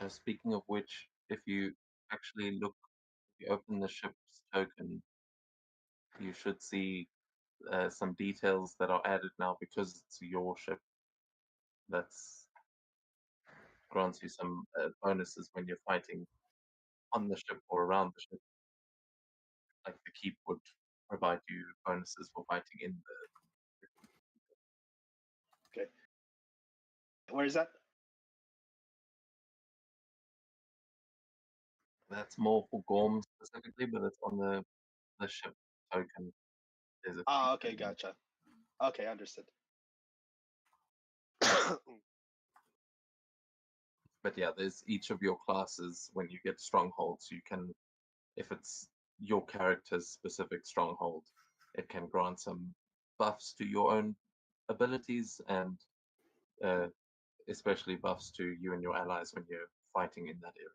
Speaking of which, if you actually look, if you open the ship's token, you should see some details that are added now because it's your ship. That's grants you some bonuses when you're fighting on the ship or around the ship. Like the keep would provide you bonuses for fighting in the. Okay. Where is that? That's more for Gorm specifically, but it's on the ship token. There's a few Ah, okay, things. gotcha. Okay, understood. But yeah, there's each of your classes when you get strongholds, you can, if it's your character's specific stronghold, it can grant some buffs to your own abilities and uh, especially buffs to you and your allies when you're fighting in that area.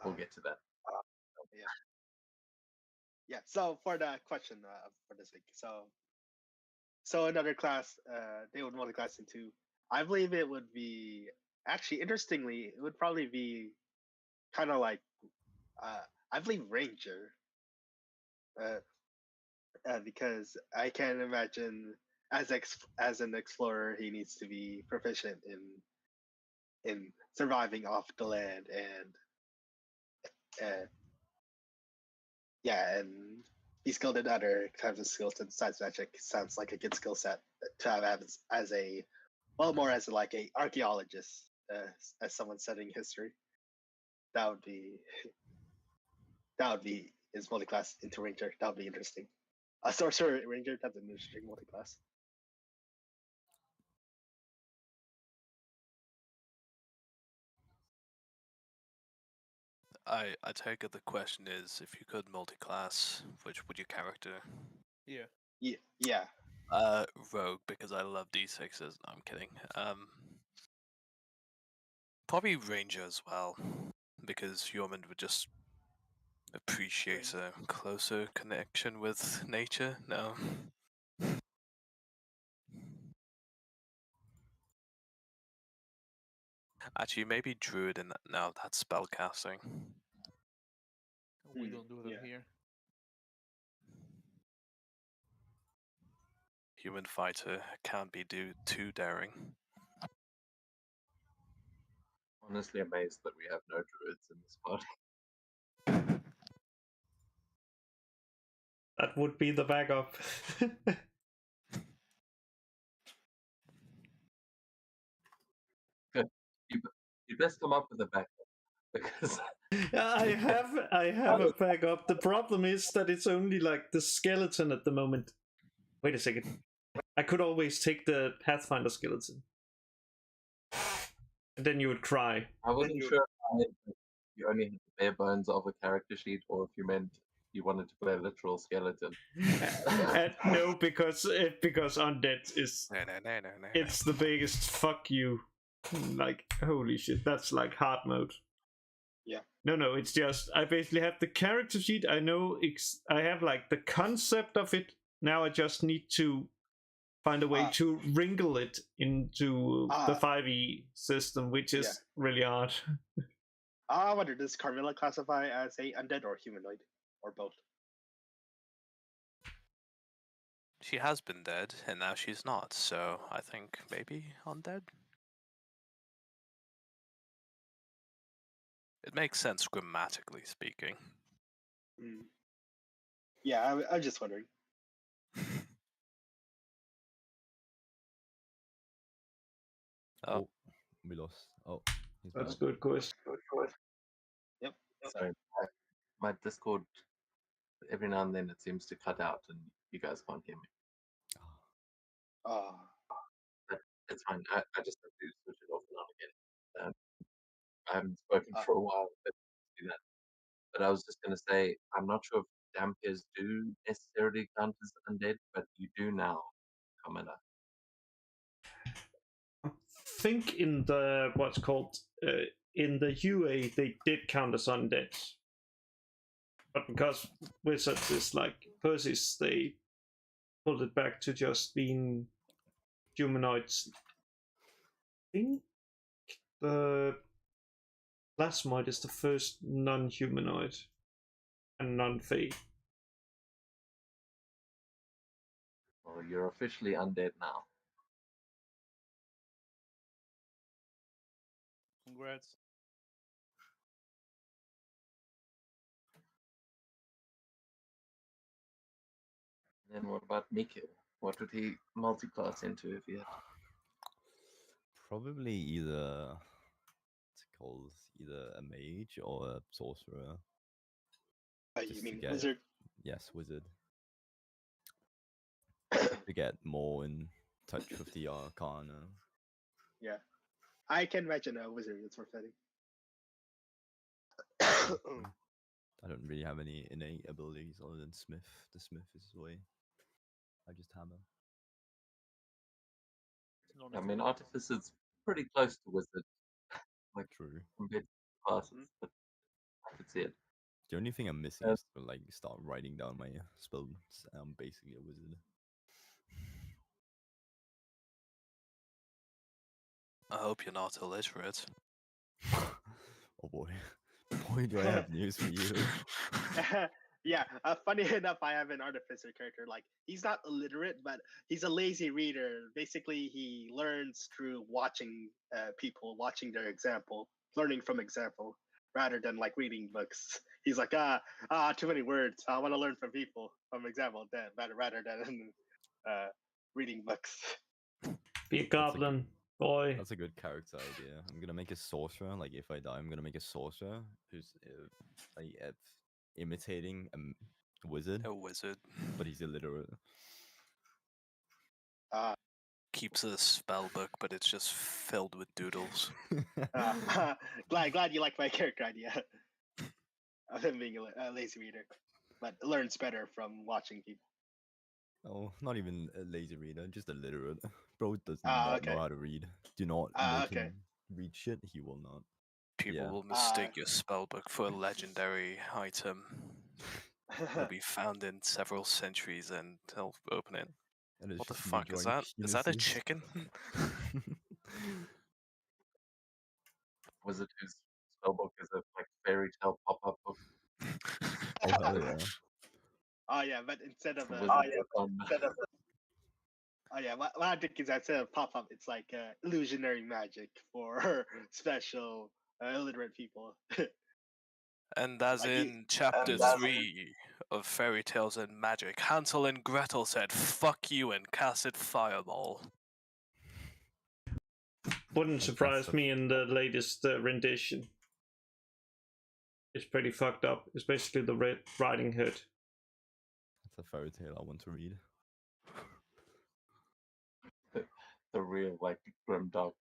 We'll get to that. Yeah. Yeah. So for the question for this week, so another class they would want to class into. I believe it would be actually interestingly, it would probably be kind of like uh, I believe Ranger, uh, because I can imagine as an explorer, he needs to be proficient in surviving off the land and yeah, and be skilled in other kinds of skills besides magic. Sounds like a good skill set to have as a well, more as like a archaeologist, as someone studying history. That would be that would be his multi-class into ranger. That would be interesting. A sorcerer ranger, that's an interesting multi-class. I take it the question is, if you could multi-class, which would your character? Yeah. Yeah. Rogue, because I love D6s. No, I'm kidding. Probably Ranger as well, because human would just appreciate a closer connection with nature. No. Actually, maybe Druid in that now. That's spell casting. We don't do them Yeah. here. Human fighter can't be too daring. Honestly amazed that we have no druids in this party. That would be the backup. Good. You best come up with a backup because I have a backup. The problem is that it's only like the skeleton at the moment. Wait a second. I could always take the Pathfinder skeleton. And then you would cry. I wasn't sure if you only had the bare bones of a character sheet or if you meant you wanted to play a literal skeleton. No, because undead is No. it's the biggest fuck you. Like holy shit, that's like hard mode. Yeah. No, it's just I basically have the character sheet. I know I have like the concept of it. Now I just need to find a way to wrinkle it into the 5e system, which is really hard. I wonder, does Carmilla classify as a undead or humanoid, or both? She has been dead, and now she's not, so I think maybe undead? It makes sense grammatically speaking. Yeah, I'm just wondering. Oh, we lost. Oh, that's good question. Yep. Sorry, my Discord, every now and then it seems to cut out and you guys can't hear me. But it's fine. I just have to switch it off and on again. I haven't spoken for a while, but do that. But I was just going to say, I'm not sure if Dampiers do necessarily count as undead, but you do now, Carmilla. I think in the what's called in the UA they did count as undead, but because Wizards is like Persis, they pulled it back to just being humanoids. I think the Plasmoid is the first non-humanoid and non-fey. Well, you're officially undead now. Congrats. And then what about Mikil? What would he multi-class into if he had? Probably either what's it called? Either a mage or a sorcerer. You Just to mean get wizard? yes, wizard. To get more in touch with the arcana. Yeah, I can imagine a wizard. It's more fitting. I don't really have any innate abilities other than Smith. The Smith is his way. I just hammer. I mean, Artificer's pretty close to Wizard, like True. compared to classes, but I could see it. The only thing I'm missing is to like start writing down my spells. I'm basically a wizard. I hope you're not illiterate. Oh boy. Boy, do I have news for you. Yeah, funny enough, I have an artificer character. Like, he's not illiterate, but he's a lazy reader. Basically, he learns through watching people, watching their example, learning from example, rather than like reading books. He's like, too many words. I want to learn from people, from example, rather than reading books. Be a goblin, boy. That's a good character idea. I'm gonna make a sorcerer. Like if I die, I'm gonna make a sorcerer who's like imitating a wizard, A wizard but he's illiterate. keeps a spell book, but it's just filled with doodles. Glad you like my character idea of him being a lazy reader, but learns better from watching people. Oh, not even a lazy reader, just illiterate. Bro does not okay. know how to read. Do not make him read shit. He will not. People will mistake your spell book for a legendary item. It'll be found in several centuries, and they'll open it. And it's What the just me fuck is drawing that? Is that a penises. chicken? Wizard whose spellbook is a like fairy tale pop-up book. Oh hell yeah! Oh yeah, but instead of what I think is that instead of pop-up, it's like illusionary magic for special illiterate people. And as Like in chapter 3 of Fairy Tales and Magic, Hansel and Gretel said, "Fuck you," and casted Fireball. Wouldn't surprise me in the latest rendition. It's pretty fucked up, especially the Red Riding Hood. That's a fairy tale I want to read. The real like grim dark.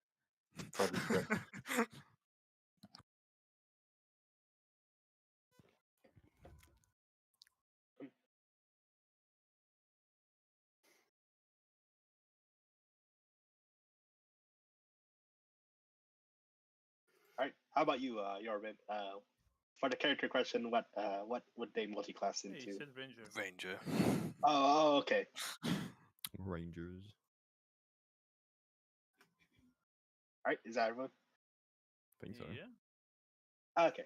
All right, how about you, Yorvin? For the character question, what would they multi-class into? Hey, you said Ranger. Ranger. Oh, okay. Rangers. All right, is that everyone? I think so. Yeah. Okay.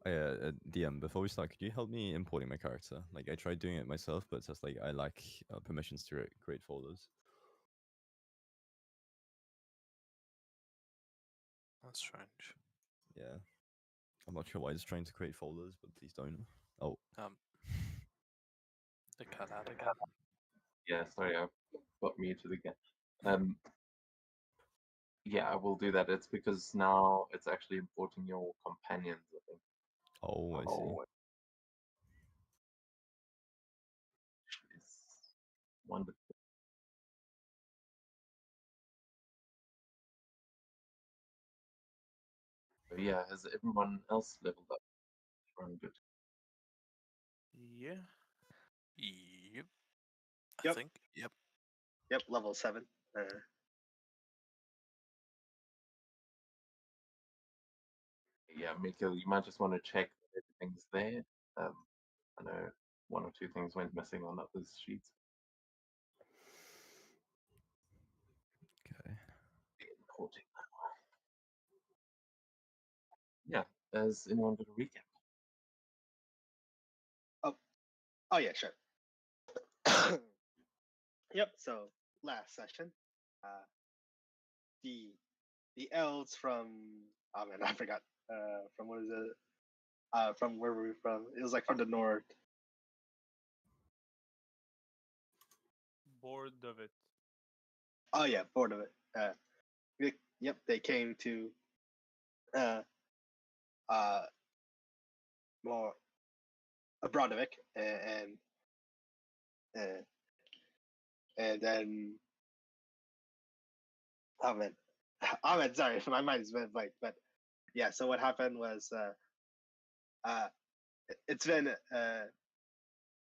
Oh, yeah, DM, before we start, could you help me importing my character? Like, I tried doing it myself, but it's just like I lack permissions to create folders. That's strange. Yeah. I'm not sure why it's trying to create folders, but please don't. Oh. They cut out again. Yeah, sorry, I got muted again. Yeah, I will do that. It's because now it's actually importing your companions, I think. Oh, I see. It's wonderful. So yeah, has everyone else leveled up? I'm good. Yeah. Yep. Yep. I think. Yep. Yep, level 7. Yeah, Mikhail, you might just want to check that everything's there. I know one or two things went missing on others' sheets. Okay. Importing. Yeah, does anyone got a recap? Oh yeah, sure. Yep. So last session, uh, the the elves from oh man, I forgot. From what is it? From where were we from? It was like from the north. Bored of it. Oh yeah, bored of it. Yep, they came to uh uh more Abrodovic uh, and then oh man, oh man, sorry, my mind is been blank. But yeah, so what happened was it's been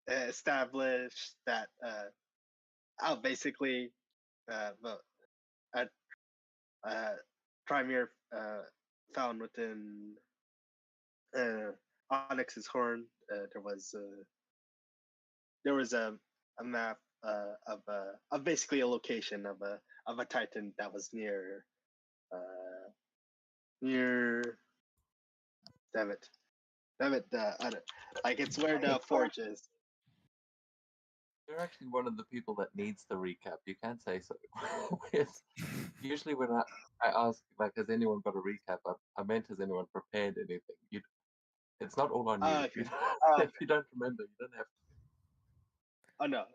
established that basically well, at Crimea found within Onyx's horn there was a map of basically a location of a Titan that was near damn it I don't, like it's where the forge is. You're actually one of the people that needs the recap. You can't say so. It's- usually when I ask, like, has anyone got a recap? I meant, has anyone prepared anything? It's not all on you. Okay. If you don't remember, you don't have to. Oh no,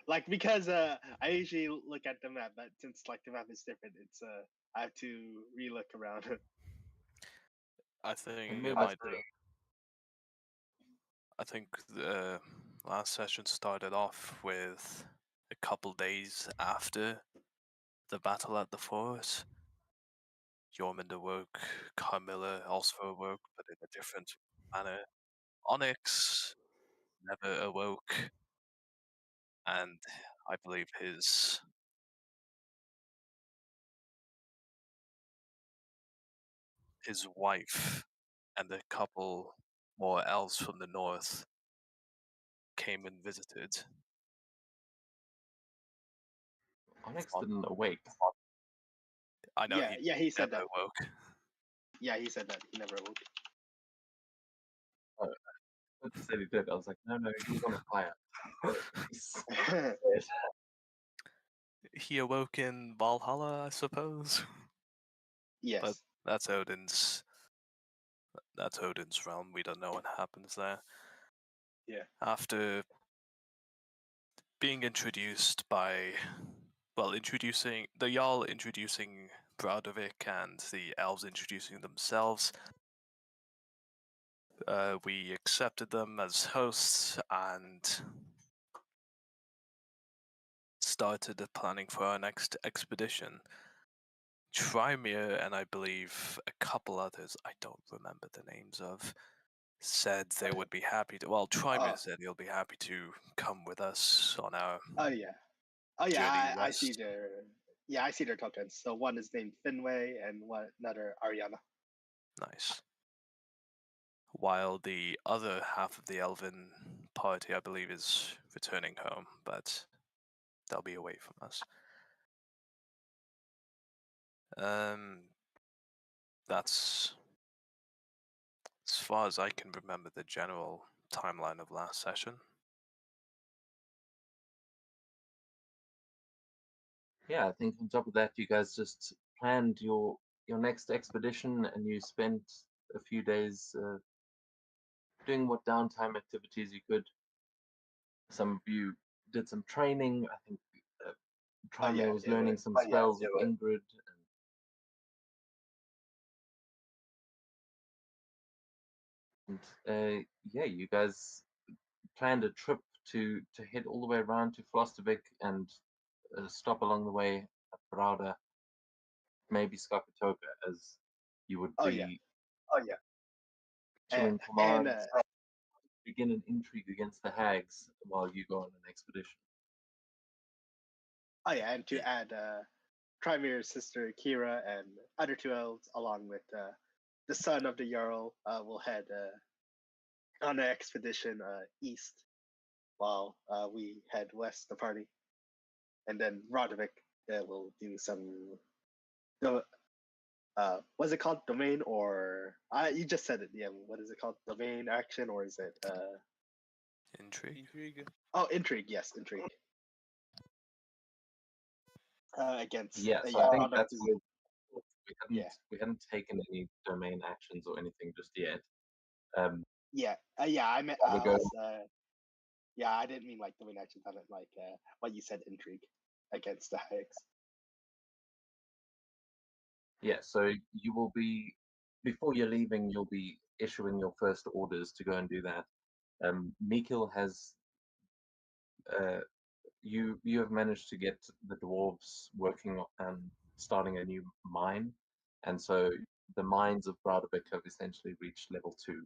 like because I usually look at the map, but since like the map is different, it's I have to re-look around. I think And maybe it that's might be. I think the last session started off with a couple days after the battle at the fort. Jormund awoke, Carmilla also awoke, but in a different manner. Onyx never awoke, and I believe his wife and a couple more elves from the north came and visited. Onyx On, didn't awake. I know he Yeah, he said never that. awoke. Yeah, he said that he never awoke. But he said he did. I was like, no, he was on a fire. He's dead. He awoke in Valhalla, I suppose. Yes. But that's Odin's realm. We don't know what happens there. Yeah. After being introduced by introducing the Jarl introducing Bradovic and the elves introducing themselves, we accepted them as hosts and started the planning for our next expedition. Trymir and I believe a couple others I don't remember the names of said they would be happy to. Well, Trymir said he'll be happy to come with us on our Oh yeah. Oh journey yeah. I see west. their. Yeah, I see their tokens. So one is named Finway, and another Ariana. Nice. While the other half of the elven party, I believe, is returning home, but they'll be away from us. That's as far as I can remember the general timeline of last session. Yeah, I think on top of that, you guys just planned your next expedition, and you spent a few days doing what downtime activities you could. Some of you did some training. I think Trymir was learning some spells with Ingrid. And yeah, you guys planned a trip to head all the way around to Flostervik and stop along the way at Brauda, maybe Skakatoka, as you would Oh be yeah. chilling for And Mars, begin an intrigue against the hags while you go on an expedition. oh yeah, and to add Crimea's sister Kira and other two elves, along with the son of the Jarl, will head on an expedition east, while we head west. The party, and then Rodovic will do some. what's it called? Domain or you just said it. Yeah, what is it called? Domain action or is it Intrigue. Intrigue. oh, intrigue? Yes, intrigue. Against Yeah, so yeah, I think product that's is- where yeah. we hadn't taken any domain actions or anything just yet. Yeah, I meant I would go. yeah, I didn't mean like domain actions. I meant like what you said, intrigue against the Hags. Yeah, so you will be before you're leaving, you'll be issuing your first orders to go and do that. Mikil has you have managed to get the dwarves working on starting a new mine, and so the mines of Bradovik have essentially reached level 2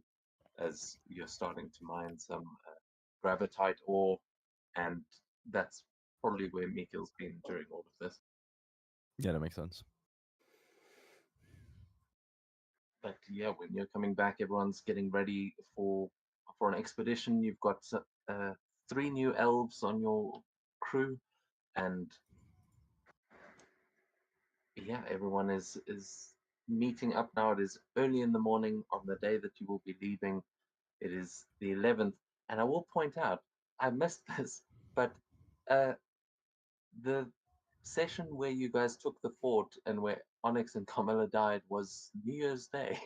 as you're starting to mine some gravitite ore, and that's probably where Mikil's been during all of this. Yeah, that makes sense. But yeah, when you're coming back, everyone's getting ready for an expedition. You've got 3 new elves on your crew, and yeah, everyone is meeting up now. It is early in the morning on the day that you will be leaving. It is the 11th, and I will point out I missed this, but the session where you guys took the fort and where Onyx and Carmilla died was New Year's Day.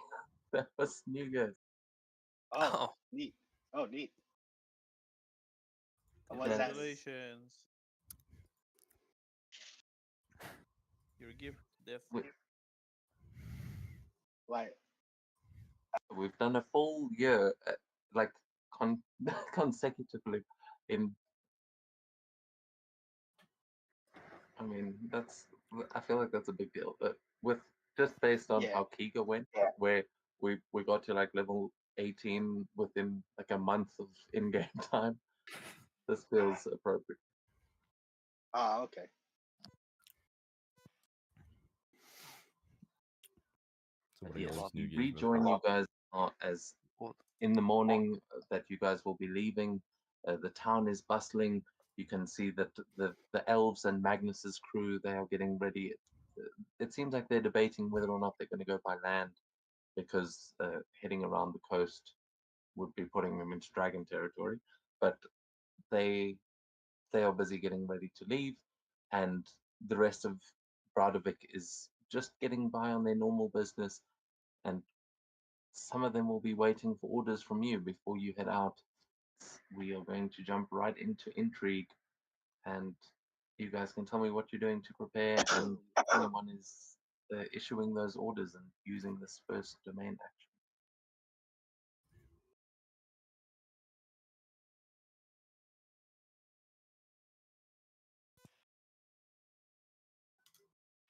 That was New Year's. Oh, Oh. neat. Oh, neat. Was that Congratulations. Your gift, death. like We've done a full year, like consecutively. In, I mean, I feel like that's a big deal. But with just based on Yeah. how Kiga went, where we got to like level 18 within like a month of in-game time, this feels appropriate. ah, okay. So what are Yeah, y'all's we New Year's rejoin you guys as What? in the morning that you guys will be leaving. The town is bustling. You can see that the elves and Magnus's crew, they are getting ready. It seems like they're debating whether or not they're going to go by land, because heading around the coast would be putting them into dragon territory. But they are busy getting ready to leave, and the rest of Bradovik is just getting by on their normal business, and some of them will be waiting for orders from you before you head out. We are going to jump right into intrigue, and you guys can tell me what you're doing to prepare, and if anyone is issuing those orders and using this first domain action.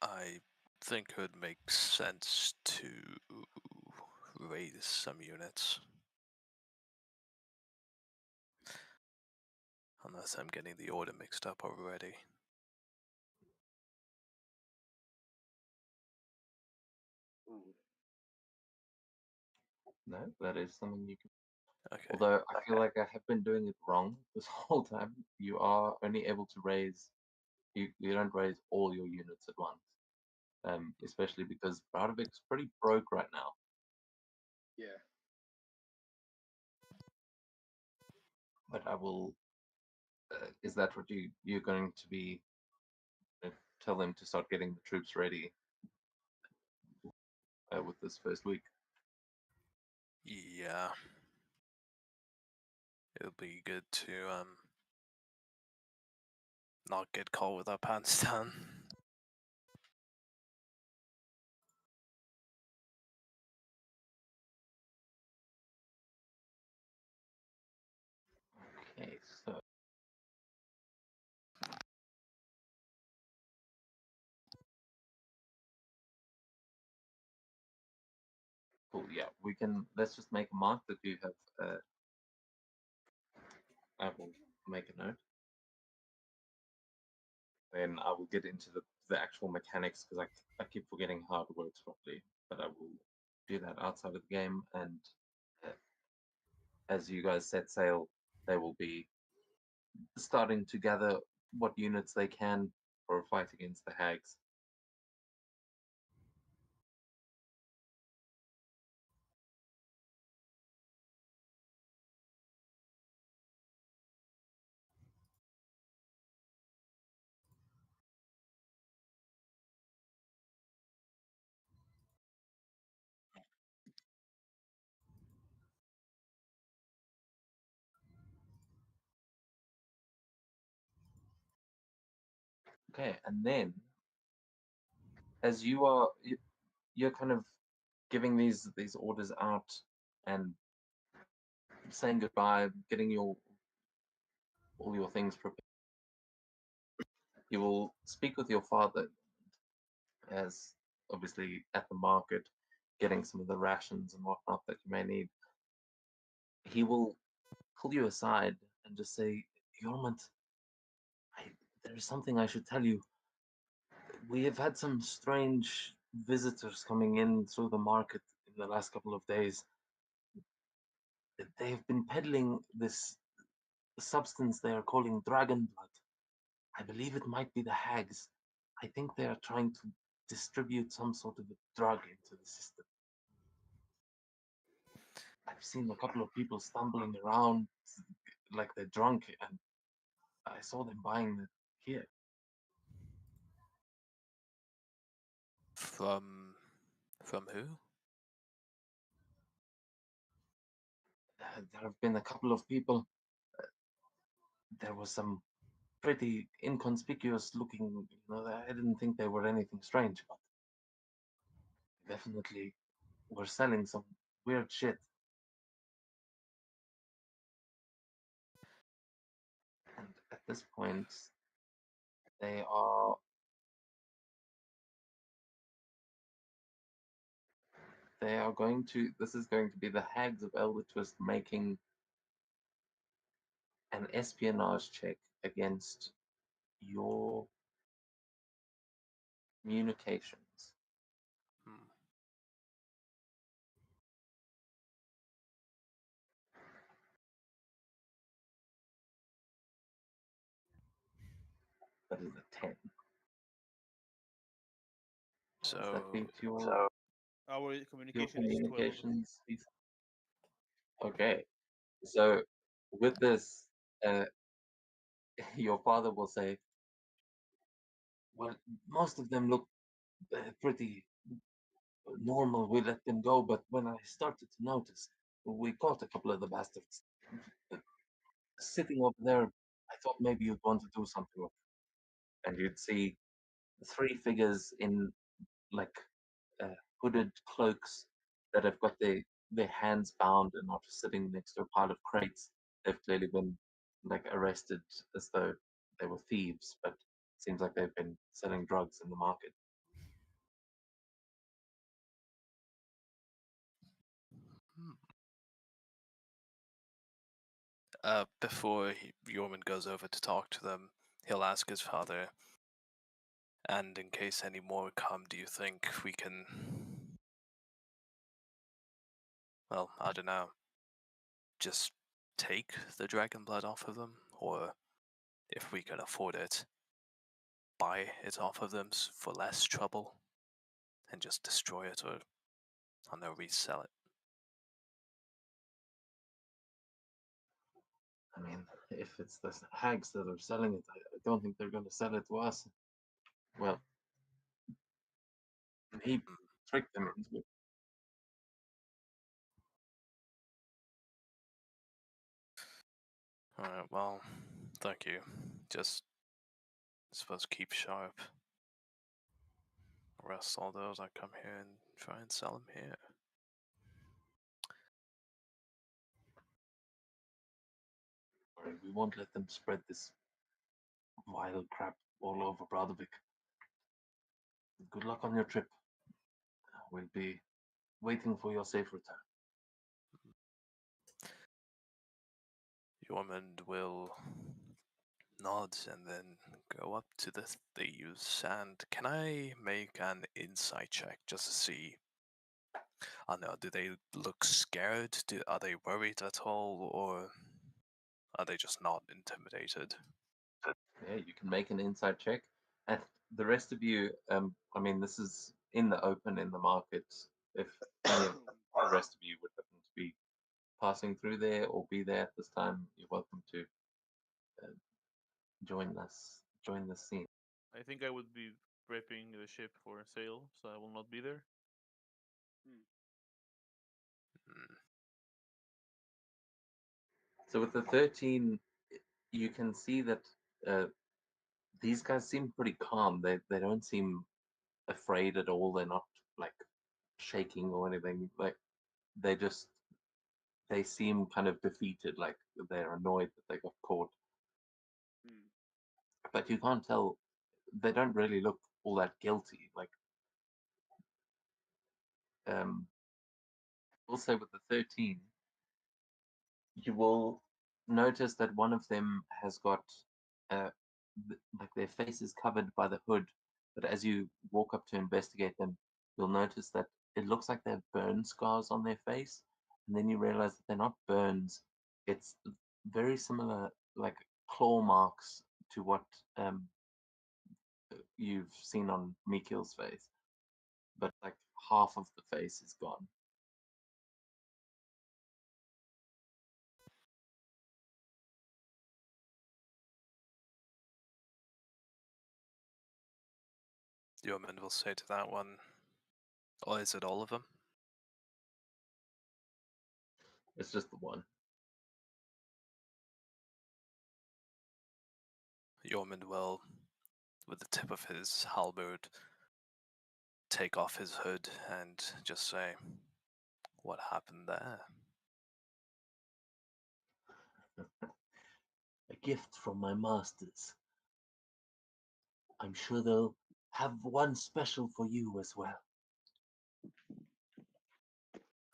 I think it would make sense to raise some units. Unless I'm getting the order mixed up already. Ooh. No, that is something you can. Okay. Although I feel like I have been doing it wrong this whole time. You are only able to raise. You don't raise all your units at once. Especially because Bradovik's pretty broke right now. Yeah. But I will. Is that what you're going to be? Tell them to start getting the troops ready with this first week. Yeah. It'll be good to not get caught with our pants down. Okay, so cool. Yeah, we can. Let's just make a mark that you have. I will make a note. Then I will get into the actual mechanics, because I keep forgetting how it works properly. But I will do that outside of the game, and as you guys set sail, they will be starting to gather what units they can for a fight against the hags. Okay, and then as you're kind of giving these orders out and saying goodbye, getting all your things prepared. You will speak with your father as obviously at the market, getting some of the rations and whatnot that you may need. He will pull you aside and just say, Yormont, there is something I should tell you. We have had some strange visitors coming in through the market in the last couple of days. They have been peddling this substance they are calling dragon blood. I believe it might be the hags. I think they are trying to distribute some sort of a drug into the system. I've seen a couple of people stumbling around like they're drunk, and I saw them buying it here. From who? There have been a couple of people. There was some pretty inconspicuous looking, I didn't think they were anything strange, but definitely were selling some weird shit. And at this point, they are this is going to be the Hags of Elder Twist making an espionage check against your communications. Hmm. That is a 10. Does So that beat your Our your communication is 12. communications? Okay, so with this, uh, your father will say, well, most of them look pretty normal. We let them go, but when I started to notice, we caught a couple of the bastards sitting over there. I thought maybe you'd want to do something with them. And you'd see three figures in like hooded cloaks that have got their hands bound and are just sitting next to a pile of crates. They've clearly been like arrested as though they were thieves, but it seems like they've been selling drugs in the market. hmm. Before Yorman goes over to talk to them, he'll ask his father, and in case any more come, do you think we can, well, I don't know, just take the dragon blood off of them? Or if we can afford it, buy it off of them for less trouble and just destroy it, or, I don't know, resell it? I mean, if it's the hags that are selling it, I don't think they're going to sell it to us. Well, he tricked them into it. Alright, well, thank you. Just, I suppose, keep sharp. Arrest all those that come here and try and sell them here. We won't let them spread this vile crap all over Brodovik. Good luck on your trip. We'll be waiting for your safe return. Yormund will nod and then go up to the thieves. And can I make an insight check just to see? I don't know, do they look scared? Are they worried at all? Or are they just not intimidated? Yeah, you can make an insight check. And the rest of you, I mean, this is in the open in the market. If any of the rest of you would happen to be passing through there or be there at this time, you're welcome to uh, join us, join the scene. I think I would be prepping the ship for sail, so I will not be there. Hmm. So with the 13, you can see that these guys seem pretty calm. They don't seem afraid at all. They're not like shaking or anything. Like they just they seem kind of defeated, like they're annoyed that they got caught. Hmm. But you can't tell. They don't really look all that guilty. Like um, also with the 13, you will notice that one of them has got uh, like their face is covered by the hood, but as you walk up to investigate them, you'll notice that it looks like they have burn scars on their face, and then you realize that they're not burns. It's very similar, like claw marks to what you've seen on Mikil's face, but like half of the face is gone. Yeoman will say to that one, or is it all of them? It's just the one. Yeoman will, with the tip of his halberd, take off his hood and just say, "What happened there?" A gift from my masters. I'm sure they'll have one special for you as well.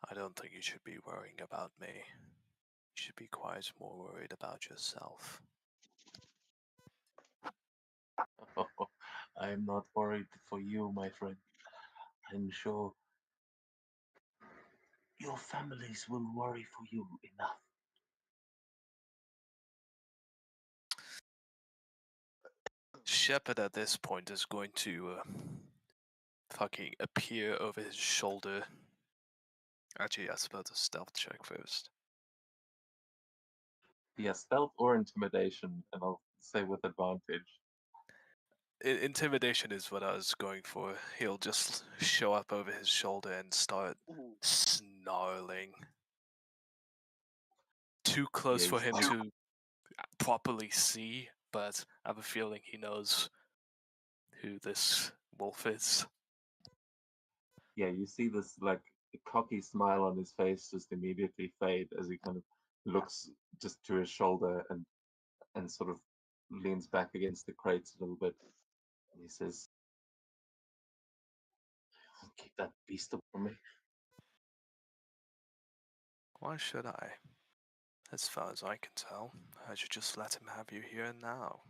I don't think you should be worrying about me. You should be quite more worried about yourself. I'm not worried for you, my friend. I'm sure your families will worry for you enough. Shepard at this point is going to fucking appear over his shoulder. Actually, I suppose a stealth check first. Yeah, stealth or intimidation, and I'll say with advantage. Intimidation is what I was going for. He'll just show up over his shoulder and start Ooh. snarling. Too close Yeah, for him you, to properly see, but I have a feeling he knows who this wolf is. yeah, you see this like cocky smile on his face just immediately fade as he kind of looks just to his shoulder and sort of leans back against the crates a little bit. And he says, "Keep that beast away from me." Why should I? As far as I can tell, I should just let him have you here and now.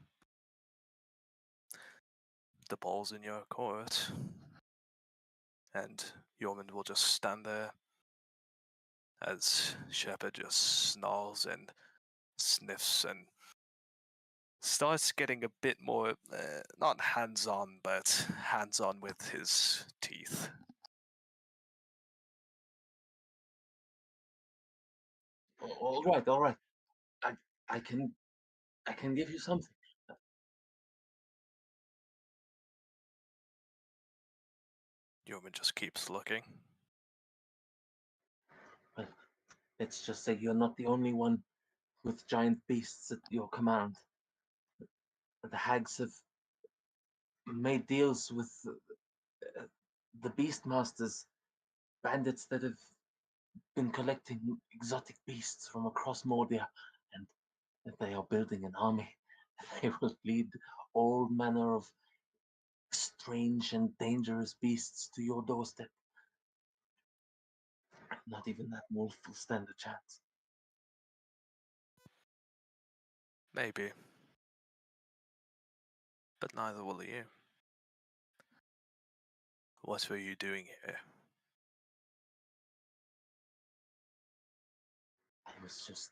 The ball's in your court. And Yeoman will just stand there as Shepard just snarls and sniffs and starts getting a bit more, not hands-on, but hands-on with his teeth. All right, all right. I I can I can give you something. Yeoman just keeps looking. But let's just say you're not the only one with giant beasts at your command. The hags have made deals with the beastmasters, bandits that have been collecting exotic beasts from across Mordia, and that they are building an army. They will lead all manner of strange and dangerous beasts to your doorstep. Not even that wolf will stand a chance. Maybe. But neither will you. What were you doing here? I was just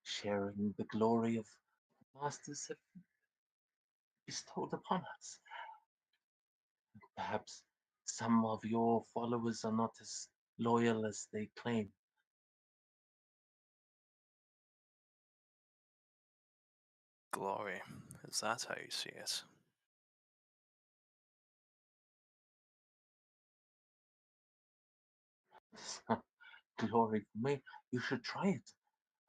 sharing the glory of the masters have bestowed upon us. Perhaps some of your followers are not as loyal as they claim. Glory. Is that how you see it? Glory for me. You should try it.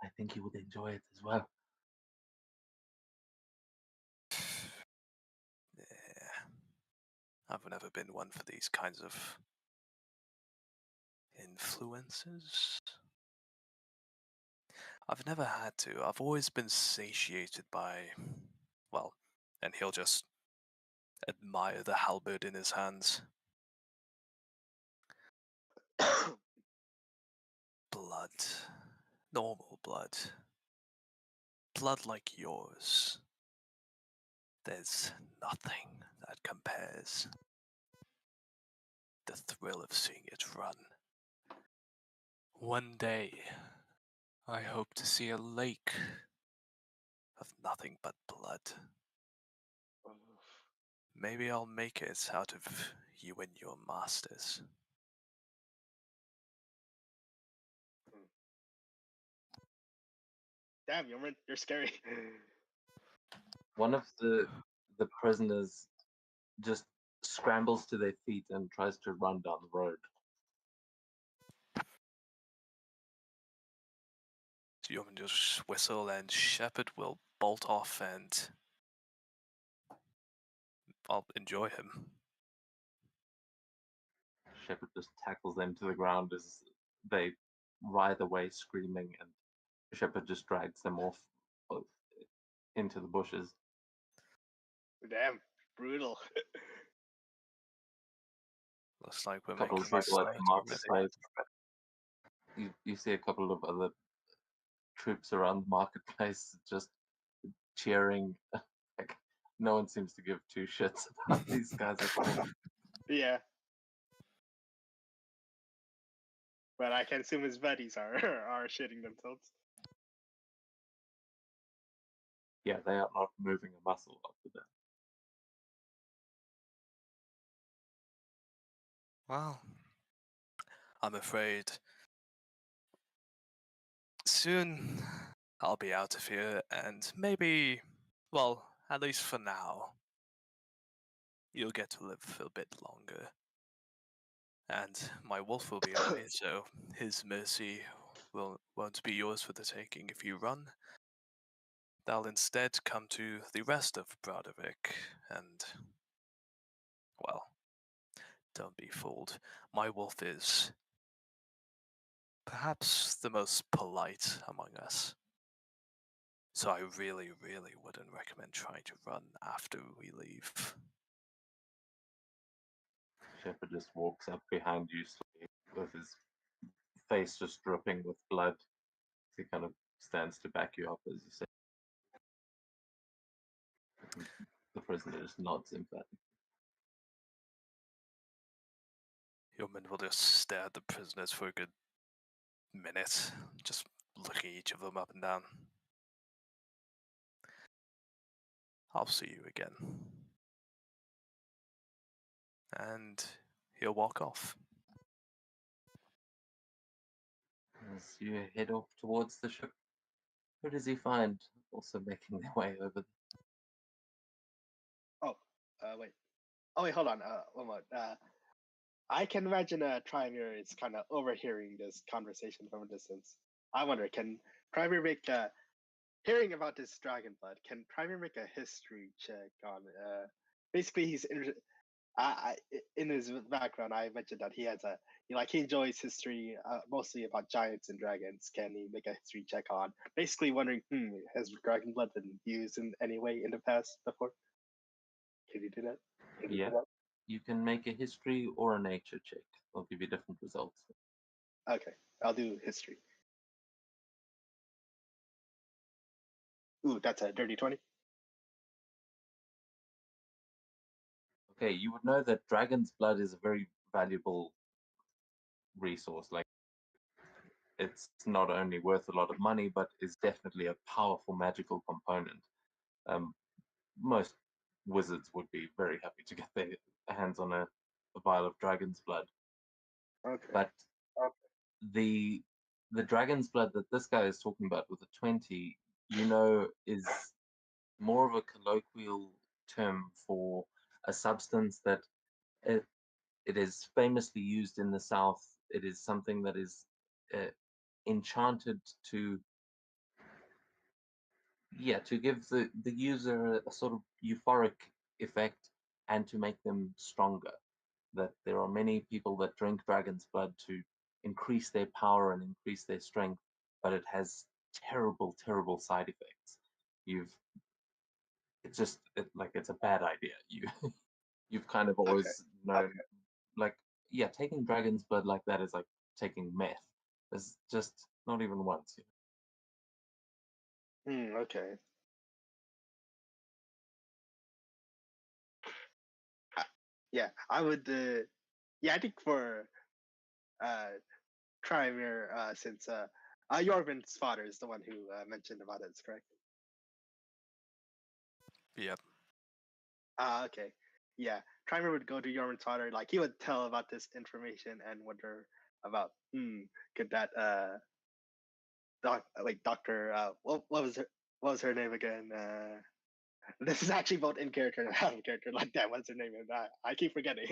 I think you would enjoy it as well. I've never been one for these kinds of influences. I've never had to. I've always been satiated by, well, and he'll just admire the halberd in his hands. Blood. Normal blood. Blood like yours. There's nothing that compares. The thrill of seeing it run. One day, I hope to see a lake of nothing but blood. Maybe I'll make it out of you and your masters. Damn, you're scary. One of the prisoners just scrambles to their feet and tries to run down the road. So you want me to just whistle and Shepard will bolt off and I'll enjoy him. Shepard just tackles them to the ground as they writhe away screaming, and Shepard just drags them off into the bushes. Damn, brutal. Looks like we're A couple making of people at the this marketplace. You see a couple of other troops around the marketplace just cheering. Like, no one seems to give two shits about these guys at all. Yeah. But I can assume his buddies are are shitting themselves. Yeah, they are not moving a muscle after that. Well, I'm afraid soon I'll be out of here and maybe, well, at least for now, you'll get to live a bit longer. And my wolf will be away, so his mercy won't be yours for the taking if you run. They'll instead come to the rest of Broderick, and, well, don't be fooled. My wolf is perhaps the most polite among us. So I really, really wouldn't recommend trying to run after we leave. Shepard just walks up behind you slowly with his face just dripping with blood. He kind of stands to back you up as you say. The prisoner just nods emphatically. Yeoman will just stare at the prisoners for a good minute, just looking each of them up and down. I'll see you again. And he'll walk off. As you head off towards the ship, who does he find also making their way over? Wait. Oh wait, hold on. One more. I can imagine Trimer is kind of overhearing this conversation from a distance. I wonder, can Trimer make hearing about this dragon blood? Can Trimer make a history check on? Basically, he's in his background. I mentioned that he has he enjoys history, mostly about giants and dragons. Can he make a history check on? Basically, wondering, has dragon blood been used in any way in the past before? Can you do that? Yeah, you can make a history or a nature check. They'll give you different results. Okay, I'll do history. Ooh, that's a dirty 20. Okay, you would know that dragon's blood is a very valuable resource. Like, it's not only worth a lot of money, but is definitely a powerful magical component. Most wizards would be very happy to get their hands on a vial of dragon's blood. Okay. But the dragon's blood that this guy is talking about with a 20, is more of a colloquial term for a substance that it is famously used in the South. It is something that is enchanted to give the user a sort of euphoric effect, and to make them stronger. That there are many people that drink dragon's blood to increase their power and increase their strength, but it has terrible, terrible side effects. You've like it's a bad idea. You've kind of Okay. always known, like, yeah, taking dragon's blood like that is like taking meth. There's just not even once. Okay. Yeah, I would. Yeah, I think for Trimer, since Jorvin's father is the one who mentioned about it, is correct? Yep. Okay. Yeah, Trimer would go to Jorvin's father, like he would tell about this information and wonder about, could that Doctor what was her name again? This is actually both in character and out of character. Like that, what's her name? I keep forgetting.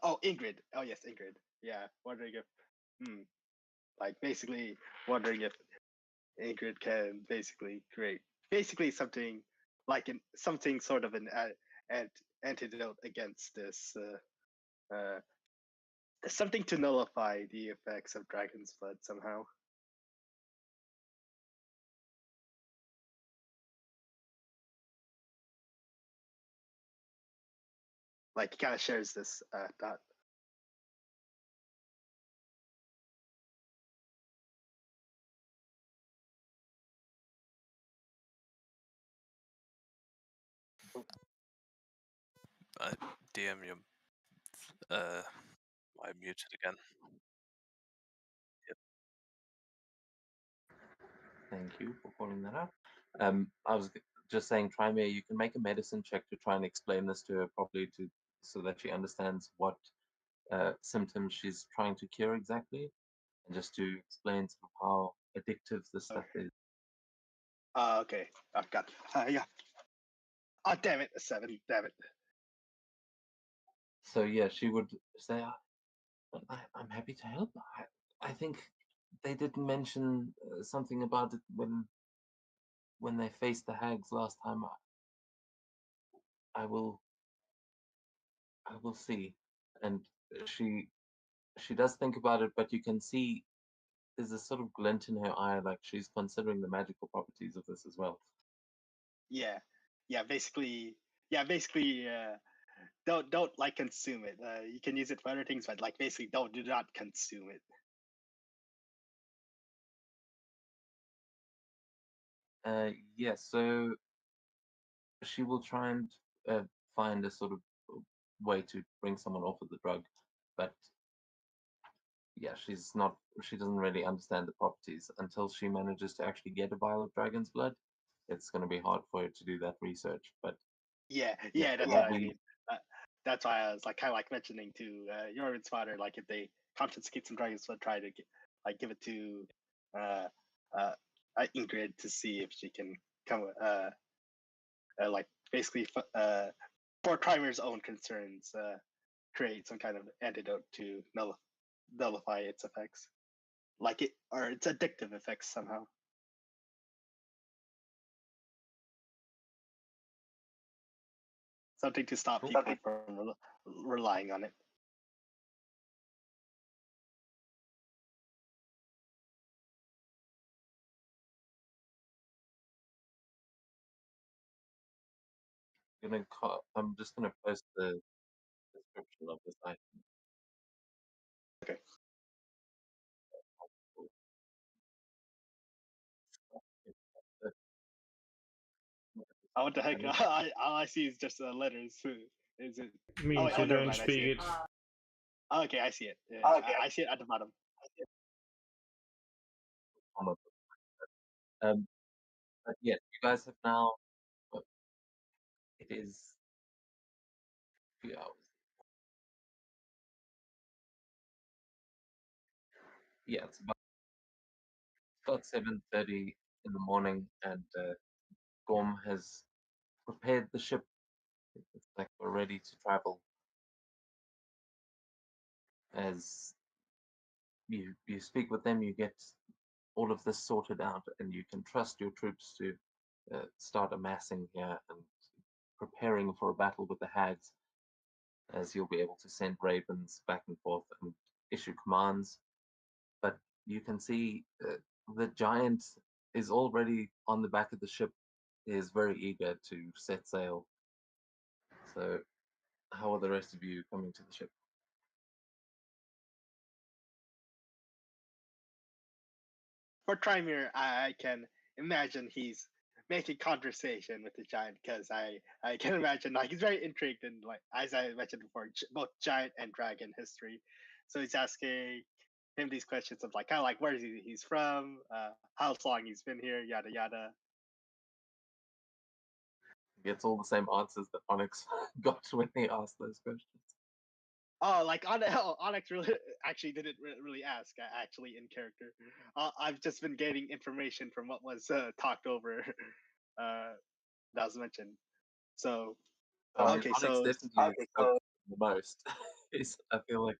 Oh, Ingrid. Oh yes, Ingrid. Yeah, wondering if, like basically wondering if Ingrid can basically create basically something like something sort of an antidote against this, something to nullify the effects of dragon's blood somehow. Like he kind of shares this thought. DM, you I muted again. Yep. Thank you for calling that out. I was just saying, Trymere, you can make a medicine check to try and explain this to her properly, so that she understands what symptoms she's trying to cure exactly, and just to explain sort of how addictive this stuff is. Okay, I've got. Yeah. Oh damn it, a 7. Damn it. So yeah, she would say, I'm happy to help. I think they did mention something about it when they faced the hags last time. I will see. And she does think about it, but you can see there's a sort of glint in her eye, like she's considering the magical properties of this as well. Yeah, yeah. Basically, yeah. Basically, don't like consume it. You can use it for other things, but like basically, do not consume it. Yeah, so she will try and find a sort of way to bring someone off of the drug, but yeah, she doesn't really understand the properties until she manages to actually get a vial of dragon's blood. It's going to be hard for her to do that research, but Yeah, yeah, yeah. That's what I probably mean. That's why I was like kind of like mentioning to Jorvin's father, like if they confiscate some drugs, would try to give it to uh, uh, Ingrid to see if she can come like basically for Trimer's own concerns, create some kind of antidote to nullify its effects, like it or its addictive effects somehow. Something to stop people from relying on it. I'm just gonna post the description of this item. Okay. Oh, what the heck? All I see is just letters. Is it? Means you never don't mind. I speak see it. Okay, I see it. Yeah, I see it at the bottom. But yes, you guys have now. It is a few hours. Yeah, it's about 7:30 in the morning, and Gorm has prepared the ship. It's like we're ready to travel. As you speak with them, you get all of this sorted out, and you can trust your troops to start amassing here and preparing for a battle with the hags, as you'll be able to send ravens back and forth and issue commands. But you can see the giant is already on the back of the ship, is very eager to set sail. So, how are the rest of you coming to the ship? For Trymir, I can imagine he's making conversation with the giant because I can imagine like he's very intrigued in, like as I mentioned before, both giant and dragon history. So he's asking him these questions of like kind of like where he's from, how long he's been here, yada yada. Gets all the same answers that Onyx got when he asked those questions. Oh, like Onyx really actually didn't really ask actually in character. I've just been getting information from what was talked over, that was mentioned. So okay, Onyx so definitely spoke the most. I feel like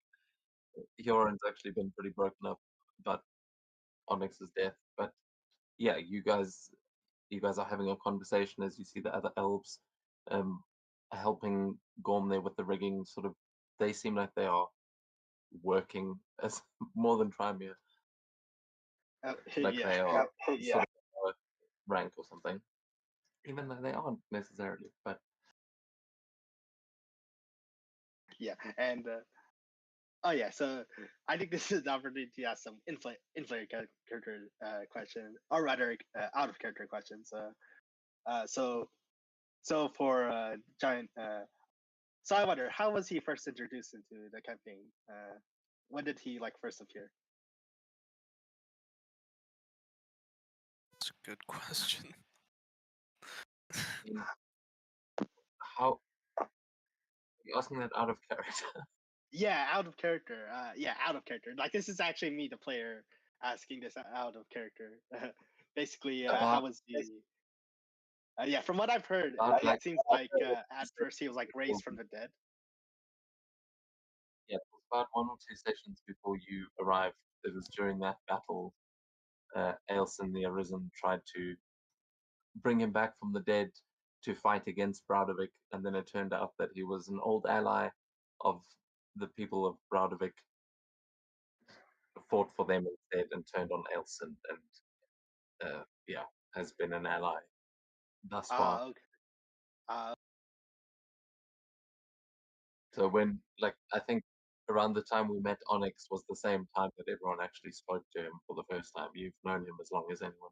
Hyorin's actually been pretty broken up about Onyx's death. But yeah, you guys are having a conversation as you see the other elves um, helping Gorm there with the rigging. Sort of, they seem like they are working as more than Trymir, like yeah, they are sort of rank or something, even though they aren't necessarily. But yeah, and oh yeah, so I think this is the opportunity to ask some inflated character question, or rather out of character questions. So for giant, so I wonder how was he first introduced into the campaign? When did he like first appear? That's a good question. in- how you're asking that out of character? Yeah, out of character. Yeah, out of character. Like this is actually me, the player, asking this out of character. Basically, how was he? Yeah, from what I've heard, Like it seems like at first he was like raised from the dead. yeah, it was about 1 or 2 sessions before you arrived. It was during that battle. Aelson the Arisen tried to bring him back from the dead to fight against Browdovik, and then it turned out that he was an old ally of the people of Browdovik, fought for them instead, and turned on Aelson, and yeah, has been an ally thus far. Okay. Uh, So when, like, I think around the time we met Onyx was the same time that everyone actually spoke to him for the first time. You've known him as long as anyone.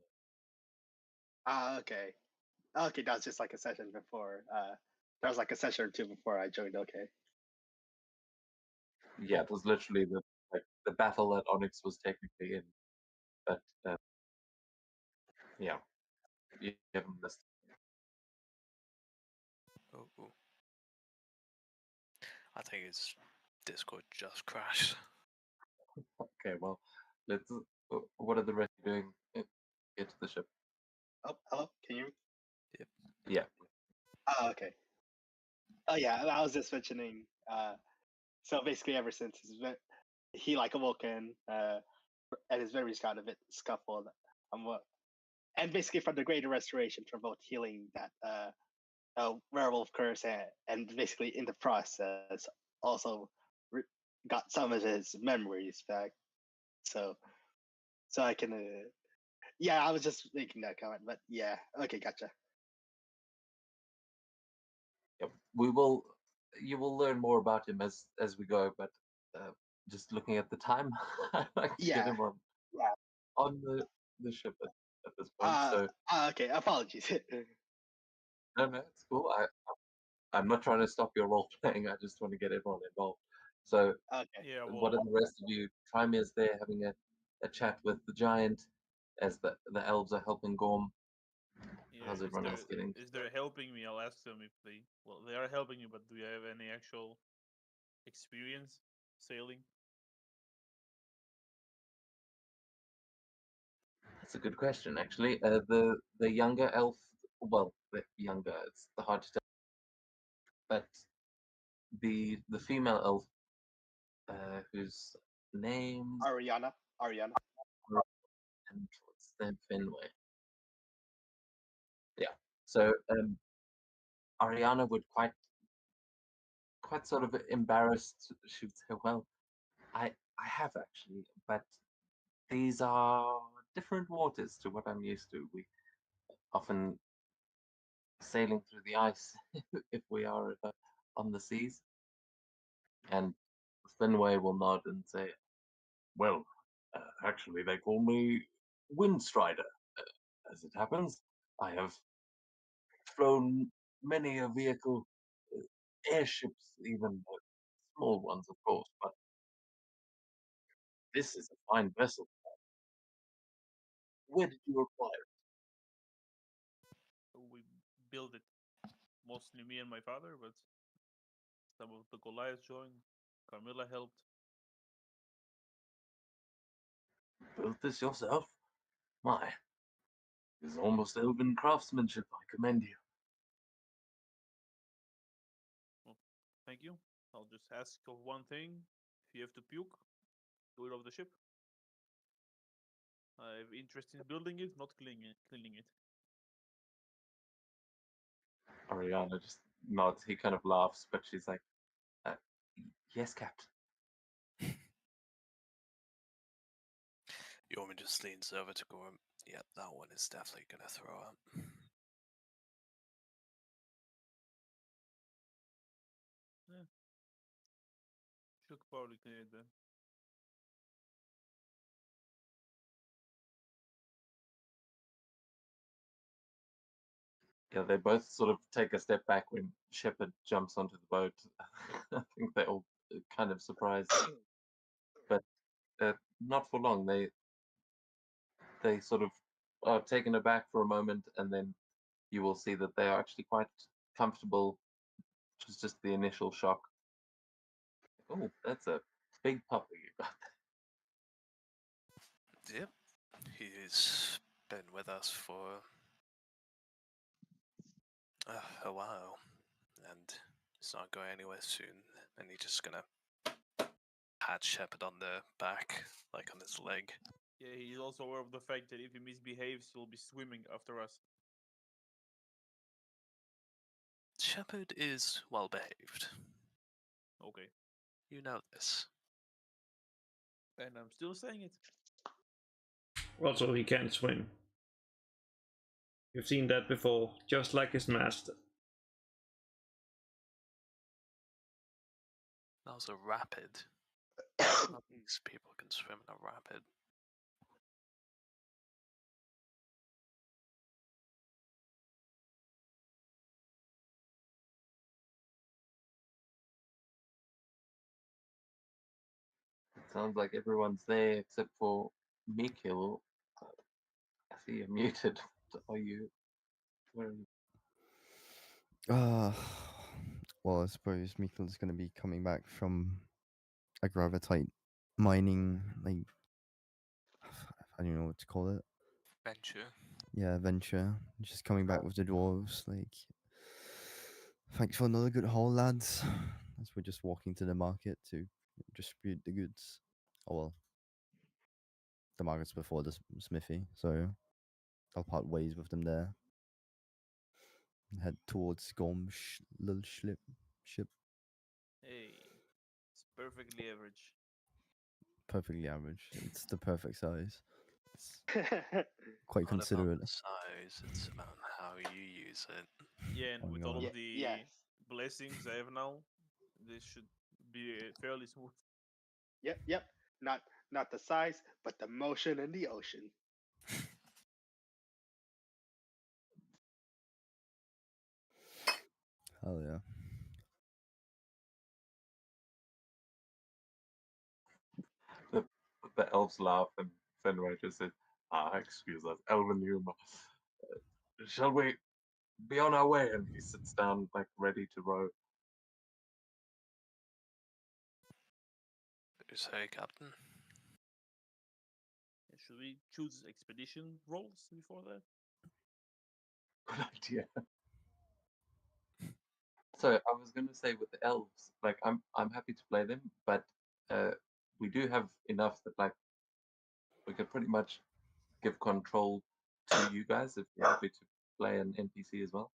okay. Okay, that was just like a session before. That was like a session or two before I joined. Okay. Yeah, it was literally the battle that Onyx was technically in, but yeah, you haven't missed. Oh, oh. I think his Discord just crashed. Okay, well, let's. What are the rest doing? Get to the ship. Oh, hello. Can you? Yeah. Oh, okay. Oh yeah, I was just mentioning. So basically, ever since he like awoken, and his memories got a bit scuffled. What? And basically, from the Greater Restoration, from both healing that werewolf curse and basically in the process also got some of his memories back. So I can. Yeah, I was just making that comment, but yeah, okay, gotcha. Yep. We will. You will learn more about him as we go, but just looking at the time, I'd like to get Yeah. him on the ship at this point. So Okay, apologies. no, it's cool. I'm not trying to stop your role playing. I just want to get everyone involved. So Okay. Yeah, well, what are the rest of you? Trimir's there having a chat with the giant as the elves are helping Gorm. yeah, How's everyone else getting? is there helping me? I'll ask them if they are helping you, but do you have any actual experience sailing? That's a good question, actually. The younger elf, well, the younger, it's the hard to tell, but the female elf, whose name's Ariana. and what's their Finway. Yeah. So Ariana would quite sort of embarrassed. She would say, "Well, I have actually, but these are different waters to what I'm used to. We often sailing through the ice if we are on the seas." And Finway will nod and say, "Well, actually, they call me Windstrider. As it happens, I have flown many a vehicle, airships, even small ones, of course, but this is a fine vessel. Where did you acquire We built it, mostly me and my father, but some of the Goliaths joined. Carmilla helped. it? Built this yourself? My, it's almost elven craftsmanship. I commend you." Well, thank you. I'll just ask of one thing. If you have to puke, do it off the ship. I have interest in building it, not cleaning it. Ariana just nods. He kind of laughs, but she's like, uh, "Yes, Captain." Yorman just leans over to Gorm. Yep, that one is definitely gonna throw up. Should probably clean it then. Yeah, they both sort of take a step back when Shepard jumps onto the boat. I think they're all kind of surprised, but not for long. They sort of are taken aback for a moment, and then you will see that they are actually quite comfortable. Which is just the initial shock. Oh, that's a big puppy you got there. Yep, he's been with us for a while, and he's not going anywhere soon. And he's just gonna pat Shepard on the back, like on his leg. Yeah, he's also aware of the fact that if he misbehaves, he'll be swimming after us. Shepard is well behaved. Okay. You know this. And I'm still saying it. Also, he can't swim. You've seen that before, just like his master. That was a rapid. None of these people can swim in a rapid. It sounds like everyone's there except for Mikil. I see you're muted. Are you? Where are you? Well, I suppose Mikkel's going to be coming back from a gravitite mining, like, I don't know what to call it. Venture. Yeah, venture. Just coming back with the dwarves. Like, thanks for another good haul, lads. As we're just walking to the market to distribute the goods. Oh well, the market's before the smithy, so I'll part ways with them there. And head towards Gorm's little ship. Hey, it's perfectly average. Perfectly average. It's the perfect size. It's Quite not considerate. about the size, it's about how you use it. Yeah, and Oh, with God. all Yeah, of the yes. blessings I have now, this should be fairly smooth. Yep. Not the size, but the motion in the ocean. Hell yeah. The elves laugh, and Fenrir just says, excuse us, elven humor. Shall we be on our way?" And he sits down, like, ready to row. You say, Captain? Should we choose expedition roles before that? Good idea. So I was going to say with the elves, like, I'm happy to play them, but we do have enough that, like, we could pretty much give control to you guys if you're happy to play an NPC as well.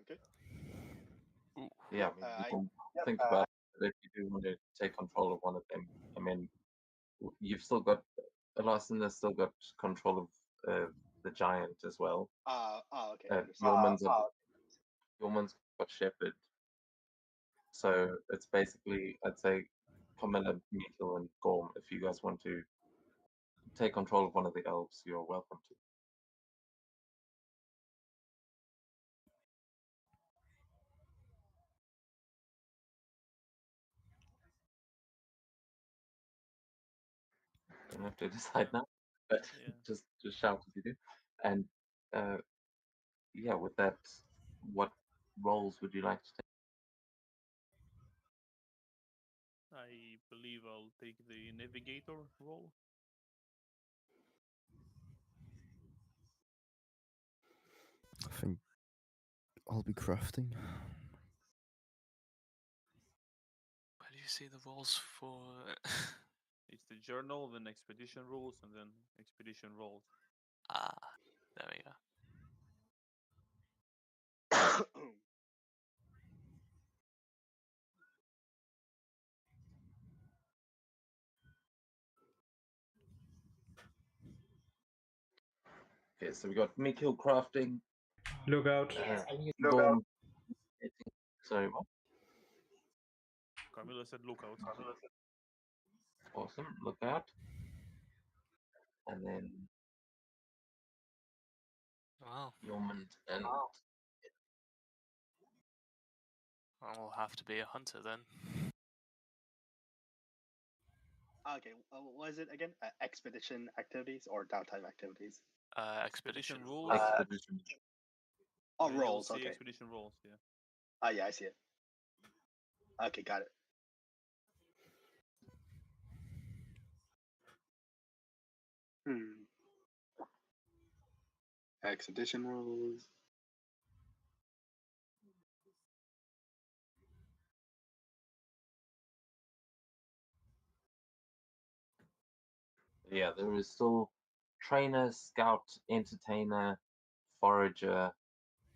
Okay. Yeah, I mean, you can think about it if you do want to take control of one of them. I mean, you've still got Larson has still got control of the giant as well. Okay. Yorman's got Shepherd. So it's basically, I'd say, Camilla, Mikkel, and Gorm. If you guys want to take control of one of the elves, you're welcome to. Don't have to decide now, but Yeah. just shout if you do. And yeah, with that, what roles would you like to take? I believe I'll take the navigator role. I think I'll be crafting. Where do you see the roles for? It's the journal, then expedition rules, and then expedition roles. Ah, there we go. Okay, so we got Mikkel crafting. Lookout. Gorm. Sorry, what? Carmilla said lookout. Awesome. Look out. And then Wow, Yormund and I'll have to be a hunter then. Okay. What is it again? Expedition activities or downtime activities? Expedition rules. expedition. Oh, Yeah, you'll rolls. see Okay. expedition roles. Yeah. Oh, yeah, I see it. Okay, got it. Expedition rules. Yeah, there is still trainer, scout, entertainer, forager,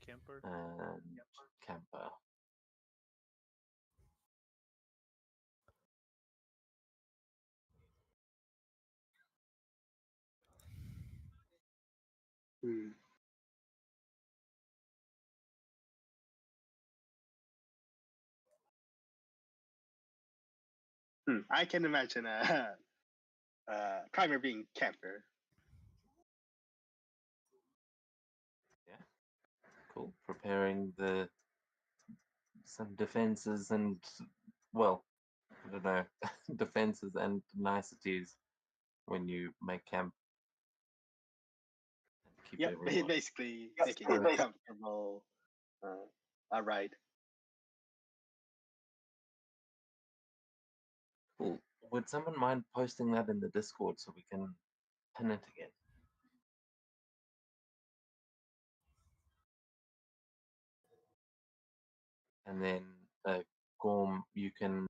Camper. and camper. I can imagine Primer being camper. Cool. Preparing some defenses and, well, I don't know, defenses and niceties when you make camp. Keep Yep, everyone. basically making it a comfortable ride. Cool. Would someone mind posting that in the Discord so we can pin it again? And then, Gorm, you can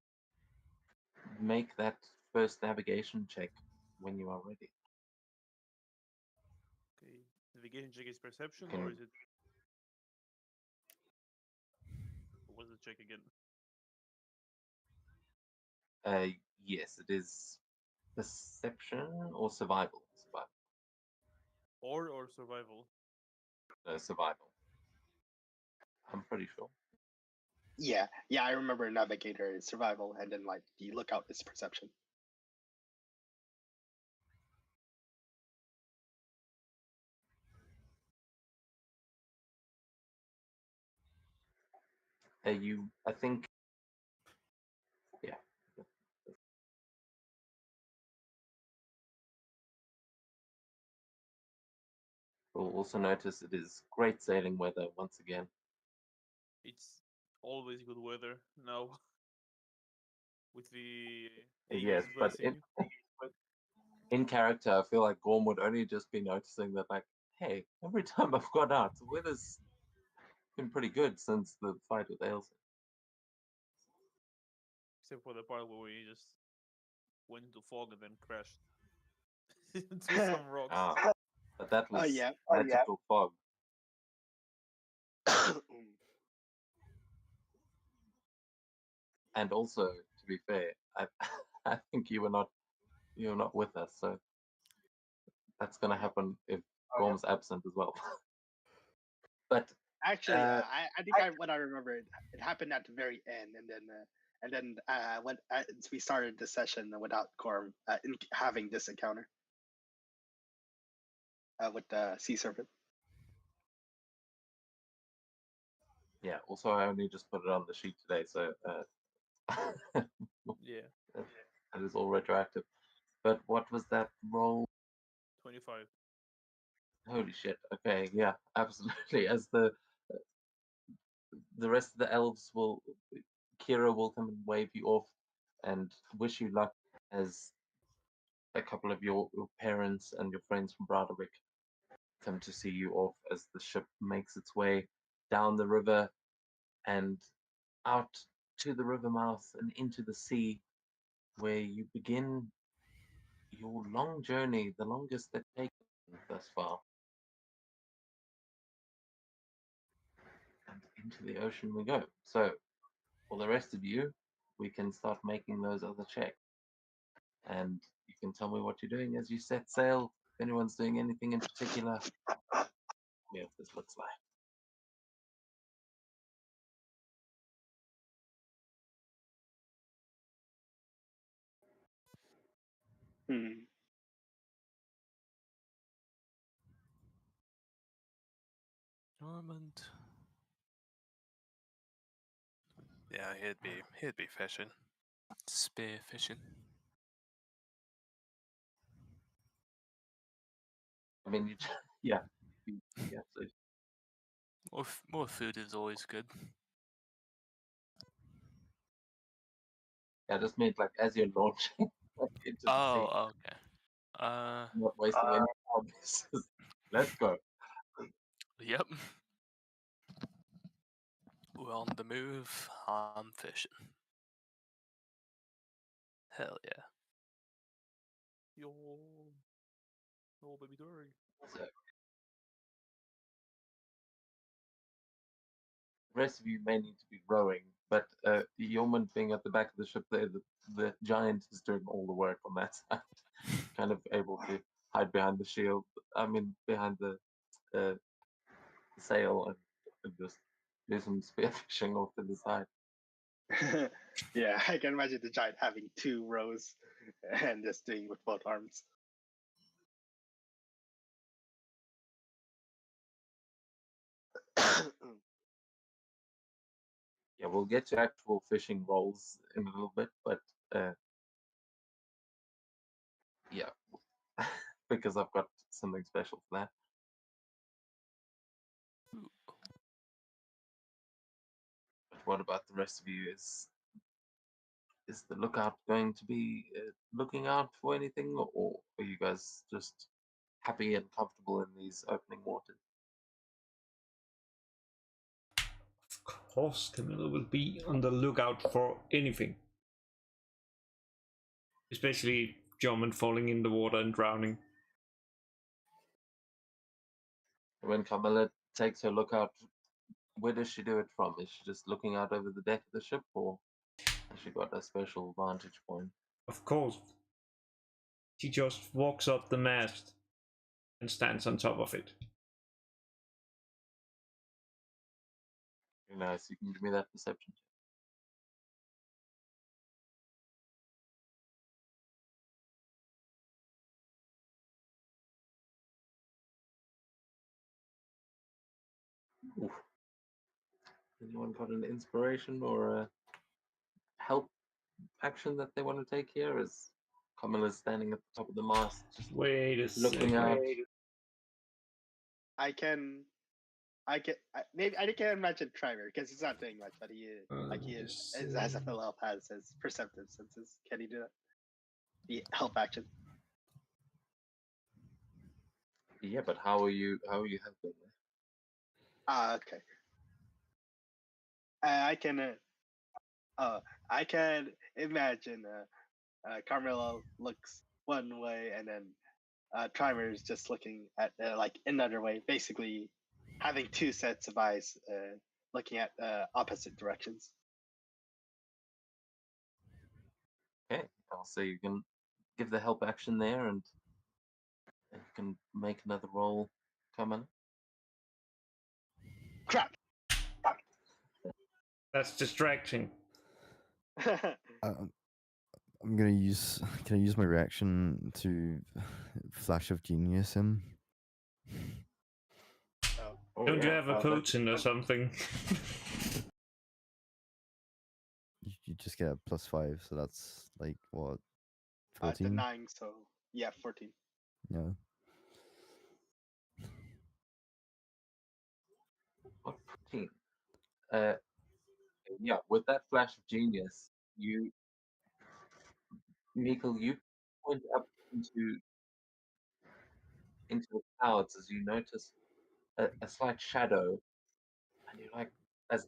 make that first navigation check when you are ready. Okay. Navigation check is perception, Can- or is it? What was the check again? Yes, it is perception or survival. Or survival. Survival. I'm pretty sure. Yeah, I remember Navigator is survival, and then like the lookout is perception. I think, yeah. We'll also notice it is great sailing weather once again. It's always good weather now. With the Yes, Aegis but blessing. in character, I feel like Gorm would only just be noticing that, like, hey, every time I've gone out, the weather's been pretty good since the fight with Ailsa. Except for the part where we just went into fog and then crashed into some rocks. But that was yeah. magical fog. And also, to be fair, I I think you were not with us, so that's gonna happen if Oh, yeah. Gorm's absent as well. But Actually, uh, I think what I remember it happened at the very end, and then when we started the session without Gorm having this encounter with the sea serpent. yeah, also I only just put it on the sheet today, so Yeah, that is all retroactive. But what was that roll? 25. Holy shit! Okay, yeah, absolutely. As the rest of the elves will, Kira will come and wave you off and wish you luck as a couple of your parents and your friends from Bradwick come to see you off as the ship makes its way down the river and out to the river mouth and into the sea, where you begin your long journey, the longest that taken thus far. And into the ocean we go. So, for the rest of you, we can start making those other checks. And you can tell me what you're doing as you set sail. If anyone's doing anything in particular, tell me what this looks like. Hmm. Normand. Yeah, he'd be fishing. Spear fishing. I mean, yeah, yeah. So More food is always good. I just meant like as you're launching into the sea, Oh, okay. not wasting any promises. Let's go. Yep. We're on the move. I'm fishing. Hell yeah. Yo, baby dory. So, the rest of you may need to be rowing, but Yeoman being at the back of the ship there, the giant is doing all the work on that side, kind of able to hide behind the shield. I mean, behind the sail and just do some spearfishing off to the side. Yeah, I can imagine the giant having 2 rows and just doing with both arms. Yeah, we'll get to actual fishing roles in a little bit, but yeah, because I've got something special for that. But what about the rest of you? Is the lookout going to be looking out for anything, or are you guys just happy and comfortable in these opening waters? Of course, Camilla will be on the lookout for anything. Especially German falling in the water and drowning. When Camilla takes her lookout, where does she do it from? Is she just looking out over the deck of the ship, or has she got a special vantage point? Of course. She just walks up the mast and stands on top of it. Very nice. You can give me that perception check. Oof. Anyone got an inspiration or a help action that they want to take here? As Camilla's standing at the top of the mast, just Wait a looking second. out. Maybe I can imagine Triver because he's not doing much, but he as a fellow elf has his perceptive senses. Can he do that? The help action. Yeah, but how are you helping them? Okay. I can imagine Carmelo looks one way and then Triver is just looking at like another way, basically having 2 sets of eyes looking at opposite directions. Okay, I'll say you can give the help action there, and you can make another roll, Carmela. Crap. That's distracting. I'm gonna use. Can I use my reaction to flash of genius him? Oh, Don't you yeah, have a that's potion or fun. something? You just get a +5, so that's like what, It's a 14? 9, so yeah, 14. Yeah. What 14? Uh, yeah, with that flash of genius, Mikkel, you point up into the clouds as you notice a slight shadow, and you're like, as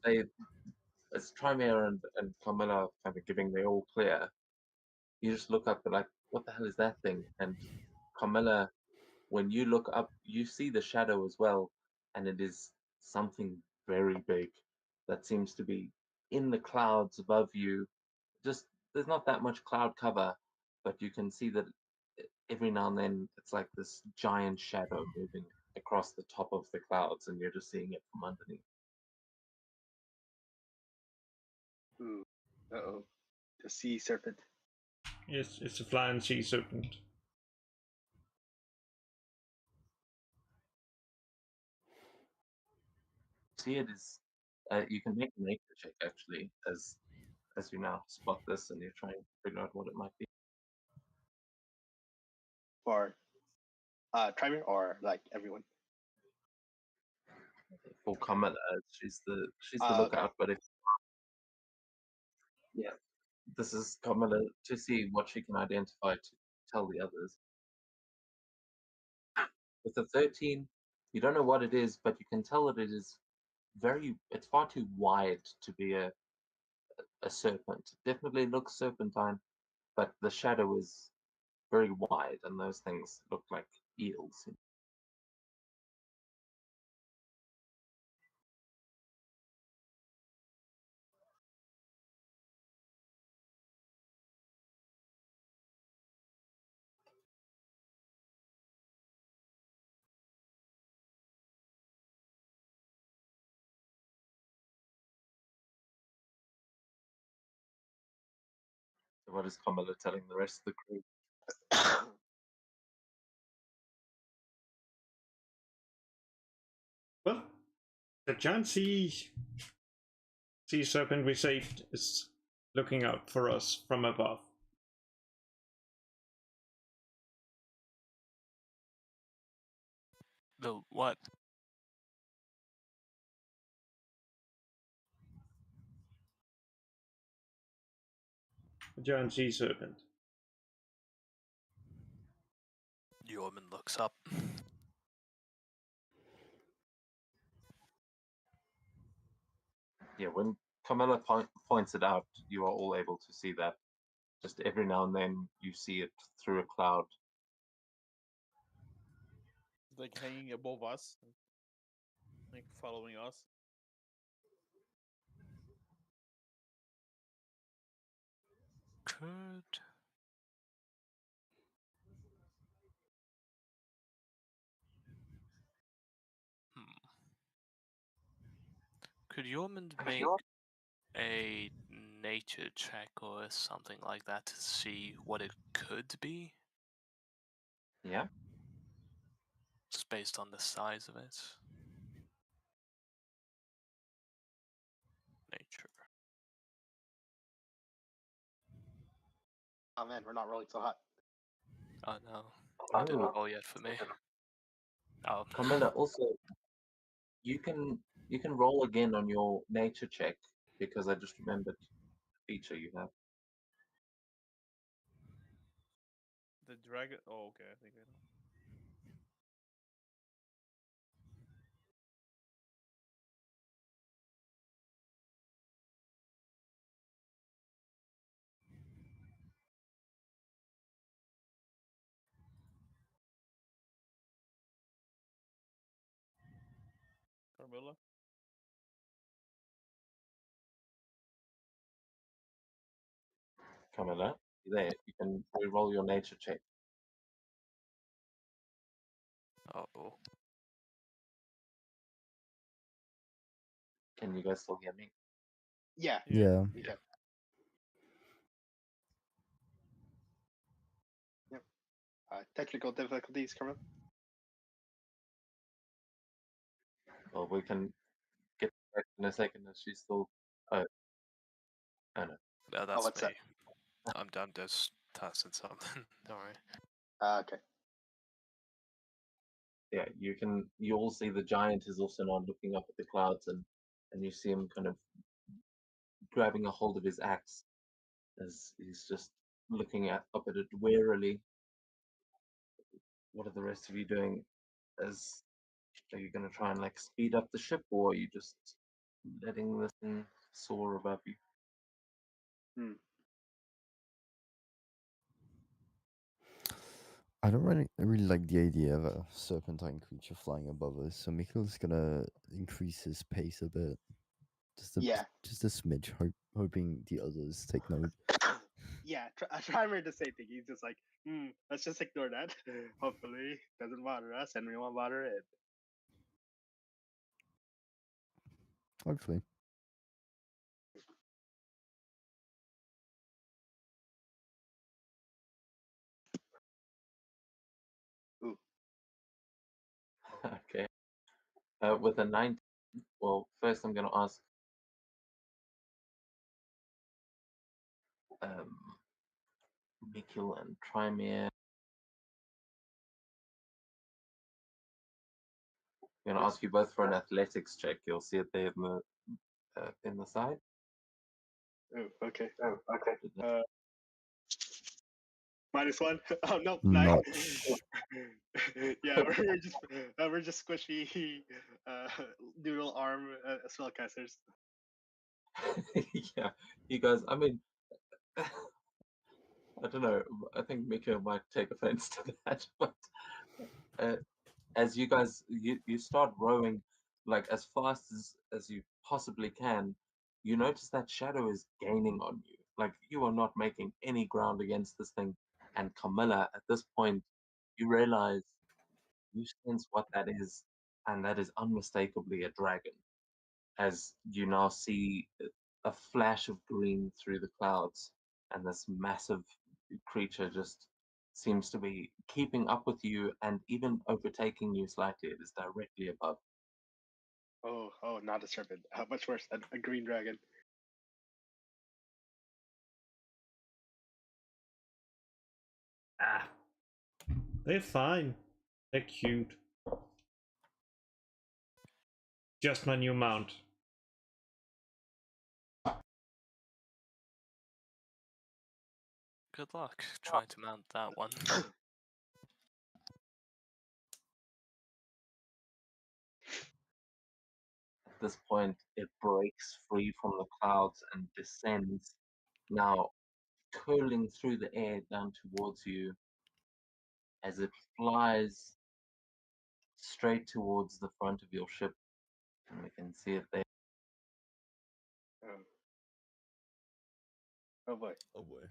Trymere and Carmilla are kind of giving the all clear, you just look up and like, what the hell is that thing? And Carmilla, when you look up, you see the shadow as well, and it is something very big that seems to be in the clouds above you. Just there's not that much cloud cover, but you can see that every now and then it's like this giant shadow moving across the top of the clouds, and you're just seeing it from underneath. Ooh. Uh-oh. The sea serpent. Yes, it's a flying sea serpent. See, it is. You can make a nature check actually, as you now spot this, and you're trying to figure out what it might be. For Trimer or like everyone? For Carmilla, she's the Okay. lookout, but if yeah, this is Carmilla to see what she can identify to tell the others. With the 13, you don't know what it is, but you can tell that it is it's far too wide to be a serpent. It definitely looks serpentine, but the shadow is very wide, and those things look like eels. So what is Carmilla telling the rest of the crew? Well, the giant sea serpent we saved is looking out for us from above. The what? The giant sea serpent. Yorman looks up. Yeah, when Carmilla points it out, you are all able to see that. Just every now and then you see it through a cloud. Like hanging above us, like following us. Could Could Yorman make a nature check or something like that to see what it could be? Yeah. Just based on the size of it. Nature. Oh man, we're not rolling so hot. Oh no. Oh. Didn't roll yet for me. Oh. Carmilla, also, you can roll again on your nature check, because I just remembered the feature you have. The dragon. Oh, okay. I think I know. Carmilla. Carmilla? there. You can re-roll your nature check. Oh, Can you guys still hear me? Yeah. Yeah. You can. Yep. Technical difficulties, Carmen. Well, we can get back in a second if she's still. Oh, oh no. yeah, that's what's me. that? I'm just testing something. Don't worry. Okay. Yeah, you all see the giant is also now looking up at the clouds, and you see him kind of grabbing a hold of his axe as he's just looking up at it warily. What are the rest of you doing? Are you gonna try and like speed up the ship, or are you just letting this thing soar above you? I don't really like the idea of a serpentine creature flying above us, so Mikkel's gonna increase his pace a bit. Yeah. Just a smidge, hoping the others take note. Yeah, Trimer the same thing. He's just like, let's just ignore that. Hopefully, it doesn't bother us, and we won't bother it. Hopefully. Ooh. Okay. With a 19, well, first I'm gonna ask Mikkel and Trymere. I'm gonna ask you both for an athletics check. You'll see it there in the side. Oh, okay. -1. Oh no, Not 9. Yeah, we're just squishy noodle arm spellcasters. Yeah, you guys. I mean, I don't know. I think Mika might take offense to that, but as you guys you start rowing like as fast as you possibly can, you notice that shadow is gaining on you. Like you are not making any ground against this thing. And Camilla, at this point, you realize you sense what that is, and that is unmistakably a dragon. As you now see a flash of green through the clouds, and this massive creature just seems to be keeping up with you and even overtaking you slightly. It is directly above. Oh, not a serpent. Much worse, a green dragon. Ah, they're fine. They're cute. Just my new mount. Good luck trying to mount that one. At this point, it breaks free from the clouds and descends, now curling through the air down towards you as it flies straight towards the front of your ship. And we can see it there. Oh boy. Oh boy,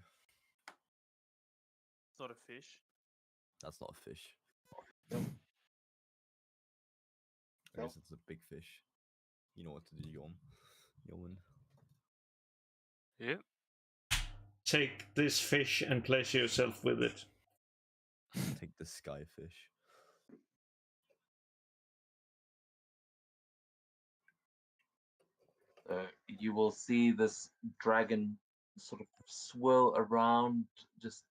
It's not a fish. that's not a fish. Nope. I guess it's a big fish. You know what to do, Yeoman. Yep. Take this fish and pleasure yourself with it. Take the sky fish. You will see this dragon sort of swirl around, just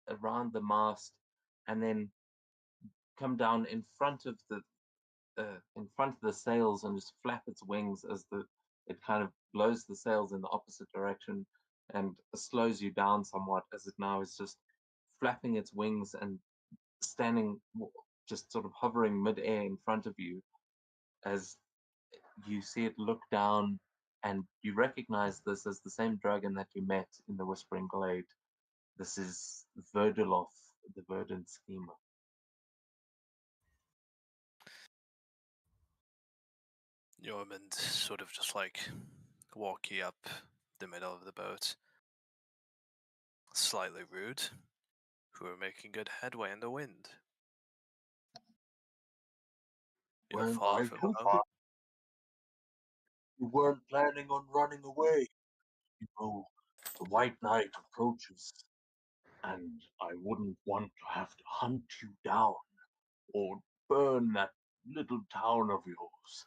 around the mast, and then come down in front of the sails and just flap its wings as it kind of blows the sails in the opposite direction and slows you down somewhat as it now is just flapping its wings and standing just sort of hovering mid-air in front of you as you see it look down, and you recognize this as the same dragon that you met in the Whispering Glade. This is Verduloth, the Verdant Schemer. Yeoman sort of just like walking up the middle of the boat, slightly rude. We were making good headway in the wind. You're Well, far I from told home. you weren't planning on running away. You know, the White Knight approaches, and I wouldn't want to have to hunt you down or burn that little town of yours.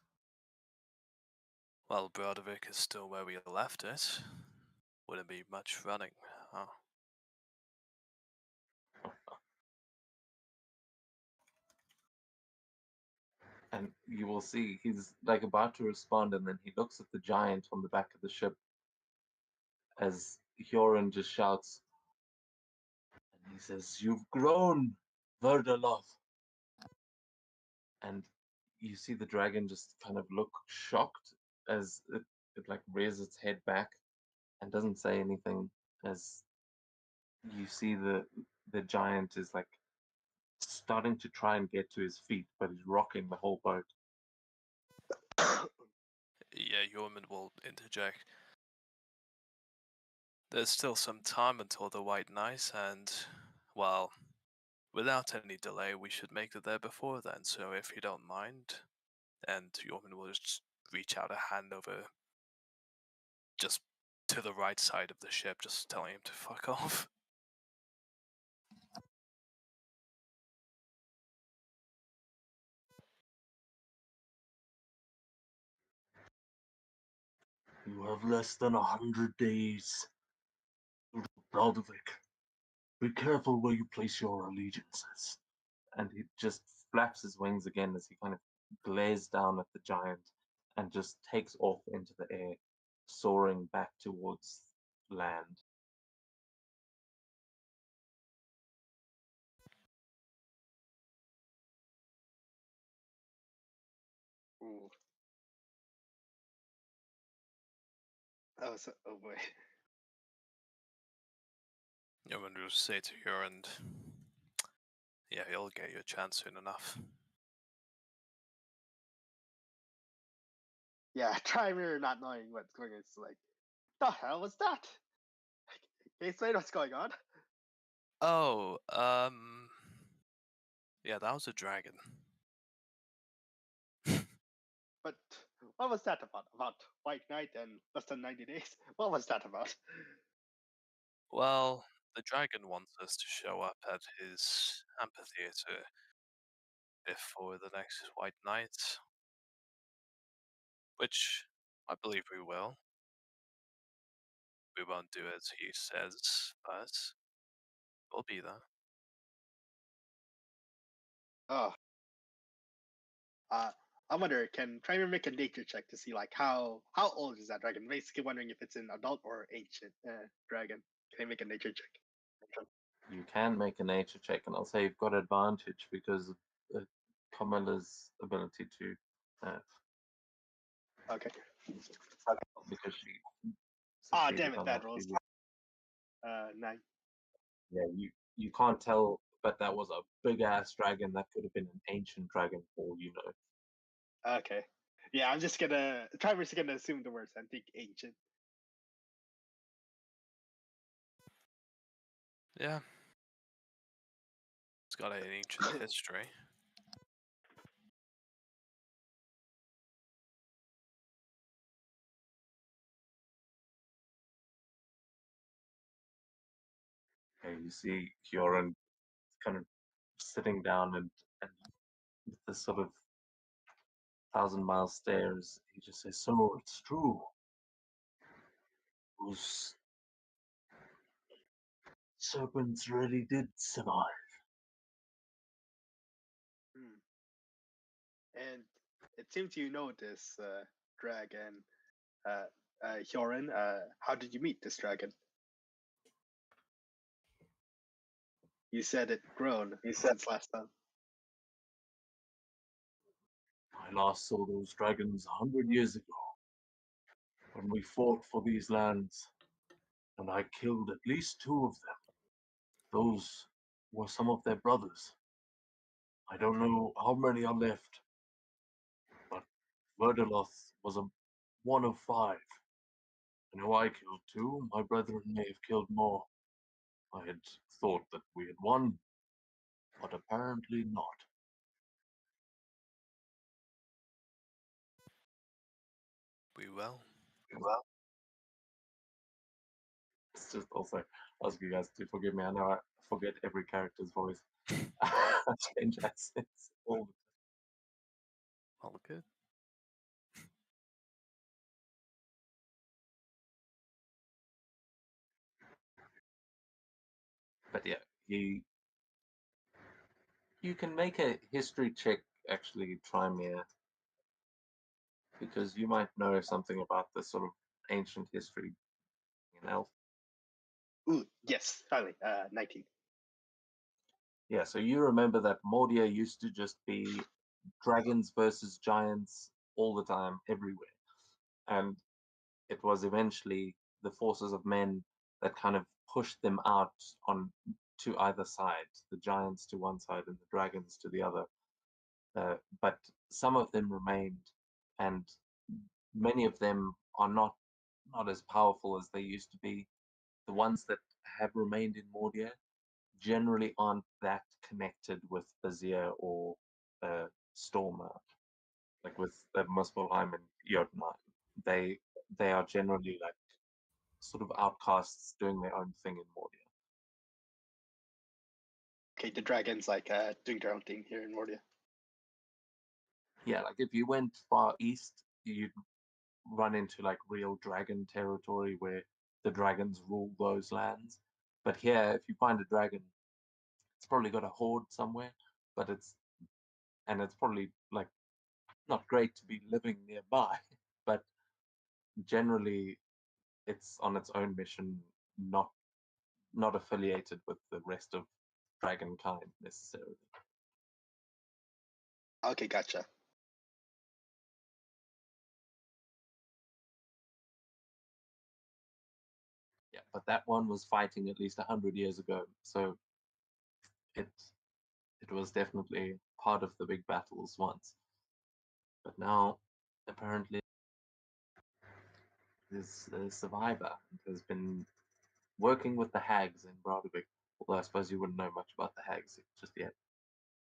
Well, Broderick is still where we left it. Wouldn't be much running, huh? And you will see he's like about to respond, and then he looks at the giant on the back of the ship as Hiorin just shouts, and he says, "You've grown, Verdaloth." And you see the dragon just kind of look shocked as it like raises its head back and doesn't say anything, as you see the giant is like starting to try and get to his feet, but he's rocking the whole boat. Yeah, Yorman will interject. There's still some time until the White Knight, and, well, without any delay, we should make it there before then, so if you don't mind. And Yorman will just reach out a hand over just to the right side of the ship, just telling him to fuck off. You have less than 100 days. Baldwick, be careful where you place your allegiances. And he just flaps his wings again as he kind of glares down at the giant and just takes off into the air, soaring back towards land. Ooh. Oh boy. Yorman will say to her, and yeah, he'll get you a chance soon enough. Yeah, Trimer not knowing what's going on. It's like, the hell was that? Can you explain what's going on? Oh, yeah, that was a dragon. But what was that about? About White Knight and less than 90 days? What was that about? Well, the dragon wants us to show up at his amphitheater before the next White Knight, which I believe we will. We won't do as he says, but we'll be there. Oh. I wonder, can Trimer make a nature check to see like how old is that dragon? Basically wondering if it's an adult or ancient dragon. Can I make a nature check? You can make a nature check, and I'll say you've got advantage because of Camilla's ability to, Okay. because she Ah, succeeded damn it, on bad that rolls. previous. 9. Yeah, you can't tell, but that was a big ass dragon. That could have been an ancient dragon for all you know. Okay. Yeah, I'm just gonna Trimer's gonna assume the worst and think ancient. Yeah. It's got an ancient history. Okay, you see Kioran kind of sitting down and with this sort of 1,000-mile stares, he just says, "So it's true. Those serpents really did survive." Hmm. And it seems you know this dragon, Hyorin. How did you meet this dragon? You said it grown since last time. I last saw those dragons 100 years ago when we fought for these lands, and I killed at least 2 of them. Those were some of their brothers. I don't know how many are left, but Verdaloth was one of 5. I know I killed 2. My brethren may have killed more. I had thought that we had won, but apparently not. We will. Well, it's just also ask you guys to forgive me. I know I forget every character's voice. I change accents all the All good. But yeah, you can make a history check, actually, Trymere, because you might know something about this sort of ancient history, Elf. Ooh, yes, finally, 19. Yeah, so you remember that Mordia used to just be dragons versus giants all the time, everywhere. And it was eventually the forces of men that kind of pushed them out on to either side, the giants to one side and the dragons to the other. But some of them remained, and many of them are not as powerful as they used to be. The ones that have remained in Mordia generally aren't that connected with Azir or Stormer, like with Muspelheim and Jotunheim. They are generally like sort of outcasts doing their own thing in Mordia. Okay, the dragons like doing their own thing here in Mordia. Yeah, like if you went far east, you'd run into like real dragon territory where the dragons rule those lands. But here, if you find a dragon, it's probably got a horde somewhere, but it's probably like not great to be living nearby, but generally it's on its own mission, not affiliated with the rest of dragonkind necessarily. Okay, gotcha. Yeah, but that one was fighting at least 100 years ago, so it was definitely part of the big battles once. But now, apparently, this survivor has been working with the hags in Broderick. Although I suppose you wouldn't know much about the hags just yet.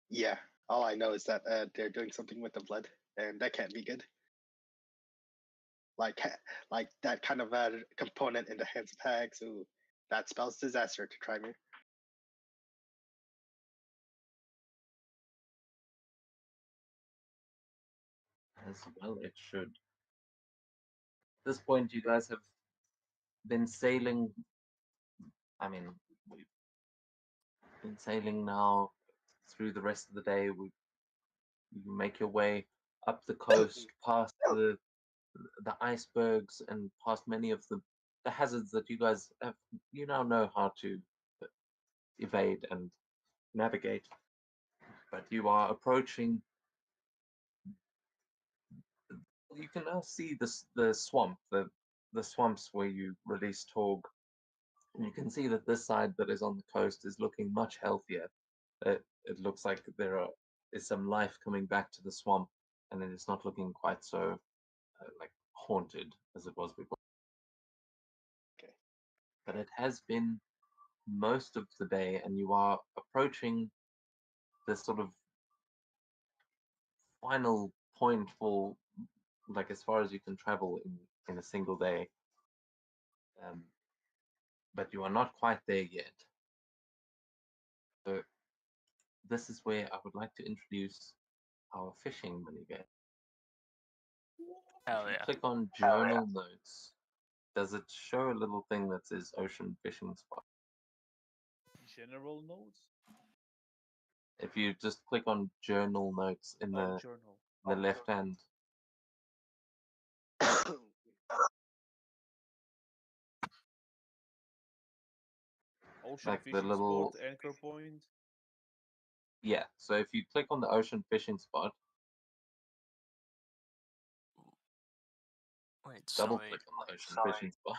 Yeah, all I know is that they're doing something with the blood, and that can't be good. Like that kind of component in the hands of hags, who that spells disaster to Trymere. As well, it should. At this point, you guys have been sailing. I mean, we've been sailing now through the rest of the day. You make your way up the coast, past the icebergs, and past many of the hazards that you guys have. You now know how to evade and navigate. But you are approaching. You can now see the swamp, the swamps where you released Torg. And you can see that this side that is on the coast is looking much healthier. It looks like is some life coming back to the swamp, and it is not looking quite so like haunted as it was before. Okay. But it has been most of the day, and you are approaching this sort of final point for like as far as you can travel in a single day. But you are not quite there yet. So this is where I would like to introduce our fishing minigame. Hell If you yeah. click on journal notes, does it show a little thing that says ocean fishing spot? General notes? If you just click on journal notes in the Journal. left hand, Ocean like the fishing little sport, anchor point. yeah. So if you click on the ocean fishing spot, Wait, double sorry. click on the ocean fishing spot.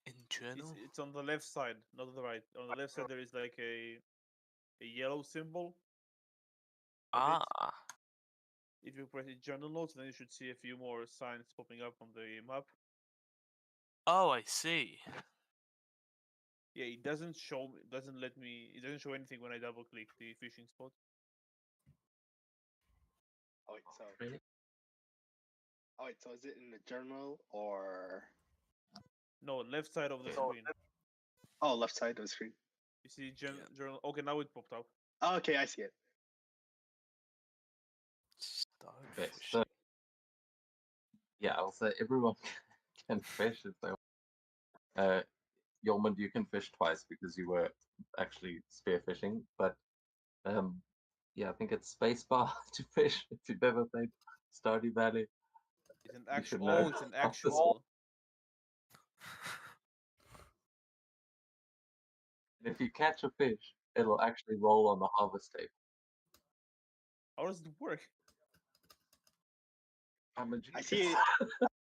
In journal? It's on the left side, not the right. On the left side there is like a yellow symbol. Ah, If you press journal notes, then you should see a few more signs popping up on the map. oh, I see. Yeah, it doesn't show. Doesn't let me. It doesn't show anything when I double click the fishing spot. Oh wait, so Really? is it in the journal or No, left side of the screen. left side of the screen? You see journal. Okay, now it popped up. Oh, okay, I see it. Okay, Starfish. so yeah, I'll say everyone can fish if they want. Yeoman, you can fish twice because you were actually spearfishing, but yeah, I think it's spacebar to fish if you've ever played Stardew Valley. It's an You should actual. know Oh, it's an off the actual. And if you catch a fish, it'll actually roll on the harvest table. How does it work? I'm a I genius. see.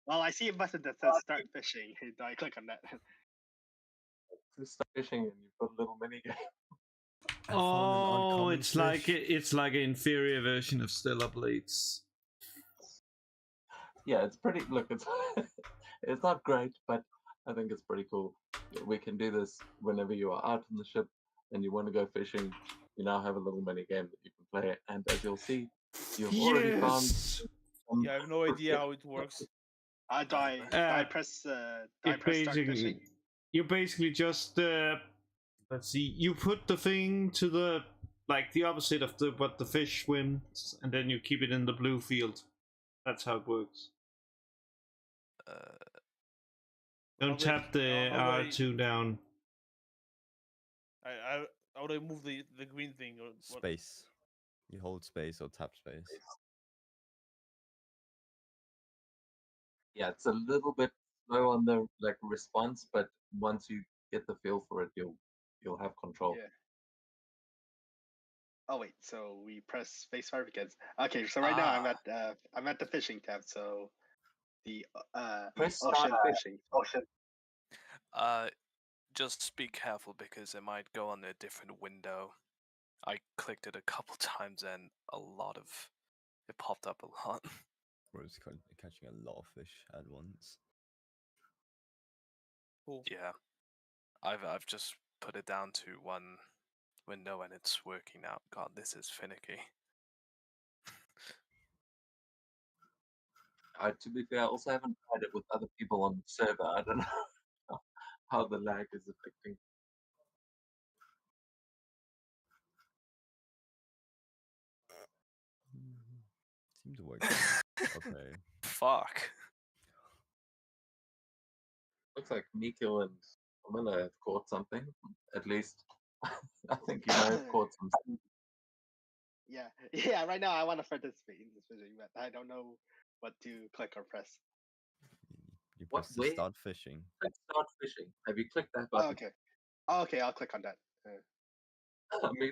Well, I see a button that says start fishing. Do I click on that? You start fishing and you put a little mini game. I found an Oh, uncommon it's like an inferior version of Stellar Blades. Yeah, it's pretty. Look, it's it's not great, but I think it's pretty cool. We can do this whenever you are out on the ship and you want to go fishing. You now have a little mini game that you can play, and as you'll see, you've already found. Yes. Yeah, I have no idea how it works. Do I press start fishing? Basically, you basically just let's see. You put the thing to the the opposite of what the fish swims, and then you keep it in the blue field. That's how it works. Don't How do tap the how do R2 down. how do I move the green thing or what? Space. You hold space or tap space. Yeah, it's a little bit slow on the response, but once you get the feel for it, you'll have control. Yeah. Oh wait, so we press spacebar because okay. So right now I'm at the fishing tab. So the Press ocean start fishing. Just be careful because it might go on a different window. I clicked it a couple times and it popped up a lot. Where it's catching a lot of fish at once. Cool. Yeah, I've just put it down to one window and it's working now. God, this is finicky. To be fair, I also haven't tried it with other people on the server. I don't know how the lag is affecting. Seems to work. Okay. Fuck. Looks like Mikko and Camilla have caught something. At least, I think you might have caught some. Yeah. Right now I want to participate in this fishing, but I don't know what to click or press. You What press to way? start fishing. Click start fishing. Have you clicked that Oh, button? okay. Oh, okay, I'll click on that. I mean,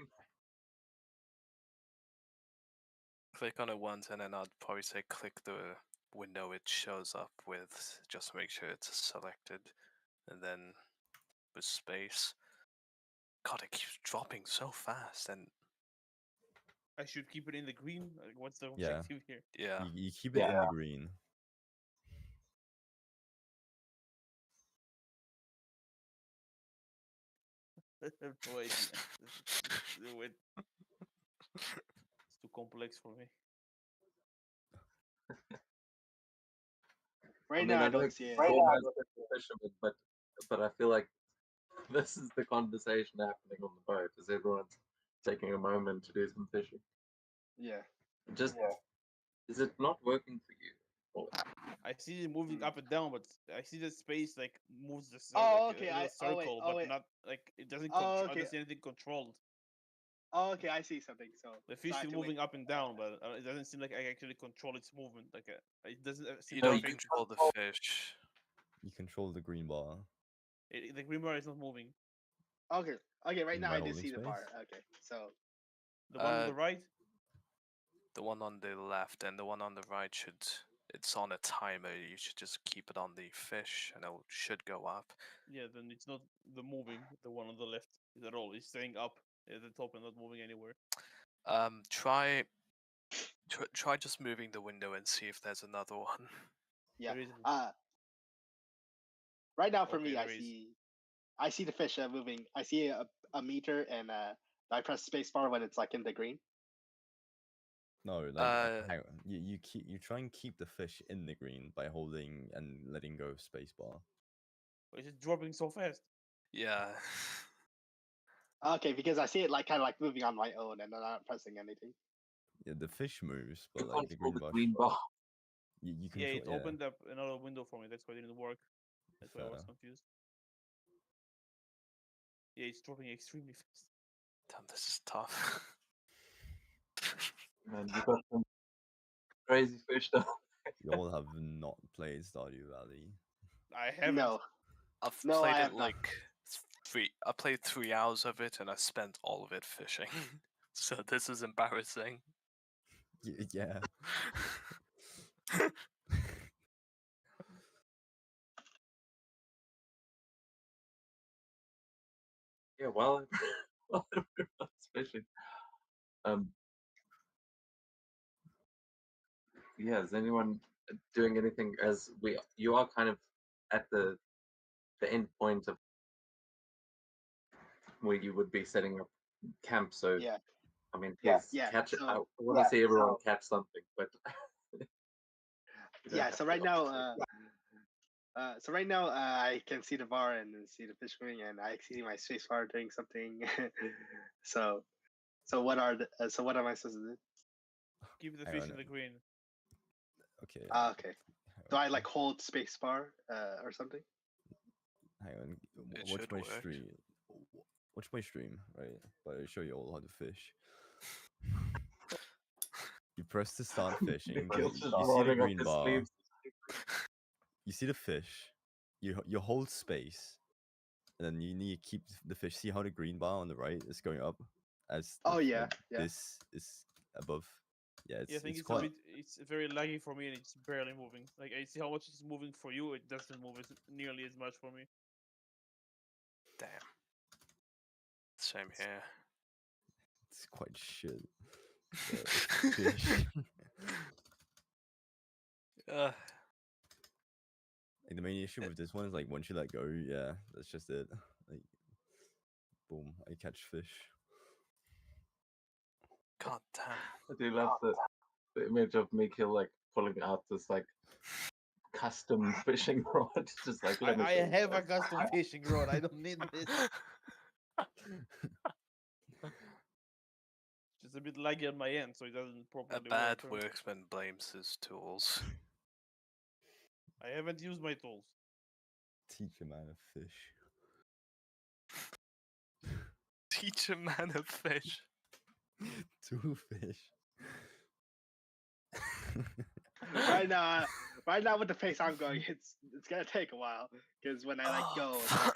Click on it once and then I'd probably say click the window it shows up with just to make sure it's selected, and then with space. God, it keeps dropping so fast, and I should keep it in the green. Like, what's the Yeah. objective here? yeah. You keep it in the green. I have no idea. It's too complex for me. Right I mean, now I know don't see it. fishermen, but I feel like this is the conversation happening on the boat. Is everyone's taking a moment to do some fishing? Yeah. Is it not working for you? Or, I see it moving up and down, but I see the space like moves the Oh, like, okay, a little circle, but wait. not like it doesn't. Oh, I okay. don't see anything controlled. Oh, okay, I see something. So The fish I is have to moving wait. up and down, but it doesn't seem like I actually control its movement. Like it doesn't seem You to don't affect control the fish. You control the green bar. the green bar is not moving. Okay. Right now By I do holding see the space? bar. Okay, so The one on the right. The one on the left and the one on the right it's on a timer. You should just keep it on the fish and it should go up. Yeah, then it's not the moving. The one on the left is at all. It's staying up at the top and not moving anywhere. Try just moving the window and see if there's another one. yeah. There isn't. Right now for Okay, me I there is. see I see the fish moving. I see a meter, and I press spacebar when it's like in the green. No, like hang on. You try and keep the fish in the green by holding and letting go of spacebar. It's just dropping so fast. Yeah. Okay, because I see it like kind of like moving on my own, and I'm not pressing anything. Yeah, the fish moves, You but like the control green the bar. green bar. You Yeah, control. it opened up another window for me. That's why it didn't work. That's why I was Fair. confused. Yeah, it's dropping extremely fast. Damn, this is tough. Man, you got some crazy fish though. You all have not played Stardew Valley. I haven't. No, I've No, played I it have not. like I played 3 hours of it and I spent all of it fishing. So this is embarrassing. Yeah. Yeah, while everyone's fishing. Yeah, is anyone doing anything as you are kind of at the end point of where you would be setting up camp, so yeah, I mean Yeah, please yeah, catch it. I so- want to yeah, see everyone so- catch something, but you don't yeah. have So to, right now, obviously. I can see the bar and see the fish moving, and I see my space bar doing something. so what are so what am I supposed to do? Keep the Hang fish on. in the green. Okay. Okay. Do I like hold space bar or something? Hang on. It Watch should my work. stream. Watch my stream, right? But I'll show you all how to fish. You press to start fishing. You Nikhil's see just the rolling up green his bar. sleeves. You see the fish. You hold space, and then you need to keep the fish. See how the green bar on the right is going up, as Oh, yeah, like, yeah. this is above. Yeah, Yeah, I think it's a quite. bit. It's very laggy for me, and it's barely moving. Like I see how much it's moving for you. It doesn't move nearly as much for me. Damn. Same here. It's quite shit. The fish. Uh, Like the main issue with this one is like once you let go, yeah, that's just it. Like, boom, I catch fish. God damn. I do love the image of Nikhil like pulling out this like custom fishing rod, just like let me I show you have a guys. custom fishing rod. I don't need this. Just a bit laggy on my end, so it doesn't properly A bad work. workman blames his tools. I haven't used my tools. Teach a man a fish. Teach a man a fish. 2 fish. right now with the pace I'm going, it's gonna take a while because when I let Oh, go, fuck.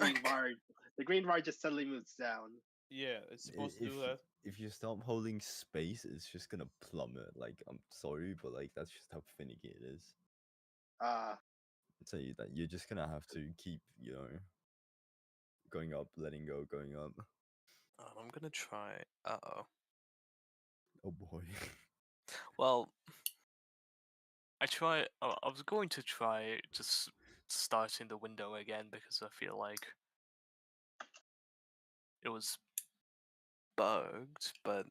the green bar just suddenly moves down. Yeah, it's supposed to do that. If you stop holding space, it's just gonna plummet. Like, I'm sorry, but like that's just how finicky it is. So that you're just gonna have to keep, going up, letting go, going up. I'm gonna try. Uh-oh. Oh boy. Well, I was going to try just starting the window again because I feel like it was bugged, but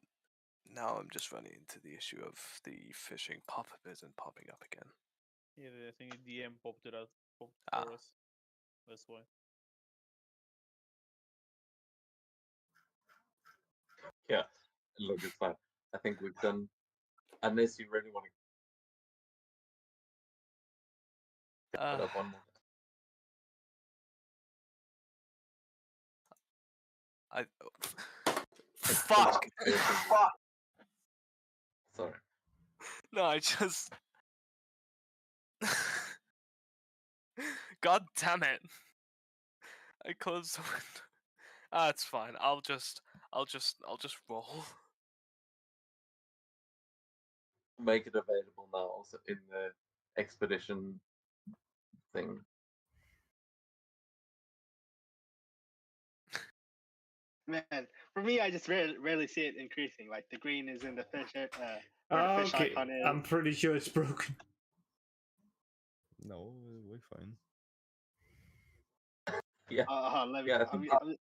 now I'm just running into the issue of the fishing pop-up isn't popping up again. Yeah, I think the DM popped it out for us. That's why. Yeah, look, it's fine. I think we've done, unless you really want to put up one more. Fuck! Sorry. No, I just. God damn it! I closed the window. Ah, it's fine. I'll just roll. Make it available now, also in the expedition thing. Man, for me, I just rarely see it increasing. Like the green is in the fish, where the fish Okay, icon is. I'm pretty sure it's broken. No, we're fine. Yeah, Let me. yeah. I think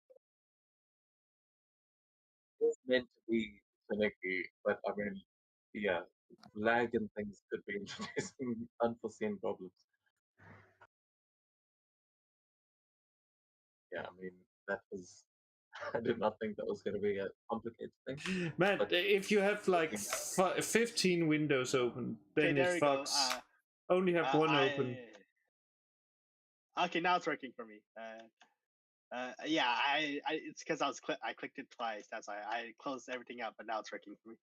it's meant to be finicky, but I mean, yeah, lag and things could be introducing unforeseen problems. Yeah, I mean, that was. I did not think that was going to be a complicated thing. Man, But if you have like 15 windows open, Okay, then there it we go. fucks. Only have one open. Okay, now it's working for me. Yeah, it's because I clicked it twice. That's why I closed everything out, but now it's working for me.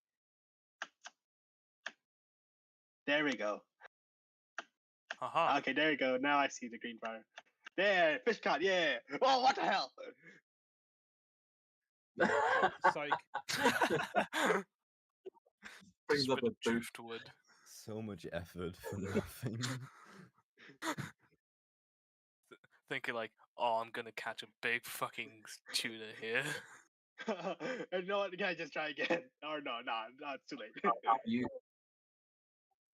There we go. Haha. Okay, there you go. Now I see the green bar. There, fish caught. Yeah. Oh, what the hell? Psych. brings Just up a a boost. driftwood. So much effort for nothing. Thinking like, oh, I'm gonna catch a big fucking tuna here. And you know what? Can I just try again? Or no, it's too late. You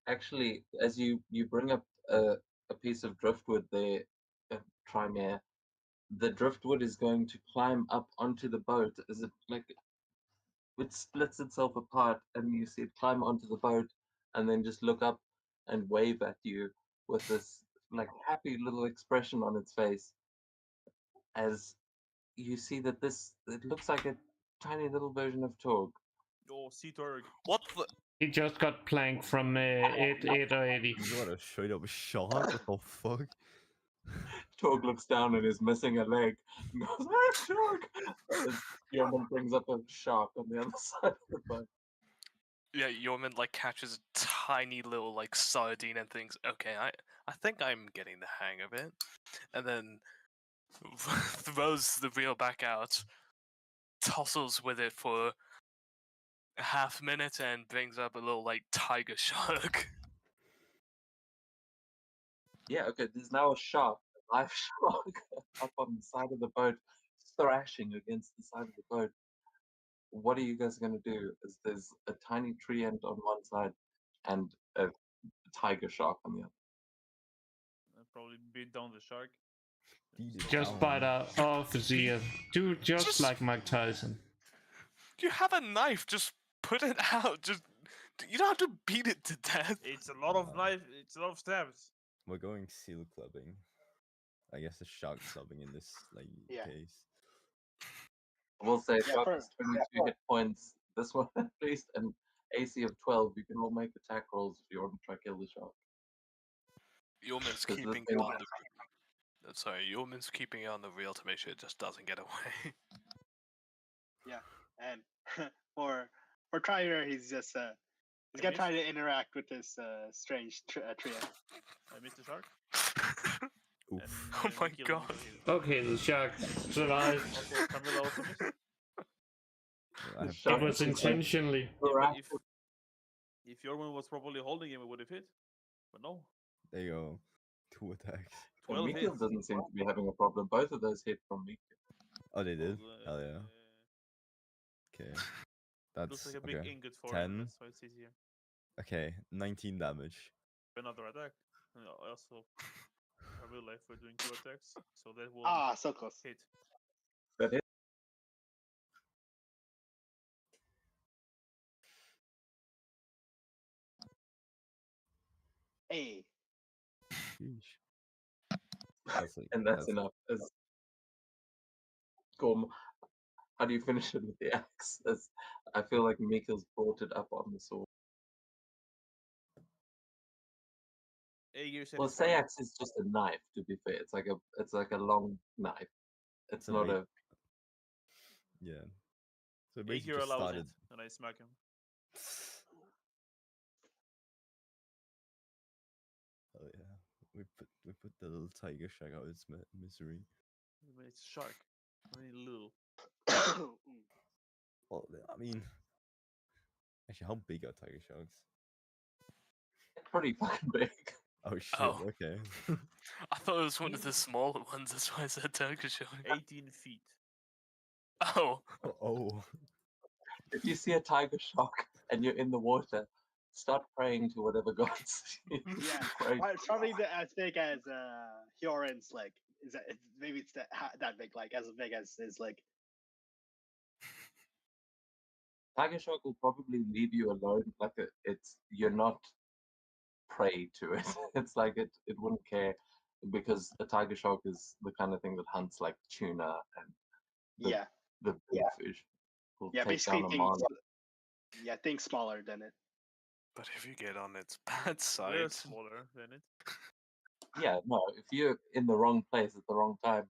actually, as you bring up a piece of driftwood there, Trimere, the driftwood is going to climb up onto the boat as it it splits itself apart, and you see it climb onto the boat, and then just look up and wave at you with this happy little expression on its face, as you see that it looks like a tiny little version of Torg. Oh, Sea Turg. What the? He just got planked from 8 or 80. You got a straight up shark? What the fuck? Torg looks down and is missing a leg and goes, "Ah, shark!" As Yeoman brings up a shark on the other side of the boat. Yeah, Yorman like catches a tiny little like sardine and thinks, okay, I think I'm getting the hang of it, and then throws the reel back out, tussles with it for a half minute, and brings up a little like tiger shark. Yeah, okay, there's now a shark, a live shark, up on the side of the boat, thrashing against the side of the boat. What are you guys going to do? There's a tiny tree ant on one side and a tiger shark on the other. Probably beat down the shark. Beat it Just down. bite off his ear. Do just like Mike Tyson. You have a knife, just put it out. Just you don't have to beat it to death. It's a lot of knife. It's a lot of stabs. We're going seal clubbing. I guess the shark clubbing in this Yeah. case. I will say, Yeah, shark for- has 22 hit points. This one at least, and AC of 12. You can all make attack rolls if you want to try kill the shark. Yorman's 'Cause the keeping thing- it on the. Sorry, Yorman's keeping it on the reel to make sure it just doesn't get away. And for Trier, he's just he's gonna try to interact with this strange trio. I missed the shark. Oof. And, Oh my we killed God. him. Okay, the shark survived. Okay, Camilla also missed. I have It Shark was is like- intentionally. Yeah, but Correct. if Jorman was properly holding him, it would have hit. But no. There you go. 2 attacks. And 12 Mikhail hits. doesn't seem to be having a problem. Both of those hit from Mikhail. Oh, they did? Well, Hell yeah. Okay. That's looks like a big okay. ingot for 10. him. That's why it's easier. Okay, 19 damage. Another attack. And also, in real life, we're doing 2 attacks. So that will So close. hit. That hit. Hey, Sheesh. That's like, And that's enough. Gorm, how do you finish it with the axe? I feel like Mikhail's brought it up on the sword. Aegir said Well, it's fine. Sayax is just a knife. To be fair, it's like a long knife. It's So not like- a. Yeah. So it basically Aegir just allows started. it, and I smack him. Oh yeah. We put the little tiger shark out of its misery. But it's a shark. Very little. Well, I mean, actually, how big are tiger sharks? Pretty fucking big. Oh shit. Oh. Okay. I thought it was one of the smaller ones. That's why I said tiger shark. 18 feet. Oh, Oh. If you see a tiger shark and you're in the water, start praying to whatever gods. you Yeah, pray well, it's to. probably as big as Hyorin's leg. Is that maybe it's that big, like as big as his leg. Tiger shark will probably leave you alone. Like it's you're not prey to it. It's like it wouldn't care because a tiger shark is the kind of thing that hunts like tuna and the Yeah, the big fish. Will yeah, take basically down a things. mala. Yeah, things smaller than it. But if you get on its bad We're side, smaller than it. Yeah, no, if you're in the wrong place at the wrong time.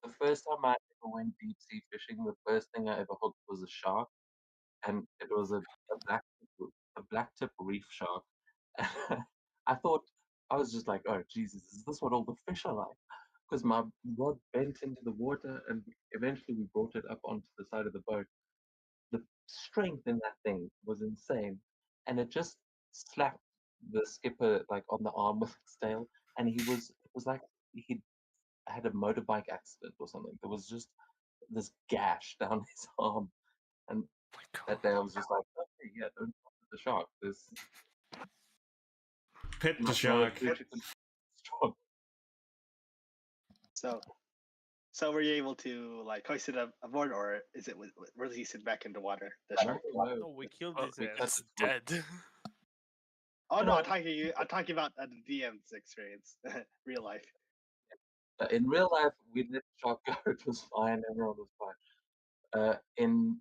The first time I ever went deep sea fishing, the first thing I ever hooked was a shark, and it was a black tip reef shark. I thought I was just like, oh Jesus, is this what all the fish are like? Because my rod bent into the water, and eventually we brought it up onto the side of the boat. The strength in that thing was insane, and it just slapped the skipper like on the arm with its tail, and it was like he had a motorbike accident or something. There was just this gash down his arm, and oh my that god. day I was just like, okay, yeah, don't fuck with the shark. There's Pet the no shark. creature can strong. So were you able to like hoist it aboard, or is it release it back in the water? The I shark. don't know. No, we killed Oh, his we ass. cut It's it with- dead. Oh no, I'm talking about the DM's experience, real life. In real life, we let the shark go. It was fine. Everyone was fine. In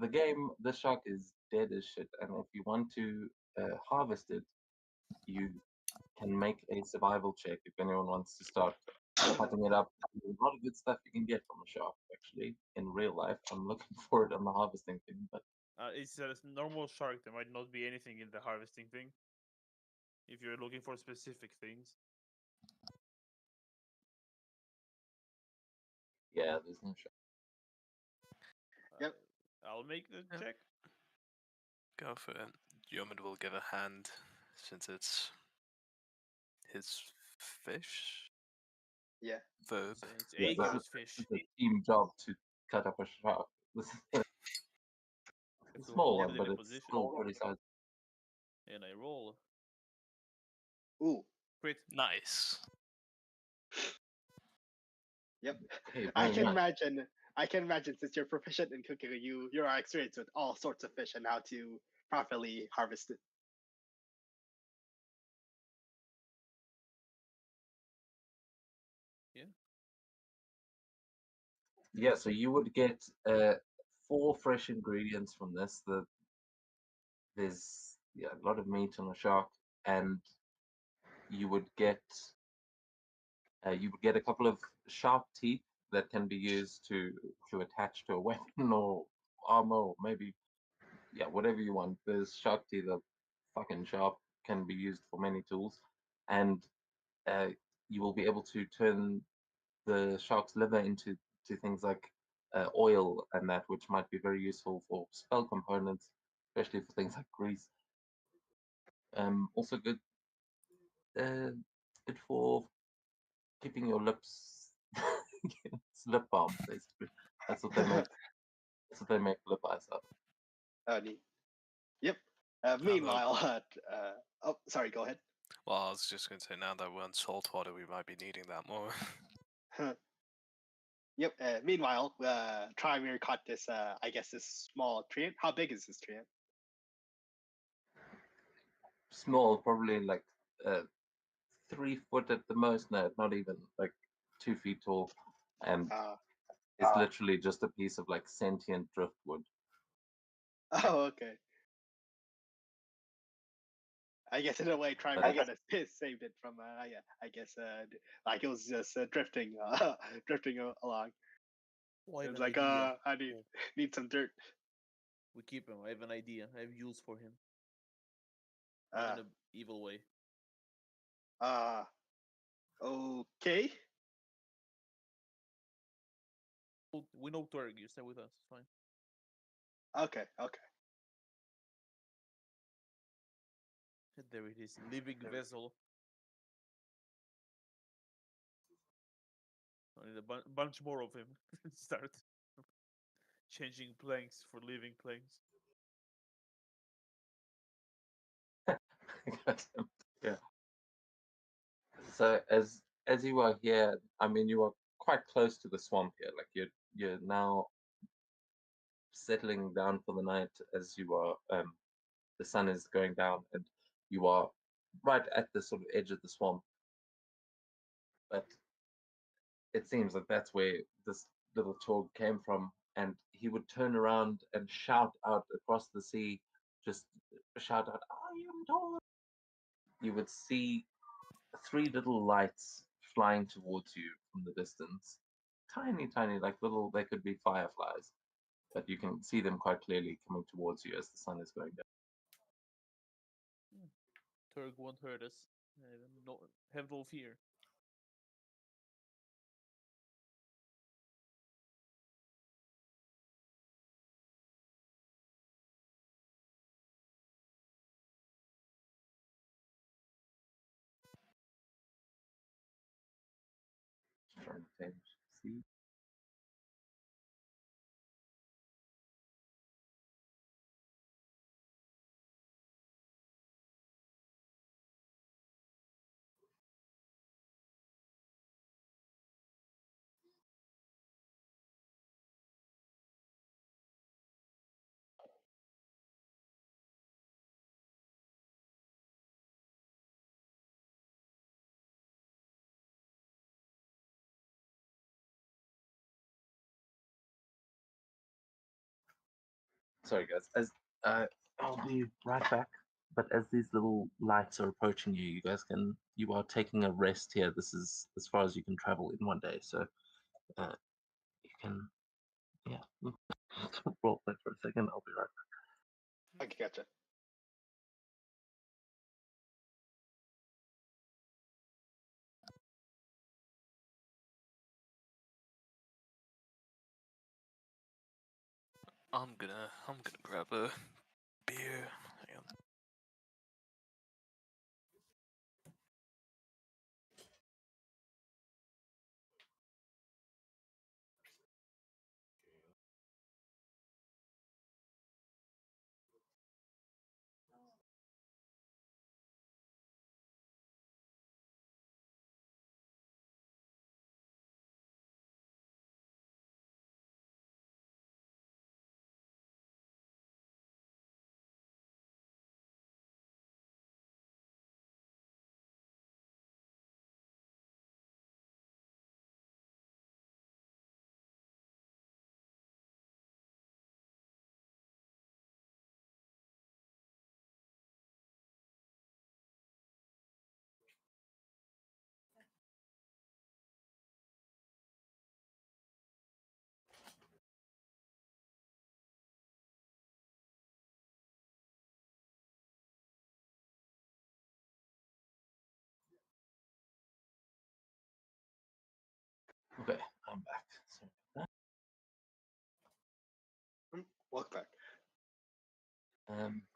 the game, the shark is dead as shit, and if you want to harvest it, you can make a survival check if anyone wants to start cutting it up. There's a lot of good stuff you can get from a shark, actually, in real life. I'm looking for it on the harvesting thing, but It's a normal shark. There might not be anything in the harvesting thing. If you're looking for specific things. yeah, there's no shark. Yep. I'll make the Yep. check. Go for it. Yeoman will give a hand since it's his fish. Yeah. Verb. So it's Yeah, Ager's fish. It's a team job to cut up a shark. This is a To small hold one, it but in a it's position. still pretty sizable. And I roll. Ooh. Crit. Nice. Yep. Okay, I very can nice. imagine. I can imagine since you're proficient in cooking, you're experienced with all sorts of fish and how to properly harvest it. Yeah, so you would get 4 fresh ingredients from this. There's a lot of meat on a shark, and you would get a couple of sharp teeth that can be used to attach to a weapon or armor, or maybe whatever you want. There's shark teeth are fucking sharp, can be used for many tools, and uh, you will be able to turn the shark's liver into things like oil and that, which might be very useful for spell components, especially for things like grease. Also good good for keeping your lips. It's lip balm, basically. That's what they make. That's what they make lip eyes out of. Neat. Yep. Meanwhile, oh, sorry. Go ahead. Well, I was just going to say, now that we're on saltwater, we might be needing that more. Yep. Meanwhile, Trimir caught this. I guess this small treant. How big is this treant? Small, probably like 3 foot at the most. No, not even like 2 feet tall, and it's literally just a piece of like sentient driftwood. Oh, okay. I guess in a way, Trimir kind of saved it from. Yeah, I guess like it was just drifting, drifting along. Oh, I It have was an like, idea. I need some dirt. We keep him. I have an idea. I have use for him. Uh, Not in an evil way. Okay. We know Turg. You stay with us. It's fine. Okay. And there it is. Living vessel. I need a bunch more of him. Start changing planks for living planks. Yeah. So as you are here, I mean, you are quite close to the swamp here. Like you're now settling down for the night as you are. The sun is going down, and you are right at the sort of edge of the swamp. But it seems like that's where this little Torg came from, and he would turn around and shout out across the sea, just shout out, "I am Torg!" You would see three little lights flying towards you from the distance. Tiny, tiny, like little, they could be fireflies, but you can see them quite clearly coming towards you as the sun is going down. Turg won't hurt us. No, have no fear. Trying to change. See? Sorry, guys. As I'll be right back. But as these little lights are approaching you, you are taking a rest here. This is as far as you can travel in one day. So you can, yeah. Roll that for a second. I'll be right back. Okay, gotcha. I'm gonna grab a beer. Hang on. Okay, I'm back. Sorry about Welcome back.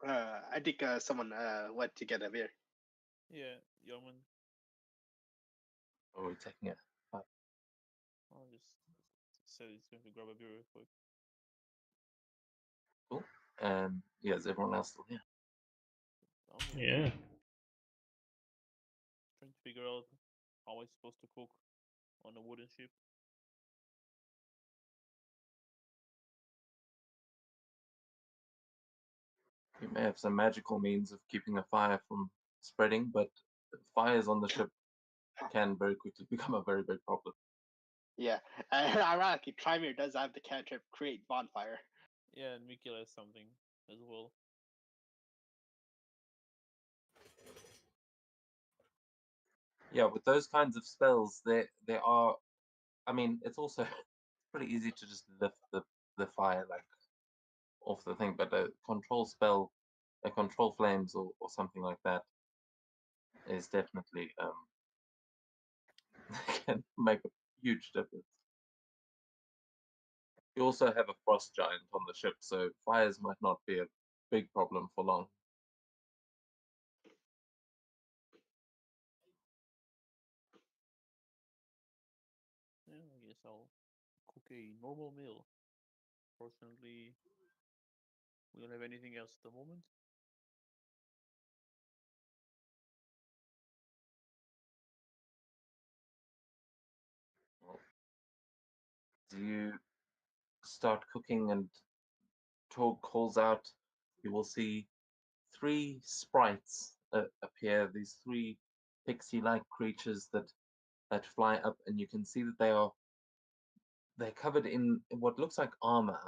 that. I think someone went to get a beer. Yeah, Yeoman. Are we taking it? I'll just said he's going to grab a beer real quick. Cool. Yeah, is everyone else still here? I'm here Yeah. trying to figure out how I'm supposed to cook on a wooden ship. You may have some magical means of keeping a fire from spreading, but fires on the ship can very quickly become a very big problem. Yeah, and ironically, Trymere does have the cantrip create bonfire. Yeah, and Mikhail has something as well. Yeah, with those kinds of spells, there are. I mean, it's also pretty easy to just lift the fire like off the thing, but a control spell, a control flames or something like that is definitely can make a huge difference. You also have a frost giant on the ship, so fires might not be a big problem for long. Yeah, I guess I'll cook a normal meal. Fortunately, we don't have anything else at the moment. you start cooking and Tog calls out, you will see three sprites appear. These three pixie-like creatures that fly up, and you can see that they're covered in what looks like armor.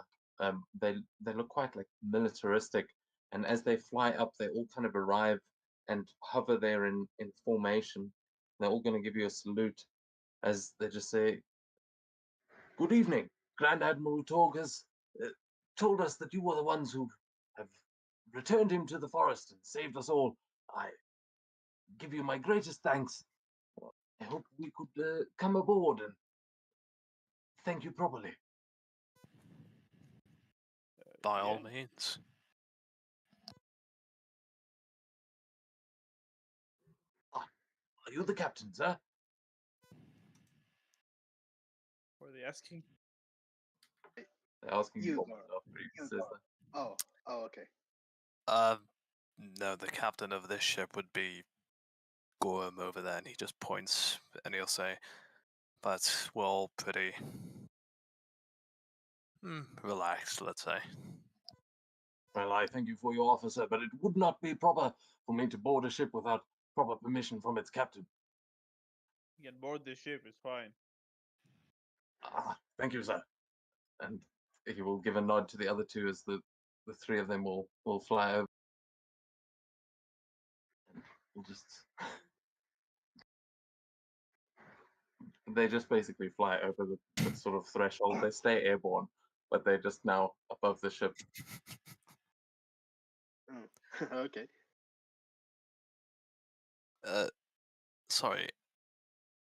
They look quite like militaristic, and as they fly up, they all kind of arrive and hover there in formation. They're all going to give you a salute as they just say, "Good evening, Grand Admiral Torg has told us that you were the ones who have returned him to the forest and saved us all. I give you my greatest thanks. I hope we could come aboard and thank you properly." By all Yeah. means. Are you the captain, sir? What are they asking? They're asking You Gorman are. after he says that. Oh, okay. No, the captain of this ship would be Gorm over there, and he just points and he'll say, but we're all pretty relaxed, let's say. Well, I thank you for your offer, sir, but it would not be proper for me to board a ship without proper permission from its captain. You can board the ship, it's fine. Thank you, sir. And he will give a nod to the other two as the three of them will fly over. We'll just they just basically fly over the sort of threshold. They stay airborne, but they're just now above the ship. Okay. Sorry,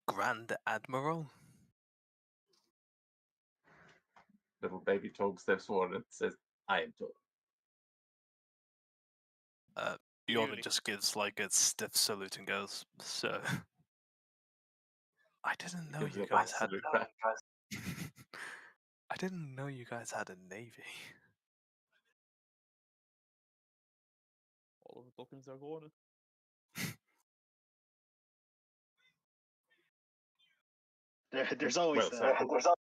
Grand Admiral? Little baby Tog steps forward and says, "I am Tog." Yorman Really? just gives like a stiff salute and goes, "So, I didn't know Gives you a guys back had. salute back. I didn't know you guys had a navy." All of the tokens are gone. There's always Well,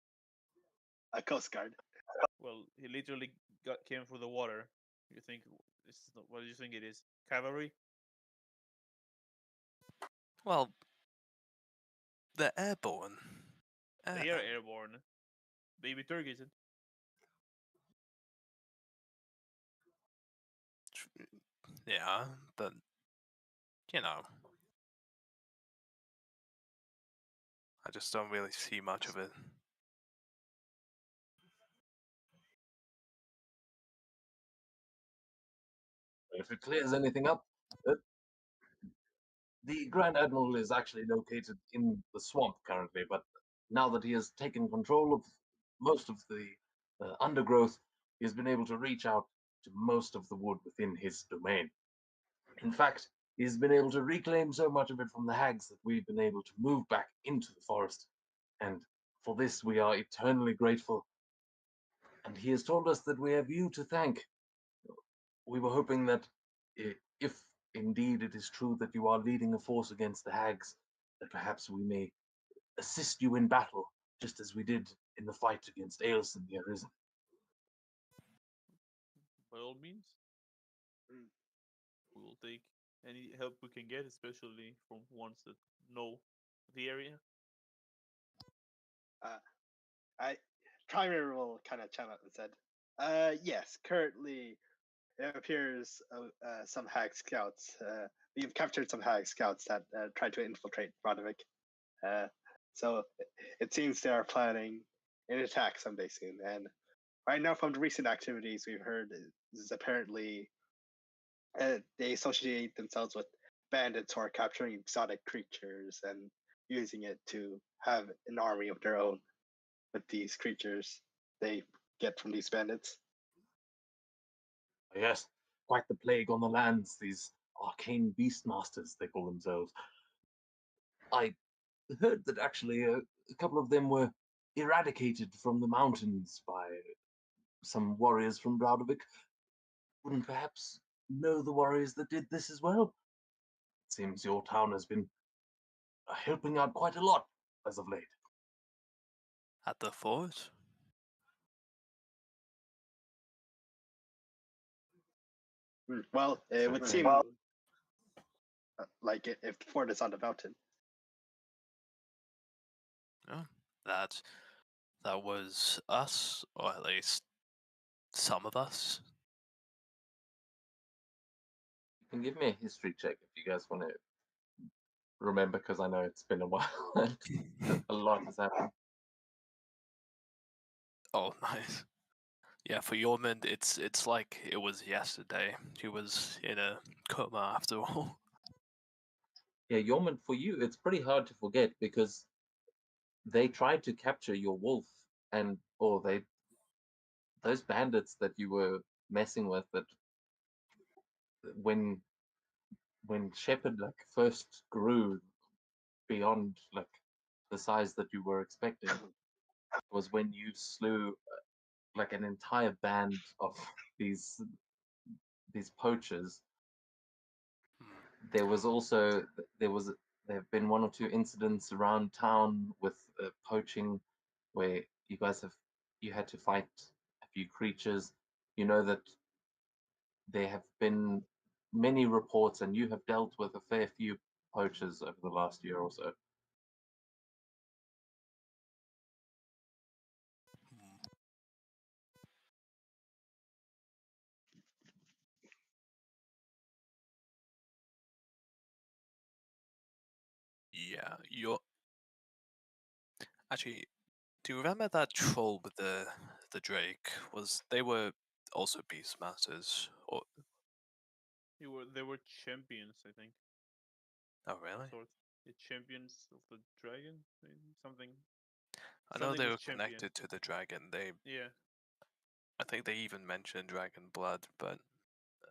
a Coast Guard. Well, he literally came through the water. You think this is not, what do you think it is? Cavalry? Well, they're airborne. They are airborne. Baby Turk isn't. Yeah, but you know, I just don't really see much of it. if it clears anything up, the Grand Admiral is actually located in the swamp currently, but now that he has taken control of most of the undergrowth, he has been able to reach out to most of the wood within his domain. In fact, he has been able to reclaim so much of it from the hags that we've been able to move back into the forest. And for this, we are eternally grateful. And he has told us that we have you to thank. We were hoping that if indeed it is true that you are leading a force against the hags, that perhaps we may assist you in battle, just as we did in the fight against Ailson the Arisen. By all means. Mm. We will take any help we can get, especially from ones that know the area. Trimer will kind of chime up and said, yes, currently it appears some hag scouts. We've captured some hag scouts that tried to infiltrate Brodovic. So it seems they are planning an attack someday soon. And right now, from the recent activities we've heard, is apparently they associate themselves with bandits who are capturing exotic creatures and using it to have an army of their own with these creatures they get from these bandits. Yes, quite the plague on the lands, these arcane beastmasters, they call themselves. I heard that actually a couple of them were eradicated from the mountains by some warriors from Browdovic. Wouldn't perhaps know the warriors that did this as well? It seems your town has been helping out quite a lot as of late. At the fort? Well, it So would then- seem like if the fort is on the mountain. That was us, or at least some of us. You can give me a history check if you guys want to remember, because I know it's been a while and a lot has happened. Oh, nice. Yeah, for Yormund, it's like it was yesterday. He was in a coma after all. Yeah, Yeoman, for you, it's pretty hard to forget because they tried to capture your wolf, and those bandits that you were messing with, that when Shepherd like first grew beyond like the size that you were expecting, was when you slew like an entire band of these poachers. There was also there have been one or two incidents around town with poaching where you had to fight a few creatures. You know that there have been many reports, and you have dealt with a fair few poachers over the last year or so. Yeah, you're actually. Do you remember that troll with the Drake? They were also Beastmasters, or They were champions, I think. oh really? Sort. The champions of the dragon, maybe something. I know Something they with were champion. connected to the dragon. Yeah. I think they even mentioned dragon blood, but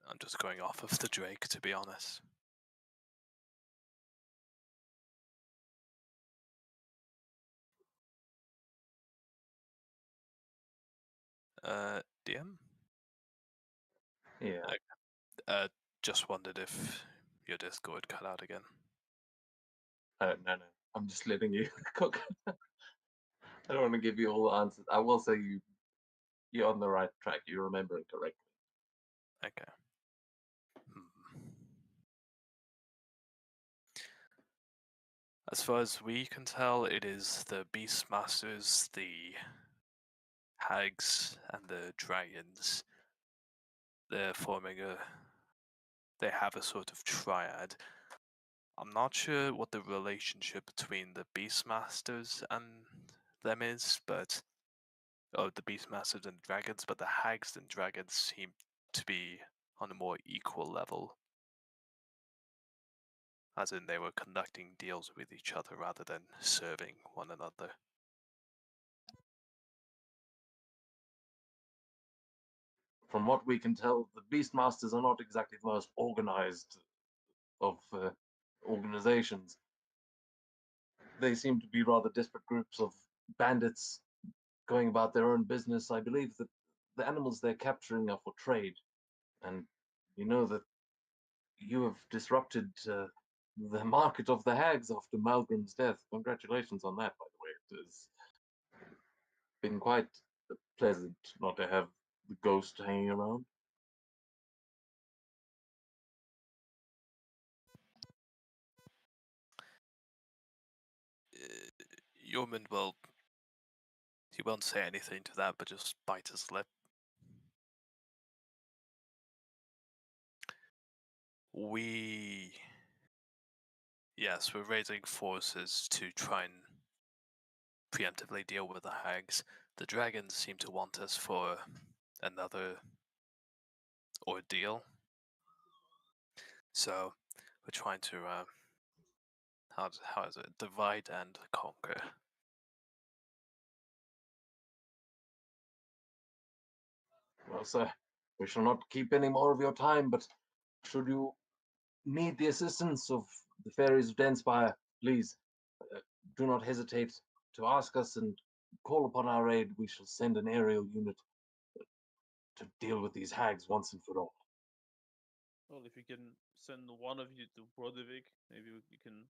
I'm just going off of the Drake, to be honest. DM? Yeah. Just wondered if your Discord cut out again. No. I'm just letting you cook. I don't want to give you all the answers. I will say you're on the right track. You remember it correctly. Okay. Hmm. As far as we can tell, it is the Beastmasters, the Hags, and the Dragons. They're forming they have a sort of triad. I'm not sure what the relationship between the Beastmasters and them is, but the Beastmasters and Dragons, but the Hags and Dragons seem to be on a more equal level. As in, they were conducting deals with each other rather than serving one another. From what we can tell, the Beastmasters are not exactly the most organized of organizations. They seem to be rather disparate groups of bandits going about their own business. I believe that the animals they're capturing are for trade, and you know that you have disrupted the market of the hags after Malgrim's death. Congratulations on that, by the way. It has been quite pleasant not to have the ghost hanging around. Yeoman will. He won't say anything to that, but just bite his lip. Yes, we're raising forces to try and preemptively deal with the hags. The dragons seem to want us for another ordeal. So we're trying to how is it? Divide and conquer. Well, sir, we shall not keep any more of your time, but should you need the assistance of the fairies of Denspire, please do not hesitate to ask us and call upon our aid. We shall send an aerial unit to deal with these hags once and for all. Well, if you can send one of you to Brodevik, maybe you can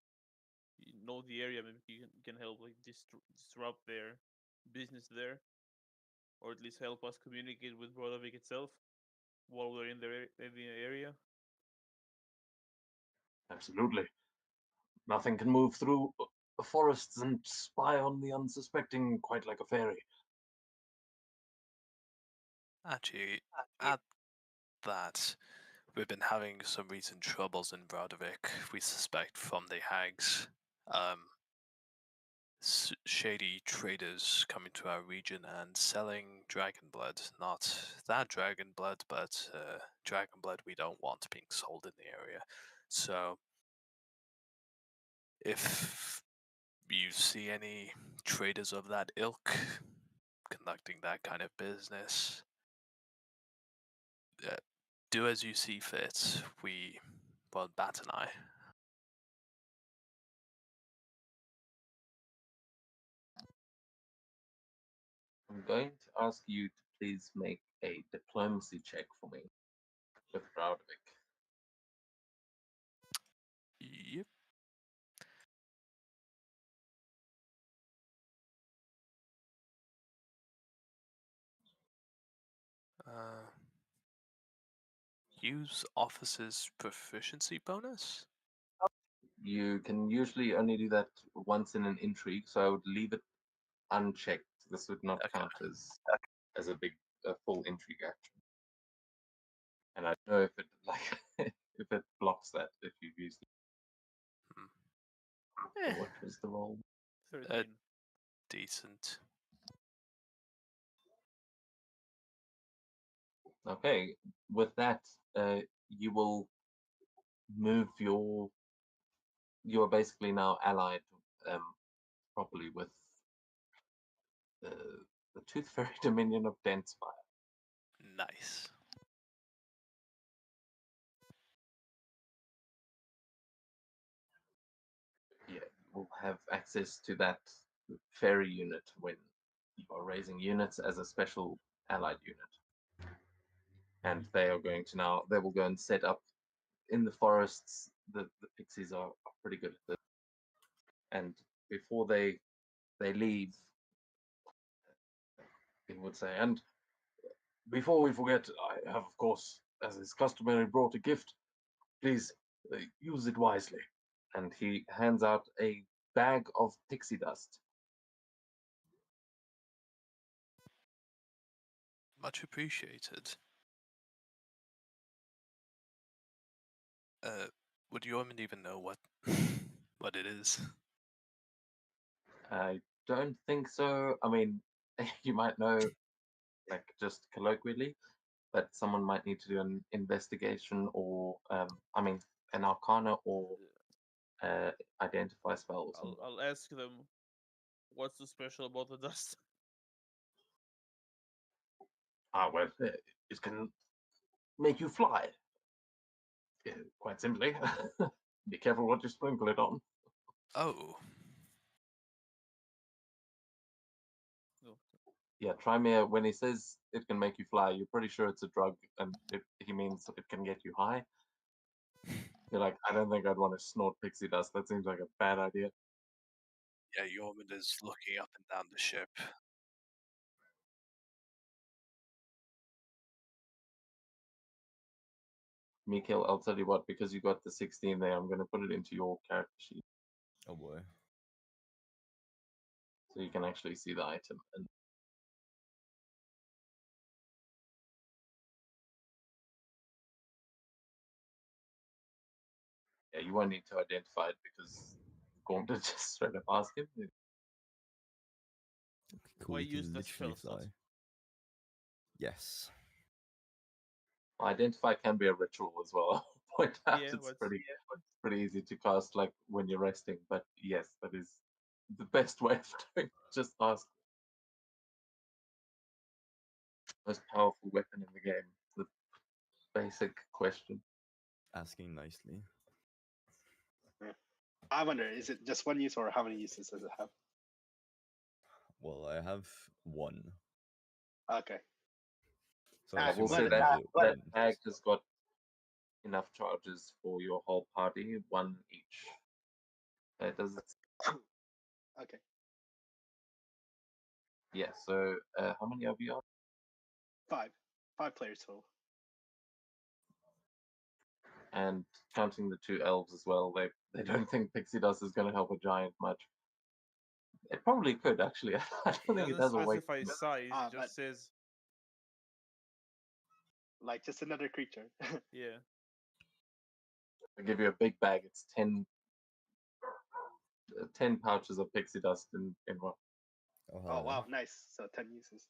know the area. Maybe you can help like disrupt their business there, or at least help us communicate with Brodevik itself. while we're in the area? Absolutely. Nothing can move through the forests and spy on the unsuspecting quite like a fairy. Actually, at that, we've been having some recent troubles in Broderick, we suspect from the hags. Shady traders coming to our region and selling dragon blood. Not that dragon blood, but dragon blood we don't want being sold in the area. So, if you see any traders of that ilk conducting that kind of business, do as you see fit. Bat and I. I'm going to ask you to please make a diplomacy check for me with Broderick. Yep. Use officer's proficiency bonus? You can usually only do that once in an intrigue, so I would leave it unchecked. This would not count as a full intrigue action. And I don't know if it if it blocks that if you've used it. What was the roll? 13. Decent. Okay, with that, you will move your. You are basically now allied properly with the Tooth Fairy Dominion of Densfire. Nice. Yeah, will have access to that fairy unit when you are raising units as a special allied unit. And they are going to now, they will go and set up in the forests. The pixies are pretty good at this. And before they leave, they would say, and before we forget, I have, of course, as is customary, brought a gift. Please use it wisely. And he hands out a bag of pixie dust. Much appreciated. Would Yorman even know what what it is? I don't think so. I mean, you might know, like, just colloquially, but someone might need to do an investigation or, an arcana or identify spell or something. I'll ask them what's so special about the dust. Well, it can make you fly. Quite simply. Be careful what you sprinkle it on. Oh. No. Yeah, try me when he says it can make you fly, you're pretty sure it's a drug and he means it can get you high. You're like, I don't think I'd want to snort pixie dust. That seems like a bad idea. Yeah, Yorman is looking up and down the ship. Mikhail, I'll tell you what, because you got the 16 there, I'm going to put it into your character sheet. Oh boy. So you can actually see the item. And yeah, you won't need to identify it because I'm going to just straight up ask him. Okay, cool. Why You use can the literally spell slot? fly. Yes. Identify can be a ritual as well. I'll point out Yeah, it's but pretty easy to cast like when you're resting, but yes, that is the best way of doing it. Just ask. Most powerful weapon in the game. The basic question. Asking nicely. I wonder, is it just one use or how many uses does it have? Well, I have one. Okay. So I I will assume say I that can use it that once. bag has got enough charges for your whole party, one each. Does it? Okay. Yeah. So how many of you are? 5 players total. and counting the 2 elves as well, they don't think pixie dust is going to help a giant much. It probably could actually. I don't It think it doesn't has a weight. specify size. It but just says like just another creature. yeah. I give you a big bag. It's 10 pouches of pixie dust in one. Oh wow, nice. So 10 uses.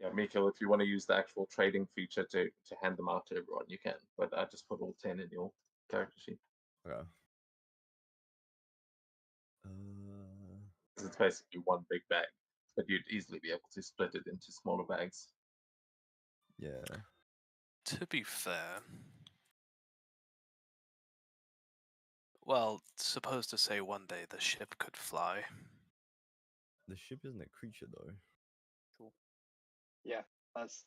Yeah, Mikhail, if you want to use the actual trading feature to hand them out to everyone, you can. But I just put all 10 in your character sheet. Okay. 'Cause it's basically one big bag, but you'd easily be able to split it into smaller bags. Yeah. To be fair, well, supposed to say one day the ship could fly. The ship isn't a creature though. Yeah, that's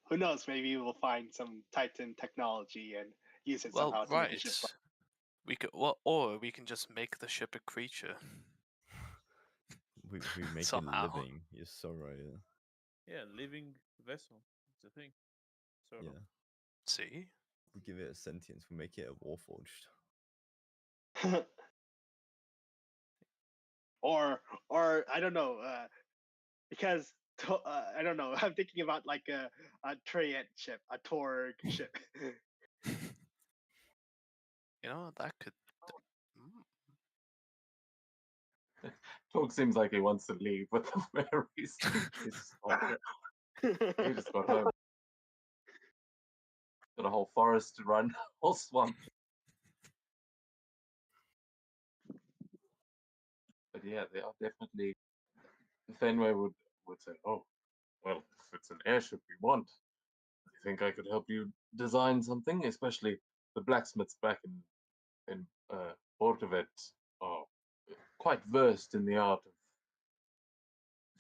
who knows? Maybe we'll find some Titan technology and use it Well, somehow to make a ship fly. we could, well, or we can just make the ship a creature. We make Somehow. it living. You're so right. Yeah, living vessel. It's a thing. Sort Yeah. of. See? We give it a sentience. We make it a warforged. or I don't know, because I don't know. I'm thinking about like a Treyent ship, a Torg ship. You know, that could. Torg seems like he wants to leave, but the fairies he just got home. Got a whole forest to run, whole swamp. But yeah, they are definitely. Fenway would say, "Oh, well, if it's an airship we want, I think I could help you design something, especially the blacksmiths back in Portovet are quite versed in the art of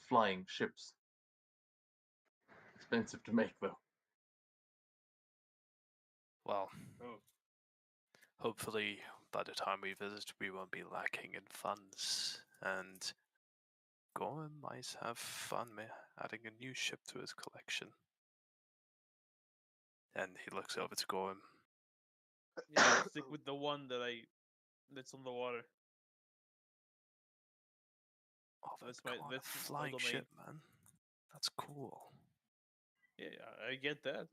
flying ships. Expensive to make, though." Well, Oh. hopefully by the time we visit, we won't be lacking in funds, and Gorman might have fun adding a new ship to his collection. And he looks over to Gorham. Yeah, I'll stick with the one that's on the water. Oh, That's come my on, that's a my flying domain. ship, man. That's cool. Yeah, I get that.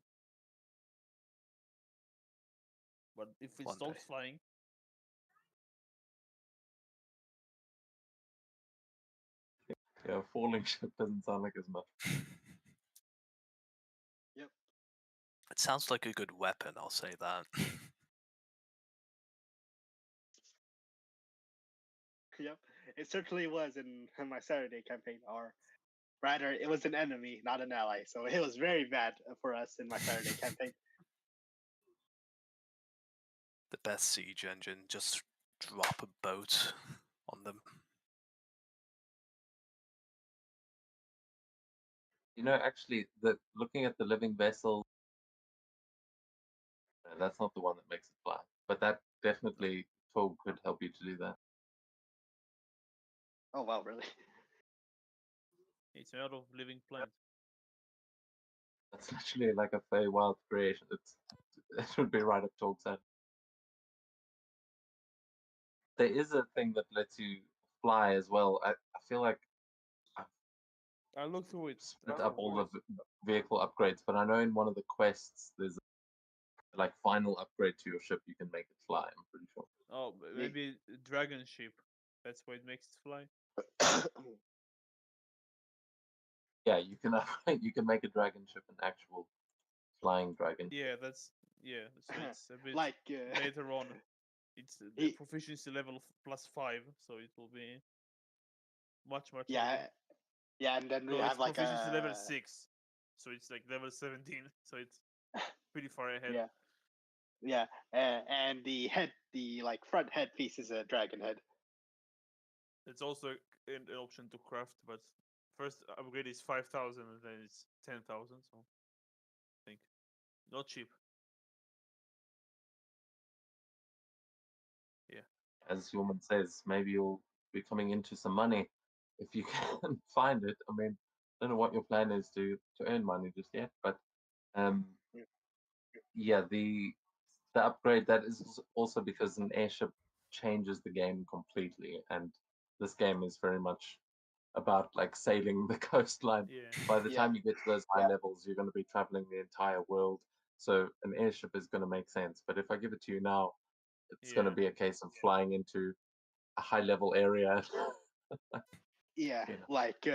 But if it One stops day. flying, Yeah, falling ship doesn't sound like as much. Yep. It sounds like a good weapon, I'll say that. Yep, it certainly was in my Saturday campaign, or rather, it was an enemy, not an ally. So it was very bad for us in my Saturday campaign. The best siege engine, just drop a boat on them. You know, actually, looking at the living vessel, that's not the one that makes it fly, but that definitely Torg could help you to do that. Oh wow, really? it's made of living plant. That's literally like a Feywild creation. It would be right up Torg's head. There is a thing that lets you fly as well. I feel like I looked through it. split up all the vehicle upgrades, but I know in one of the quests there's like final upgrade to your ship. You can make it fly. I'm pretty sure. Oh, maybe dragon ship. That's why it makes it fly. Yeah, you can you can make a dragon ship an actual flying dragon. Yeah, that's So it's a bit like later on. It's the proficiency level +5, so it will be much yeah, later. yeah, and then we No, it's have like proficiency level a 6, so it's like level 17. So it's pretty far ahead. yeah, yeah, and the head, the like front head piece is a dragon head. It's also an option to craft, but first upgrade is 5,000, and then it's 10,000. So I think not cheap. Yeah. As Human says, maybe you'll be coming into some money if you can find it. I mean, I don't know what your plan is to earn money just yet, but yeah, the upgrade, that is also because an airship changes the game completely, and this game is very much about like sailing the coastline. Yeah. By the Yeah. time you get to those high levels, you're going to be traveling the entire world. So an airship is going to make sense. But if I give it to you now, it's going to Yeah. be a case of flying into a high level area. Yeah, Yeah. like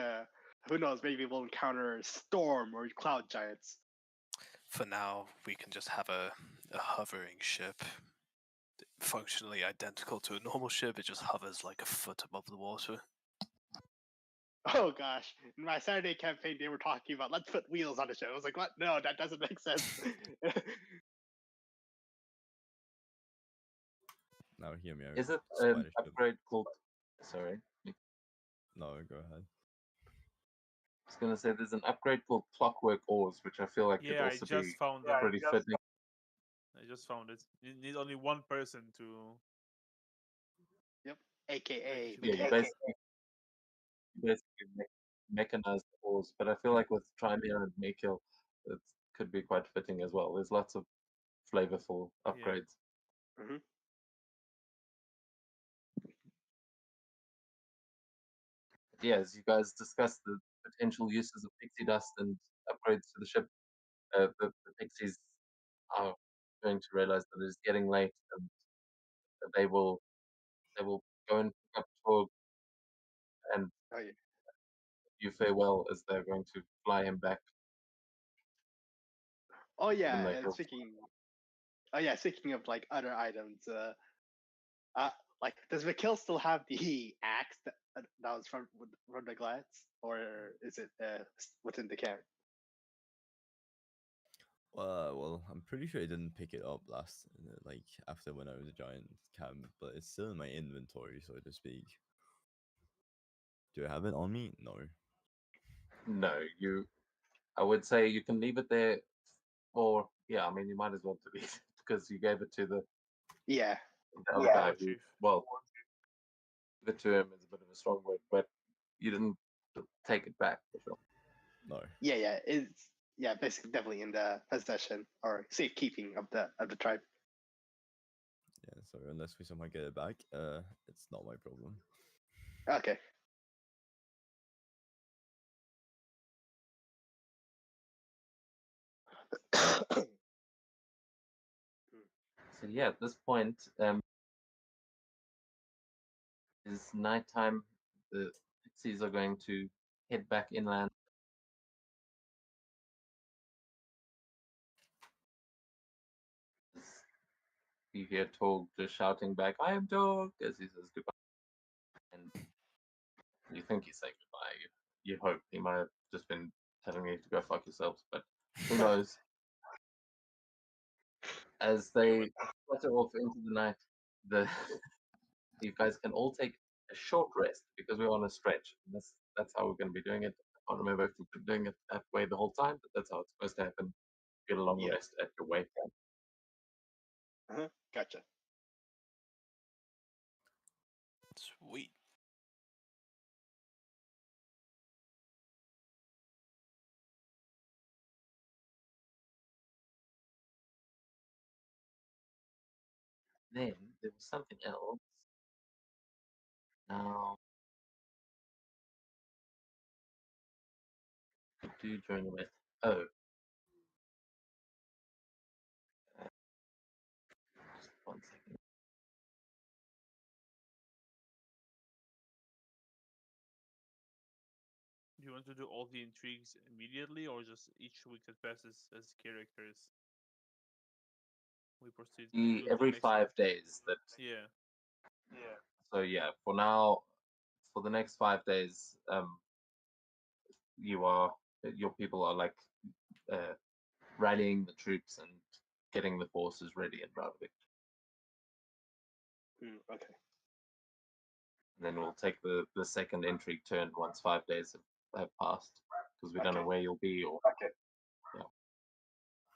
who knows? Maybe we'll encounter storm or cloud giants. For now, we can just have a hovering ship, functionally identical to a normal ship. It just hovers like a foot above the water. Oh gosh! In my Saturday campaign, they were talking about let's put wheels on the ship. I was like, what? No, that doesn't make sense. Now hear me out. Is it Spider an ship. upgrade called? Sorry, I No, go ahead. was going to say there's an upgrade called Clockwork Oars, which I feel like could Yeah, I also just be found that. pretty fitting. I just found it. You need only one person to. AKA Make Yeah, sure. you basically mechanize the oars, but I feel like with Trymere and Maykill, it could be quite fitting as well. There's lots of flavorful Yeah. upgrades. Mhm. Yeah, as you guys discussed the potential uses of pixie dust and upgrades to the ship, the pixies are going to realize that it's getting late, and that they will go and pick up Torg and Oh yeah. you farewell as they're going to fly him back. Oh yeah. Even though And he'll speaking. Oh yeah. Speaking of like other items, like does Mikhail still have the axe that was from the glance, or is it within the camp? Well, I'm pretty sure I didn't pick it up last, like after when I was a giant camp, but it's still in my inventory, so to speak. Do I have it on me? No. No, I would say you can leave it there, or yeah, I mean you might as well delete it because you gave it to the Yeah. other War guy who, chief. well, give it to him is a bit of a strong word, but you didn't take it back for sure. No. Yeah. It's basically definitely in the possession or safekeeping of the tribe. Yeah, so unless we somehow get it back, it's not my problem. Okay. So yeah, at this point, is nighttime. The pixies are going to head back inland. You hear Torg just shouting back, "I am Torg," as he says goodbye. And you think he's saying goodbye. You hope he might have just been telling you to go fuck yourselves, but who knows? As they flutter off into the night, the you guys can all take a short rest because we're on a stretch. And that's how we're going to be doing it. I can't remember if we've been doing it that way the whole time, but that's how it's supposed to happen. Get a long Yeah. rest at your waypoint. Gotcha. Sweet. Then there was something else. Now, do during the rest. Oh, just 1 second. Do you want to do all the intrigues immediately, or just each week that passes as characters? We proceed to do the Every next 5 days. That Yeah. so yeah. For now, for the next 5 days, your people are like rallying the troops and getting the forces ready in Radovic. Okay. And then we'll take the second intrigue turn once 5 days have passed, because we don't know Okay. where you'll be or. Okay. Yeah.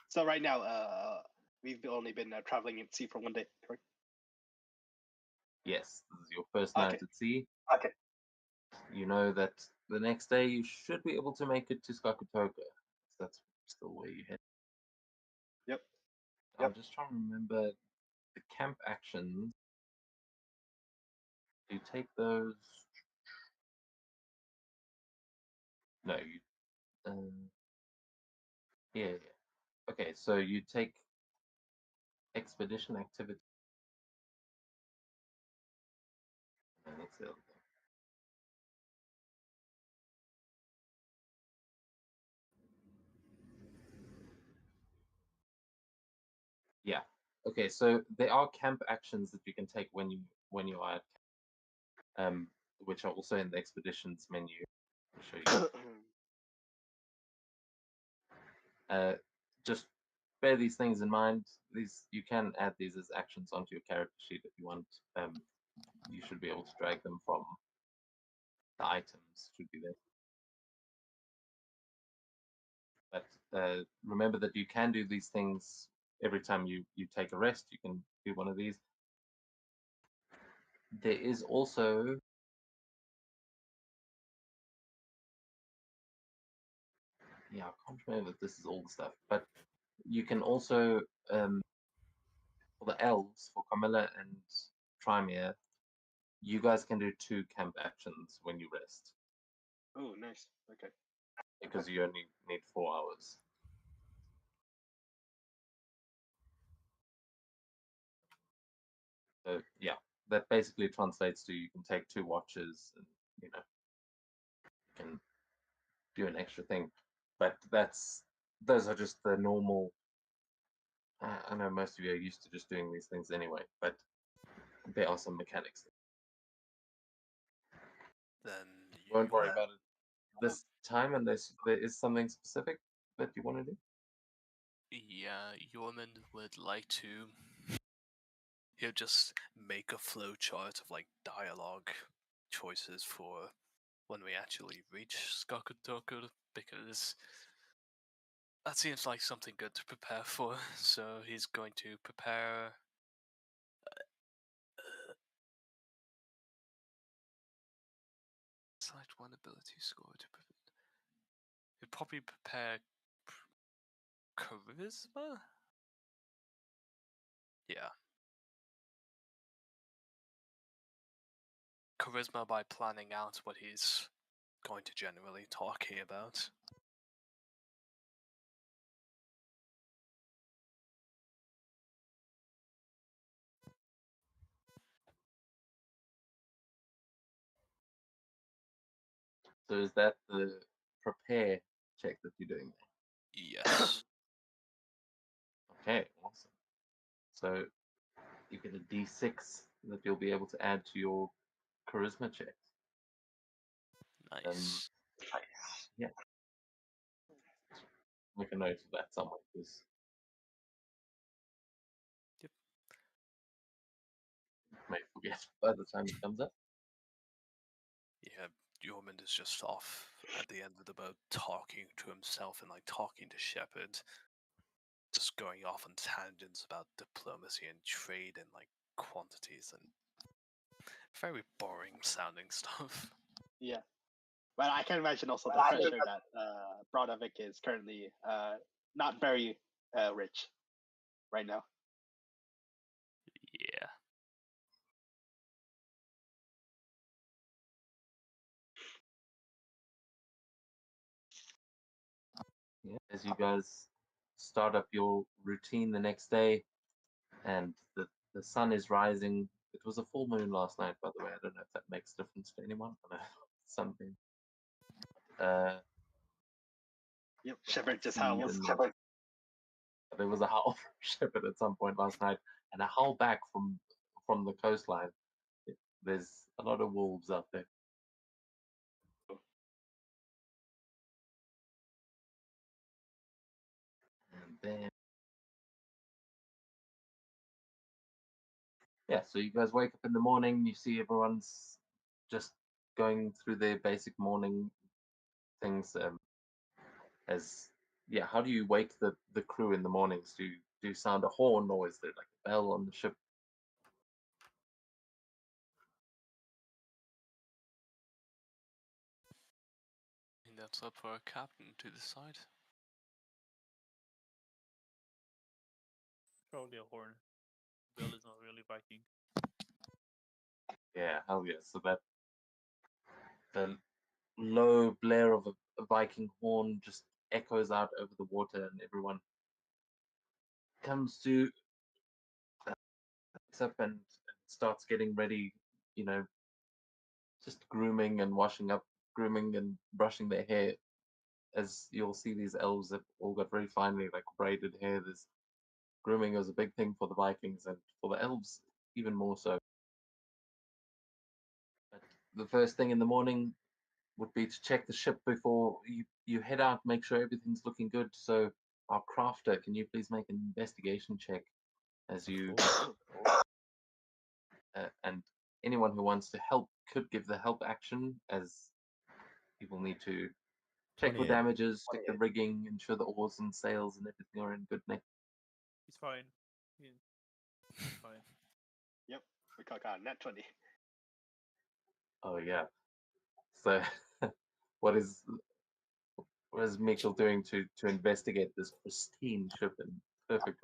So right now, we've only been traveling at sea for 1 day, correct? Yes, this is your first night Okay. at sea. Okay. You know that the next day you should be able to make it to Skakatoka. That's still where you head. Yep. I'm just trying to remember the camp actions. Do you take those? No, you. Yeah, yeah. Okay, so you take expedition activity. That's the other thing. Yeah. Okay, so there are camp actions that you can take when you are at camp, which are also in the expeditions menu. I'll show you. Just bear these things in mind. These you can add these as actions onto your character sheet if you want. You should be able to drag them from the items should be there. But remember that you can do these things every time you take a rest. You can do one of these. There is also I can't remember if this is all the stuff, but you can also for the elves, for Camilla and Trymere, you guys can do 2 camp actions when you rest. Oh, nice. Okay. Because you only need 4 hours. So yeah, that basically translates to you can take 2 watches and you can do an extra thing. But those are just the normal. I know most of you are used to just doing these things anyway, but there are some mechanics. Then Won't worry about it this time unless there is something specific that you want to do. Yeah, Yormund would like to. He'll just make a flow chart of like dialogue choices for when we actually reach Skakutoku, because that seems like something good to prepare for. So he's going to prepare. Select one ability score to. He'd probably prepare charisma. Yeah. Charisma by planning out what he's going to generally talking about. So is that the prepare check that you're doing Yes. there? Okay, awesome. So you get a D6 that you'll be able to add to your charisma check. Nice. Yeah. Make a note of that somewhere, because Yep. you may forget by the time it comes up. Yeah, Yormund is just off at the end of the boat talking to himself and like talking to Shepard. Just going off on tangents about diplomacy and trade and like quantities and very boring sounding stuff. Yeah. But I can imagine also the pressure that Brodavik is currently not very rich right now. Yeah. Yeah. As you guys start up your routine the next day, and the sun is rising. It was a full moon last night, by the way. I don't know if that makes a difference to anyone. I know something. Yep. Shepard just see howls. there was a howl from Shepard at some point last night, and a howl back from the coastline. There's a lot of wolves out there. And then, yeah, so you guys wake up in the morning, you see everyone's just going through their basic morning things. How do you wake the crew in the mornings? Do you sound a horn, or is there like a bell on the ship? I think that's up for our captain to decide. Probably a horn. Bill is not really Viking. Yeah, hell yeah. So that the low blare of a Viking horn just echoes out over the water, and everyone comes to picks up and starts getting ready. You know, just grooming and washing up, grooming and brushing their hair. As you'll see, these elves have all got very finely like braided hair. This grooming was a big thing for the Vikings, and for the elves even more so. But the first thing in the morning would be to check the ship before you head out, make sure everything's looking good. So, our crafter, can you please make an investigation check as you and anyone who wants to help could give the help action, as people need to check for 28. damages, check the rigging, ensure the oars and sails and everything are in good nick. He's fine. He's fine. Yep, we got net 20. Oh yeah. So, what is Mikkel doing to investigate this pristine ship in perfect?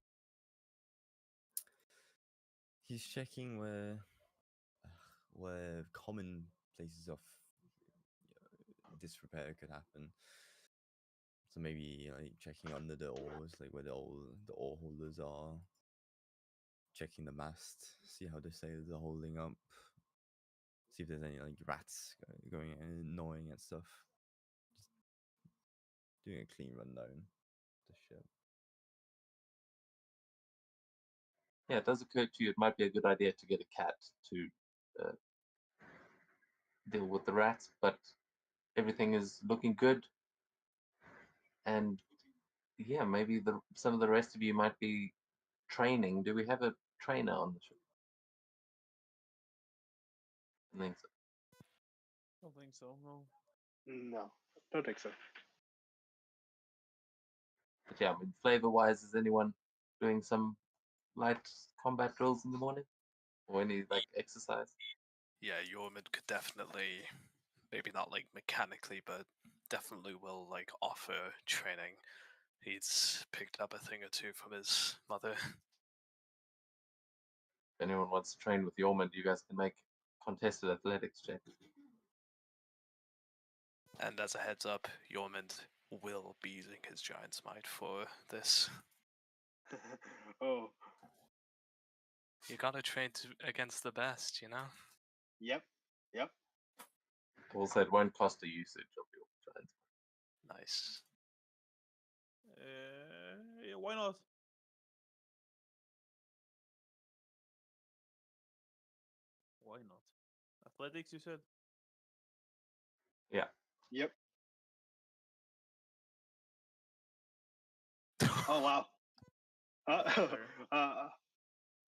He's checking where common places of disrepair could happen. So maybe like checking under the oars, like where the oar holders are. Checking the mast, see how the sails are holding up. See if there's any like rats going and gnawing at stuff. Just doing a clean rundown of the ship. Yeah, it does occur to you it might be a good idea to get a cat to deal with the rats, but everything is looking good. And yeah, maybe some of the rest of you might be training. Do we have a trainer on the ship? I think so. Don't think so. No. No, don't think so. But yeah, I mean, flavor-wise, is anyone doing some light combat drills in the morning, or any like exercise? Yeah, Yorman could definitely, maybe not like mechanically, but definitely will like offer training. He's picked up a thing or two from his mother. If anyone wants to train with Yormund, you guys can make contested athletics checks. And as a heads up, Yormund will be using his giant smite for this. Oh, You gotta train against the best, you know? yep. Also, it won't cost a usage of your giant. Nice. Yeah, why not? Why not? Athletics, you said? Yeah. Yep. Oh wow. Better.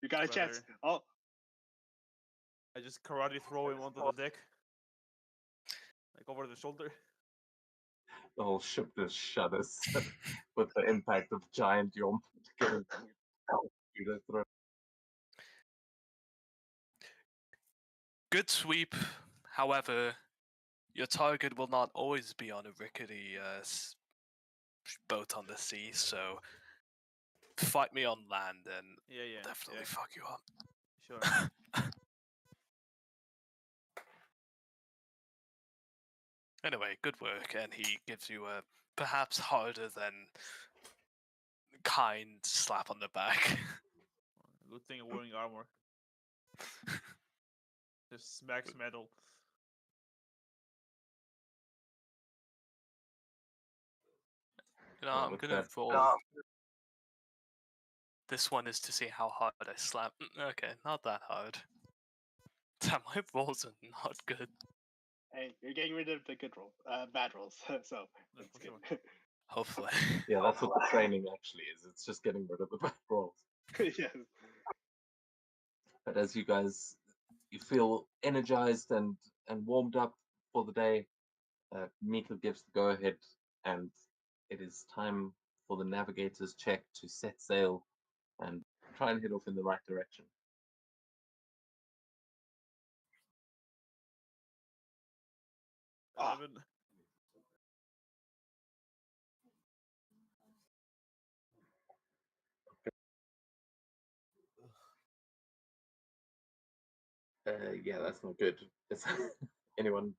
You got a chance. Better. Oh, I just karate throw him onto the deck. Like over the shoulder. The whole ship just shudders with the impact of giant Yormund getting through the throat. Good sweep. However, your target will not always be on a rickety boat on the sea, so fight me on land and Yeah. I'll definitely Yeah. fuck you up. Sure. Anyway, good work, and he gives you a perhaps harder than kind slap on the back. Good thing I'm wearing armor. Just smacks metal. You know, Well, I'm with gonna that- roll. This one is to see how hard I slap. Okay, not that hard. Damn, my rolls are not good. hey, you're getting rid of the bad rolls. So Yeah, that's for good. sure. Hopefully. Yeah, that's what the training actually is. It's just getting rid of the bad rolls. Yes. But as you guys, you feel energized and warmed up for the day, Mika gives the go-ahead, and it is time for the navigator's check to set sail and try and head off in the right direction. Ah. 11. Yeah, that's not good. Is anyone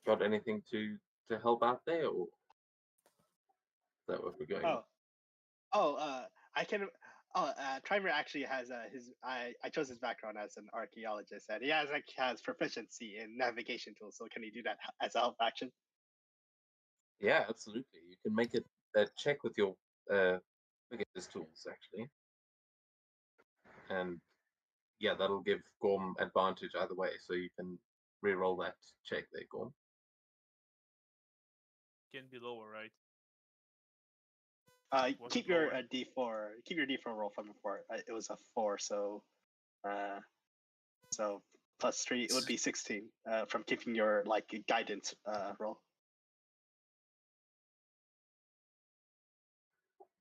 got anything to help out there, or is that what we're going with? I can. Trimer actually has his. I chose his background as an archaeologist, and he has proficiency in navigation tools. So can he do that as a help action? Yeah, absolutely. You can make it a check with your navigator's tools actually, and yeah, that'll give Gorm advantage either way. So you can re-roll that check there, Gorm. Can be lower, right? Was Keep it your lower? D4. Keep your D4 roll from before. It was a 4, so so +3. It would be 16 from keeping your like guidance roll.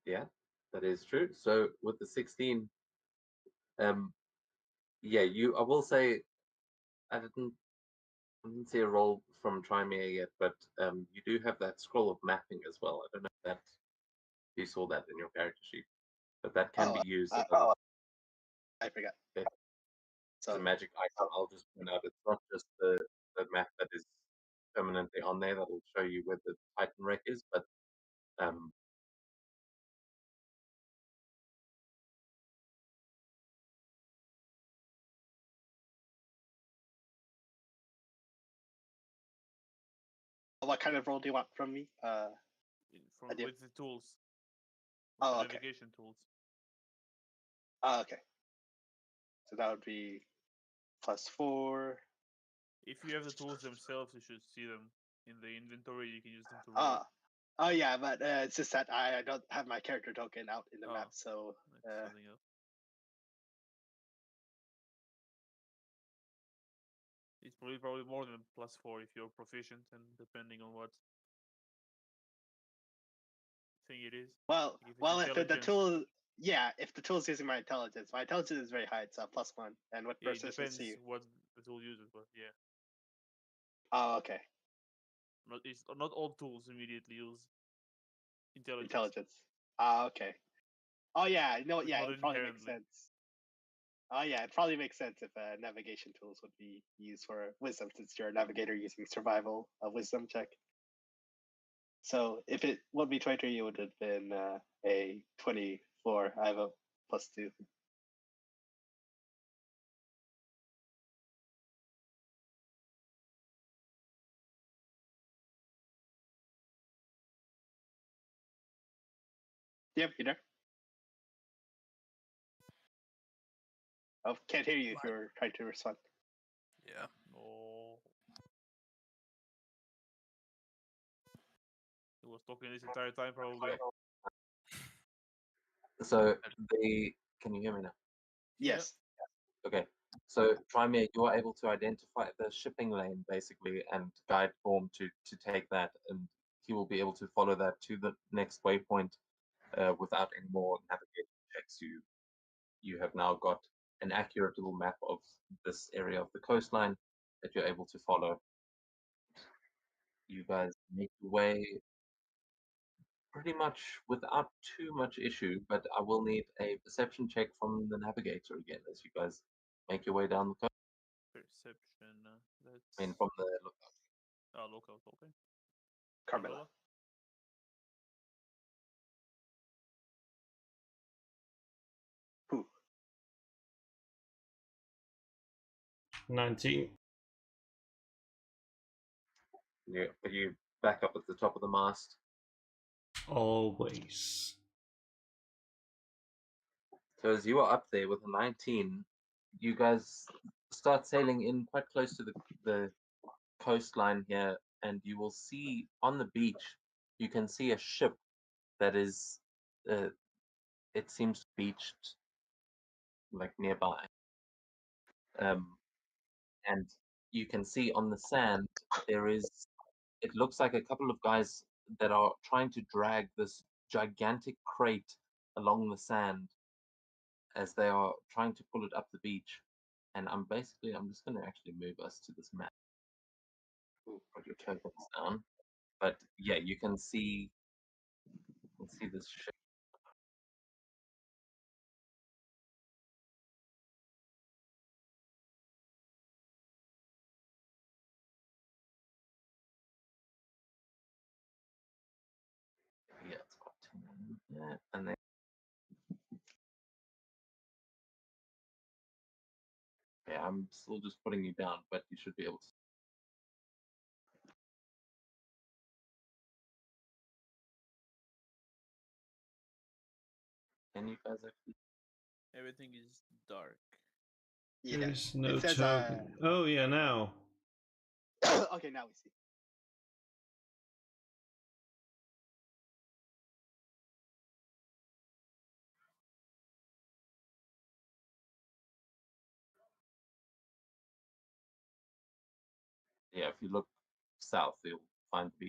Yeah, that is true. So with the 16, yeah, I will say I didn't see a roll from Trimier yet, but you do have that scroll of mapping as well. I don't know if you saw that in your character sheet, but that can be used as I forgot. Okay. So a magic item. I'll just point out it's not just the map that is permanently on there that will show you where the Titan wreck is, but um, what kind of roll do you want from me? From idea? with the tools. Oh, the okay. navigation tools. Oh, okay. So that would be +4. If you have the tools themselves, you should see them in the inventory. You can use them to roll. Oh yeah, but it's just that I don't have my character token out in the map, so That's something else. It's probably more than +4 if you're proficient, and depending on what thing it is. well, If it's if the intelligence, tool, yeah, if the tool is using my intelligence is very high. It's +1, and with yeah, it depends proficiency. what the tool uses, but yeah, Oh, okay. not all tools immediately use intelligence. Intelligence. Okay. Oh yeah, no, But yeah, not it probably makes inherently. sense. Oh yeah, it probably makes sense if navigation tools would be used for wisdom, since you're a navigator using survival, a wisdom check. So if it would be 23, it would have been a 24. I have a +2. Yep, you there? Oh, can't hear you if you're trying to respond. Yeah. Oh. He was talking this entire time, probably. so can you hear me now? Yes. Okay. So Trimier, you are able to identify the shipping lane basically and guide Gorm to take that, and he will be able to follow that to the next waypoint without any more navigation checks. You have now got an accurate little map of this area of the coastline that you're able to follow. You guys make your way pretty much without too much issue, but I will need a perception check from the navigator again as you guys make your way down the coast. Perception. That's. I mean, from the lookout. Oh, lookout. Okay. Carmilla. Who? 19. Yeah, but you back up at the top of the mast. Always. So as you are up there with a 19, you guys start sailing in quite close to the coastline here, and you will see on the beach, you can see a ship that is, it seems beached like nearby. And you can see on the sand, it looks like a couple of guys that are trying to drag this gigantic crate along the sand as they are trying to pull it up the beach. And I'm just going to actually move us to this map. Put your tokens down. But yeah, you can see this ship. Yeah, and then yeah, I'm still just putting you down, but you should be able to. Can you guys actually? Everything is dark. Yeah. There's no It says token. Oh yeah, now. okay, now we see. Yeah, if you look south, you'll find the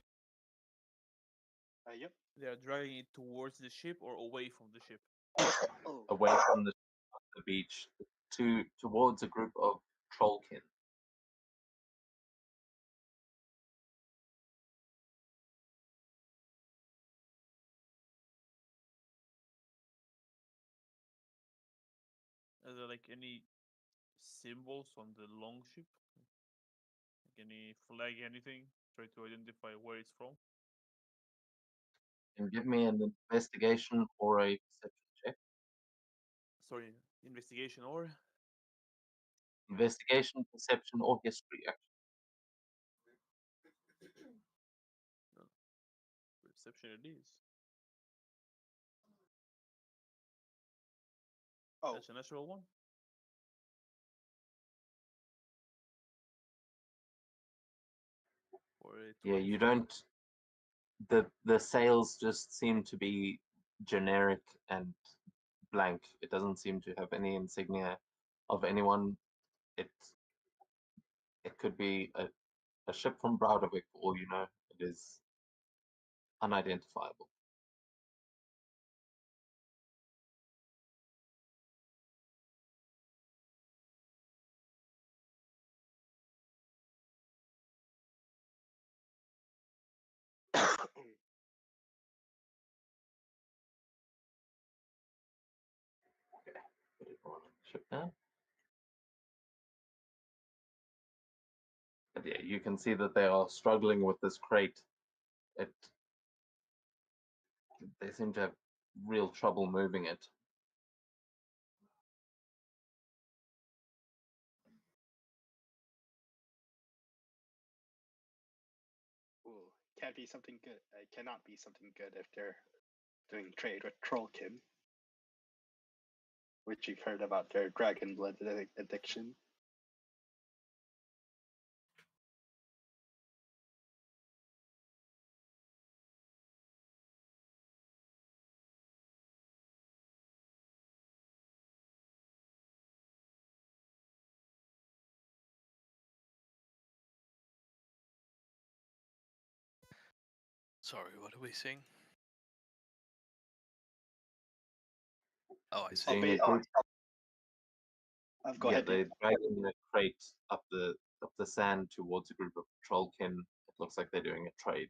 Yep. They are dragging it towards the ship or away from the ship. Oh. away from the beach towards a group of trollkin. Are there like any symbols on the long ship? Like any flag, anything? Try to identify where it's from. And give me an investigation or a perception check. Sorry, investigation or Investigation, perception, or history. Actually, perception it is. Oh. That's a natural one. Or a yeah, 12. you don't. The sails just seem to be generic and blank. It doesn't seem to have any insignia of anyone. It could be a ship from Browderwick, for all you know. It is unidentifiable. Put it on the ship now. But yeah, you can see that they are struggling with this crate. They seem to have real trouble moving it. Ooh, can't be something good. It cannot be something good if they're doing trade with Trollkin, which you've heard about their dragon blood addiction. Sorry, what are we seeing? Oh, I You're see. seeing a group. Go Yeah, ahead. they're dragging a crate up the sand towards a group of trollkin. It looks like they're doing a trade.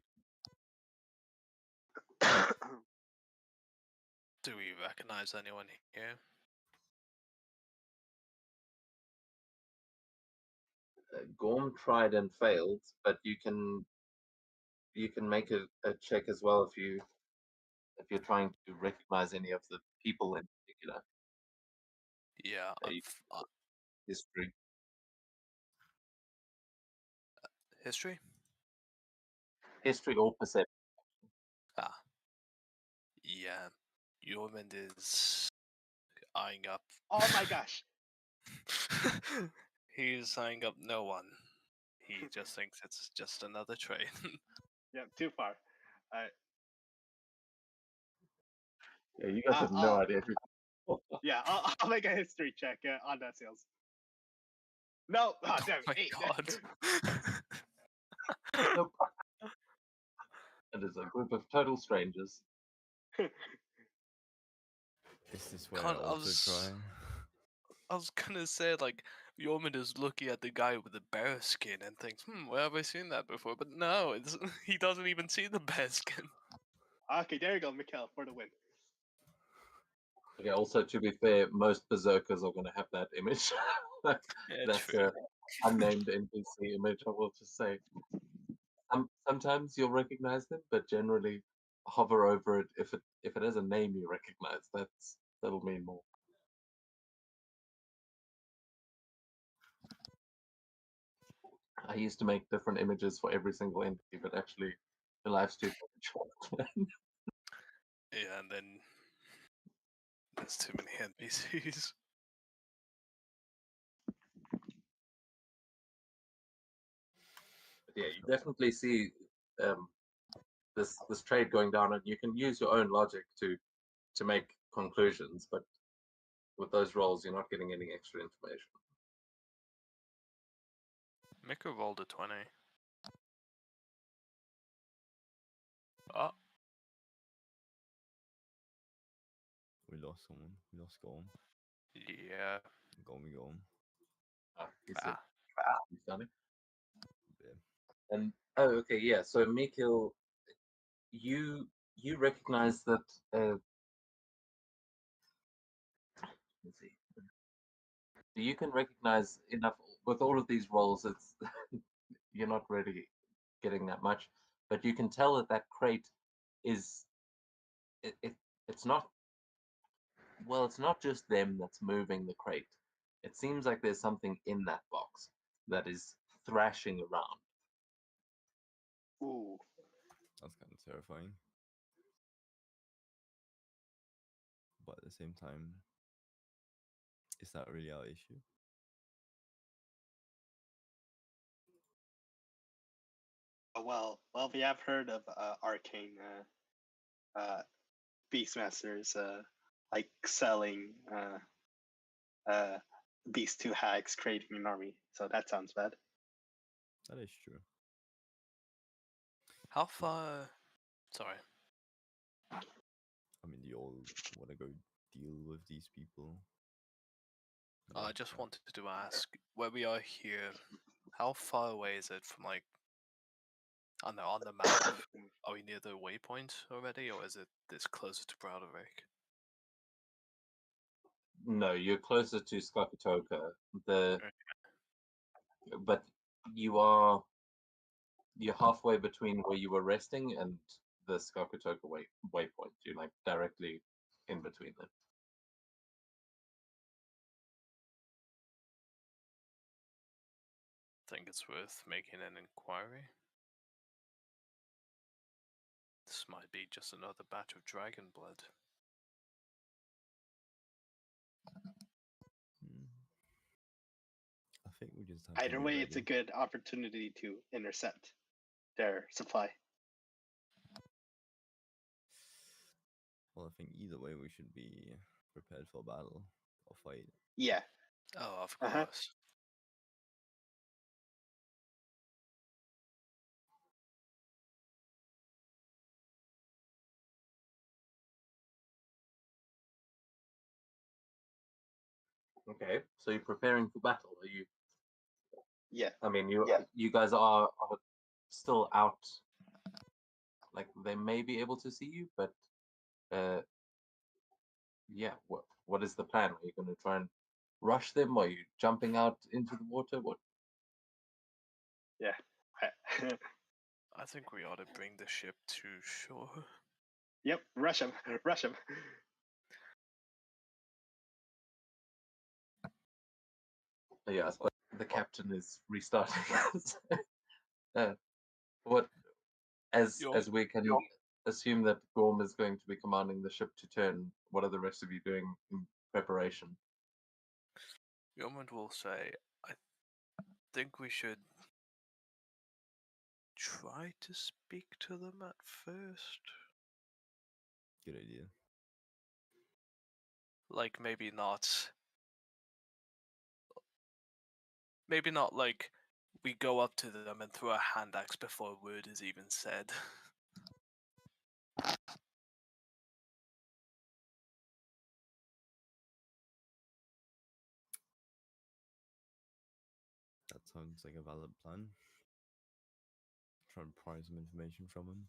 Do we recognize anyone here? Gorm tried and failed, but you can make a check as well if you're trying to recognize any of the people in particular. Yeah, History. history? History or perception. Ah. Yeah. Yormund is eyeing up. Oh my gosh. He's eyeing up no one. He just thinks it's just another train. Yeah, too far. Yeah, you guys have no idea who. Yeah, I'll make a history check on that sales. No, oh, damn Oh my it. god. Nope. It is a group of total strangers. Is this where God, I also try? I was gonna say, like, Yormund is looking at the guy with the bear skin and thinks, where have I seen that before? But no, he doesn't even see the bear skin. Okay, there you go, Mikhail, for the win. Okay, also to be fair, most berserkers are going to have that image. Yeah, That's true. an unnamed NPC image, I will just say. Sometimes you'll recognize them, but generally hover over it. If it has a name you recognize, that'll mean more. I used to make different images for every single entity, but actually, the life's too short. Yeah, and then there's too many NPCs. But yeah, you definitely see this trade going down, and you can use your own logic to make conclusions. But with those rolls, you're not getting any extra information. Miko rolled a 20. Oh, We lost someone. We lost Gorm. yeah. Gorm. He's Ah. he's done it. Yeah. And okay, yeah. So Mikil, you recognize that. Let's see. You can recognize enough with all of these roles. It's you're not really getting that much, but you can tell that that crate is it's not well. It's not just them that's moving the crate. It seems like there's something in that box that is thrashing around. Ooh. That's kind of terrifying. But at the same time, is that really our issue? Well, we have heard of arcane beastmasters like selling beast to hags, creating an army. So that sounds bad. That is true. How far? Sorry. I mean, do you all want to go deal with these people? I just wanted to ask, where we are here, how far away is it from, like, I don't know, on the map? Are we near the waypoint already, or is it this closer to Browderwick? No, you're closer to Skakatoka. But you're halfway between where you were resting and the Skakatoka waypoint. You're like directly in between them. Think it's worth making an inquiry. This might be just another batch of dragon blood. I think we just have to Either be way, ready. it's a good opportunity to intercept their supply. Well, I think either way we should be prepared for battle or fight. Yeah. Oh, of Uh-huh. course. Okay, so you're preparing for battle. Are you? Yeah. I mean, you guys are still out. Like they may be able to see you, but yeah. What is the plan? Are you going to try and rush them? Are you jumping out into the water? What? Yeah. I think we ought to bring the ship to shore. Yep. Rush him. Rush him. Yeah, but the captain is restarting. What? As we can assume that Gorm is going to be commanding the ship to turn, what are the rest of you doing in preparation? Yeoman will say, I think we should try to speak to them at first. Good idea. Like, maybe not like we go up to them and throw a hand axe before a word is even said. That sounds like a valid plan. Try and pry some information from him.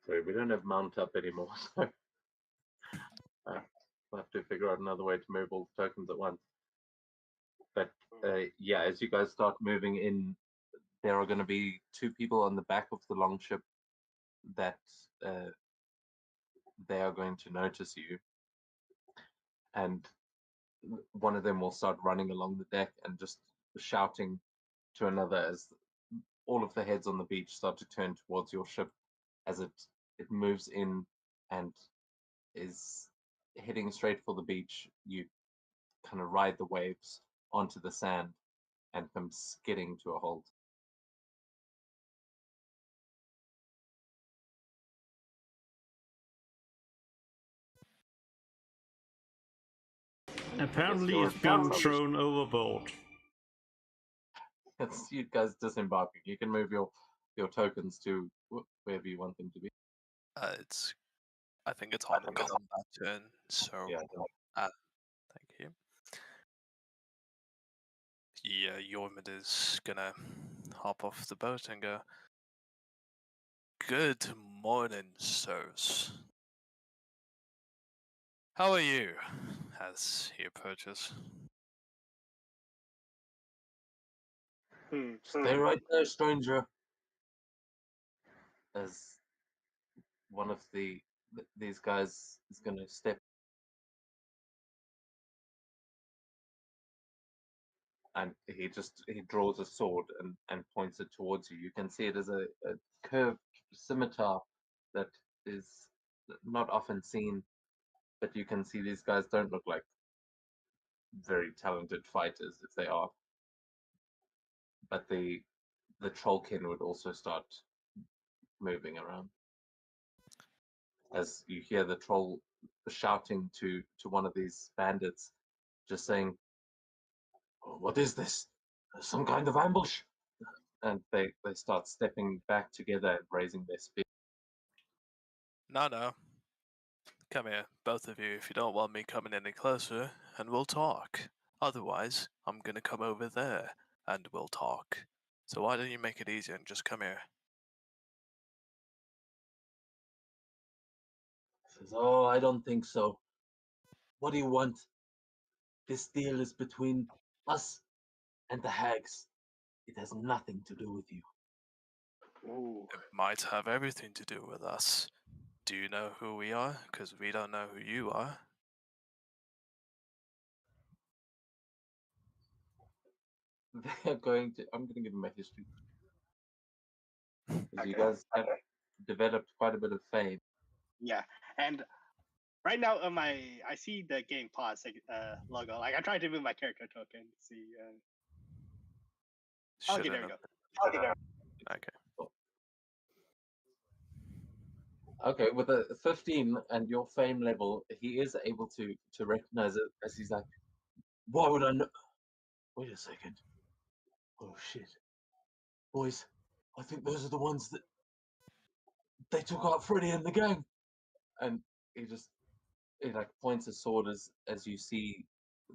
Sorry, we don't have mount up anymore. So We'll have to figure out another way to move all the tokens at once. But yeah, as you guys start moving in, there are going to be 2 people on the back of the longship that they are going to notice you. And one of them will start running along the deck and just shouting to another as all of the heads on the beach start to turn towards your ship as it moves in and is heading straight for the beach. You kind of ride the waves onto the sand and come skidding to a halt. Apparently, you're it's being rubbish. thrown overboard. It's you guys disembarking. You can move your tokens to wherever you want them to be. I think it's on the combat turn. So Yeah. thank you. Yeah, Yormid is gonna hop off the boat and go, "Good morning, sirs. How are you?" as he approaches. Stay right there, stranger. As one of these guys is going to step, and he draws a sword and points it towards you. You can see it as a curved scimitar that is not often seen, but you can see these guys don't look like very talented fighters if they are. But the trollkin would also start moving around as you hear the troll shouting to one of these bandits, just saying, "Oh, what is this? Some kind of ambush?" And they start stepping back together and raising their spear. No. Come here, both of you, if you don't want me coming any closer, and we'll talk. Otherwise, I'm gonna come over there, and we'll talk. So why don't you make it easier and just come here? Says, "Oh, I don't think so. What do you want? This deal is between us and the hags. It has nothing to do with you." Ooh. It might have everything to do with us. Do you know who we are? Because we don't know who you are. I'm going to give them a history. Because you Okay. guys have developed quite a bit of fame. Yeah, and right now on I see the game pause logo. Like I tried to move my character token. See, okay, there we go. Okay. Okay, with a 15 and your fame level, he is able to recognize it as he's like, "Why would I know? Wait a second. Oh shit, boys! I think those are the ones that they took out Freddy and the gang." And he like points his sword as you see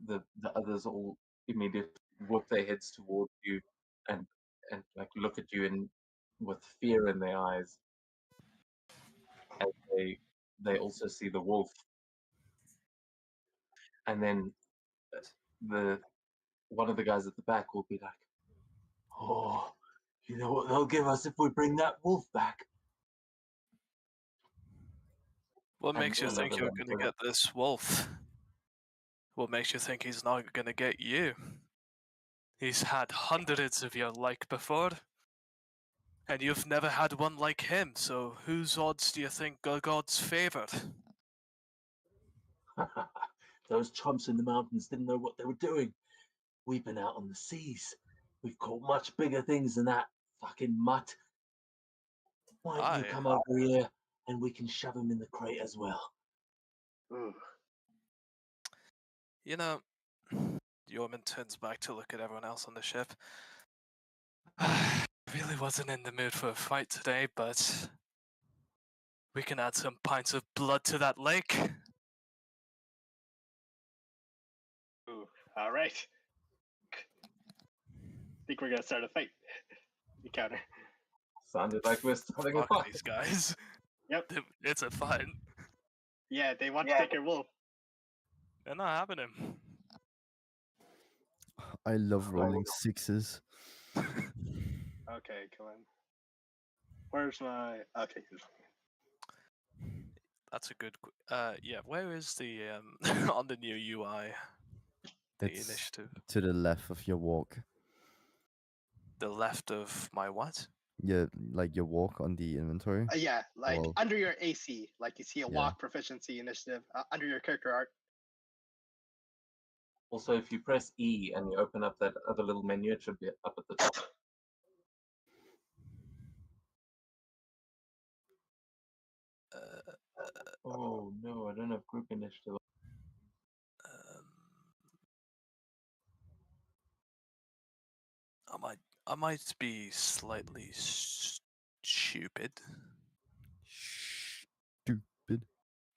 the others all immediately whip their heads towards you and like look at you with fear in their eyes as they also see the wolf. And then the one of the guys at the back will be like, "Oh, you know what they'll give us if we bring that wolf back?" What And makes you think another you're one gonna will- get this wolf? What makes you think he's not gonna get you? He's had hundreds of your like before. And you've never had one like him, so whose odds do you think are God's favoured? Those chumps in the mountains didn't know what they were doing. We've been out on the seas. We've caught much bigger things than that fucking mutt. Why don't you Aye. come over here and we can shove him in the crate as well? Ooh. You know, Yorman turns back to look at everyone else on the ship. I really wasn't in the mood for a fight today, but we can add some pints of blood to that lake. Ooh. All right. Think we're gonna start a fight. Encounter. Sounded like we're starting a Fuck fight. these guys. Yep. It's a fight. Yeah, they want to take your wolf. They're not happening. I love rolling sixes. Okay, come on. Where's my? Okay. That's a good. Yeah. Where is the on the new UI? The It's initiative. to the left of your walk. The left of my what? Yeah, like your walk on the inventory. Yeah, like Well, under your AC, like you see a yeah. walk proficiency initiative under your character art. Also, if you press E and you open up that other little menu, it should be up at the top. Oh no, I don't have group initiative. I might be slightly stupid. Stupid.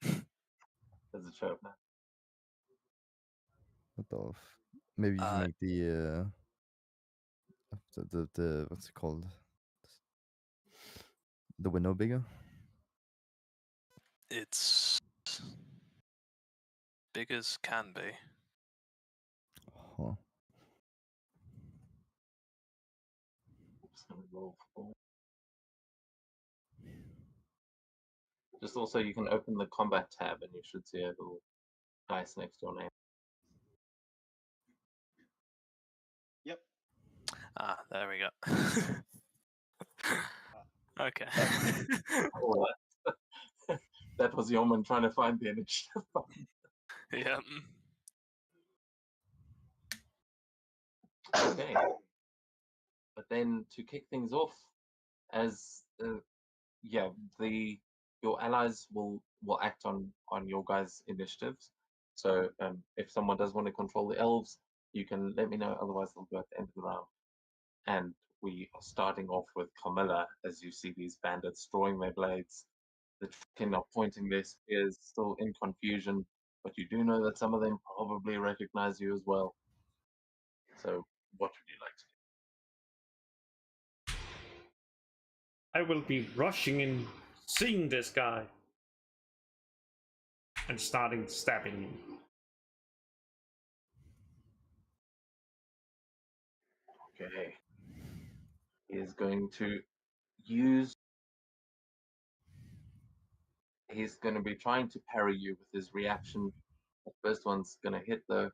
There's a show now. What the maybe you should make the what's it called? The window bigger. It's big as can be. Huh. Just gonna roll 4. Just also, you can open the combat tab and you should see a little dice next to your name. Yep. Ah, there we go. Okay. Oh, that was Yeoman trying to find the initiative. Yeah. Okay. But then to kick things off, as your allies will act on your guys' initiatives. So if someone does want to control the elves, you can let me know. Otherwise, they'll go at the end of the round. And we are starting off with Camilla, as you see these bandits drawing their blades. The Traken are pointing their spears, still in confusion, but you do know that some of them probably recognize you as well. So, what would you like to do? I will be rushing in, seeing this guy, and starting stabbing him. Okay. He is going to use. He's going to be trying to parry you with his reaction. The first one's going to hit though.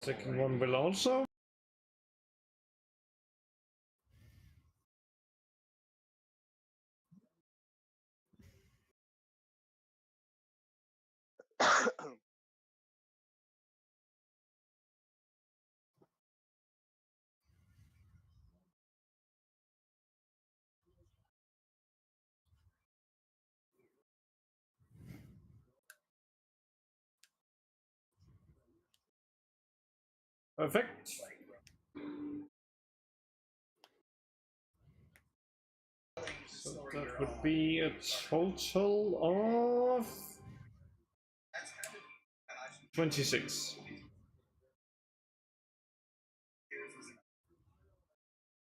Second one will also. Perfect. So that would be a total of 26.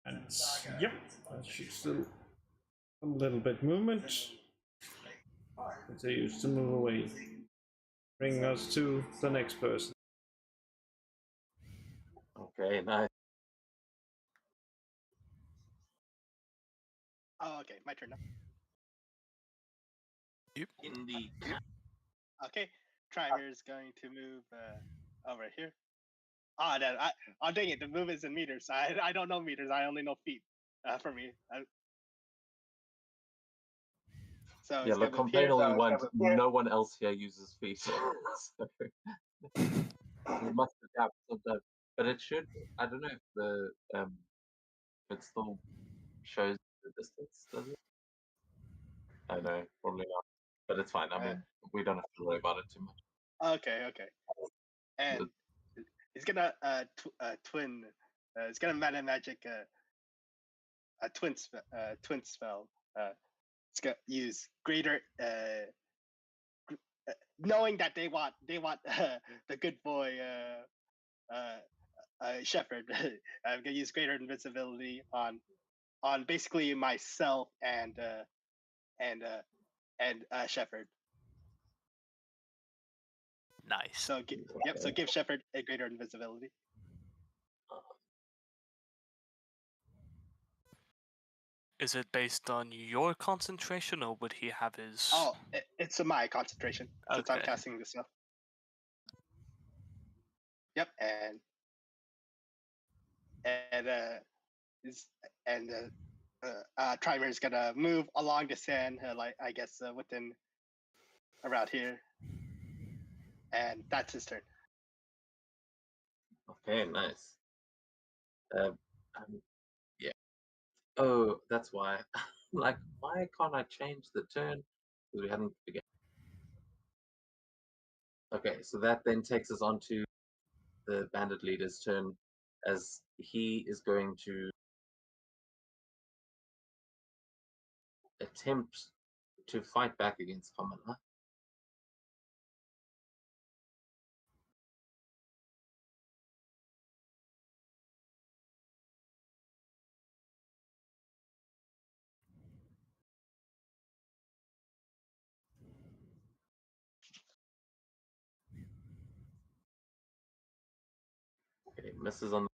And yep, that should still a little bit movement. But they used to move away. Bring us to the next person. Okay, nice. Oh, okay, my turn now. Indeed. Okay, Trimer is going to move over here. Ah, oh, dang it, the move is in meters. I don't know meters. I only know feet. For me. So Yeah, look, complain all you want. No one else here uses feet. So we must adapt sometimes. But it should. I don't know if the it still shows the distance, does it? I know, probably not. But it's fine. I mean, we don't have to worry about it too much. Okay. And he's gonna twin. It's gonna meta magic a twin spell. It's gonna use greater knowing that they want the good boy Shepard. I'm gonna use greater invincibility on basically myself and Shepard. Nice. So yep. So give Shepard a greater invincibility. Is it based on your concentration, or would he have his? Oh, it's my concentration since I'm Okay. casting this stuff. Yep, and is and Trimer is gonna move along the sand, like I guess within around here, and that's his turn. Okay, nice. Yeah. Oh, that's why. Like, why can't I change the turn? Because we hadn't begun. Okay, so that then takes us on to the bandit leader's turn, as he is going to attempt to fight back against Kamala. Okay, misses on.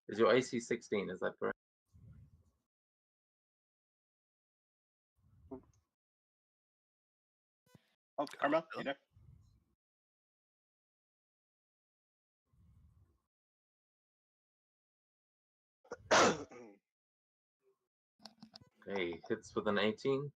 Is your AC 16? Is that correct? Oh, Carmel, you there? Okay, hits with an 18.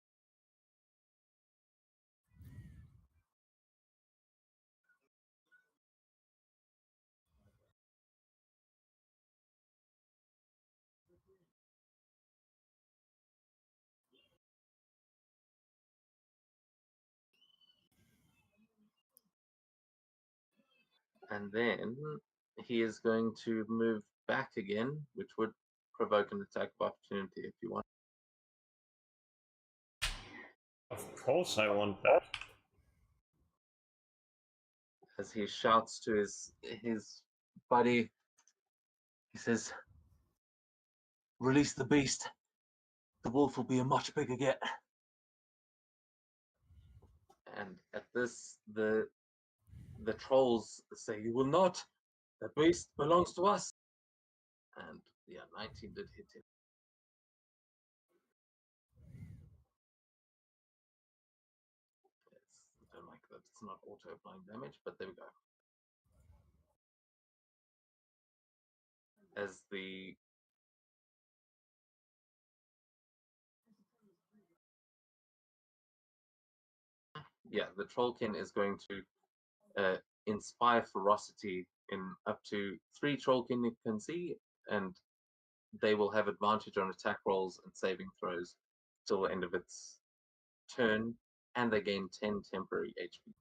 And then he is going to move back again, which would provoke an attack of opportunity if you want. Of course, I want that. As he shouts to his buddy, he says, "Release the beast. The wolf will be a much bigger get." And at this, the trolls say, "You will not. The beast belongs to us." And yeah, 19 did hit him. I don't like that it's not auto applying damage, but there we go. As the Trollkin is going to inspire ferocity in up to 3 Trollkin you can see, and they will have advantage on attack rolls and saving throws till the end of its turn, and they gain 10 temporary HP.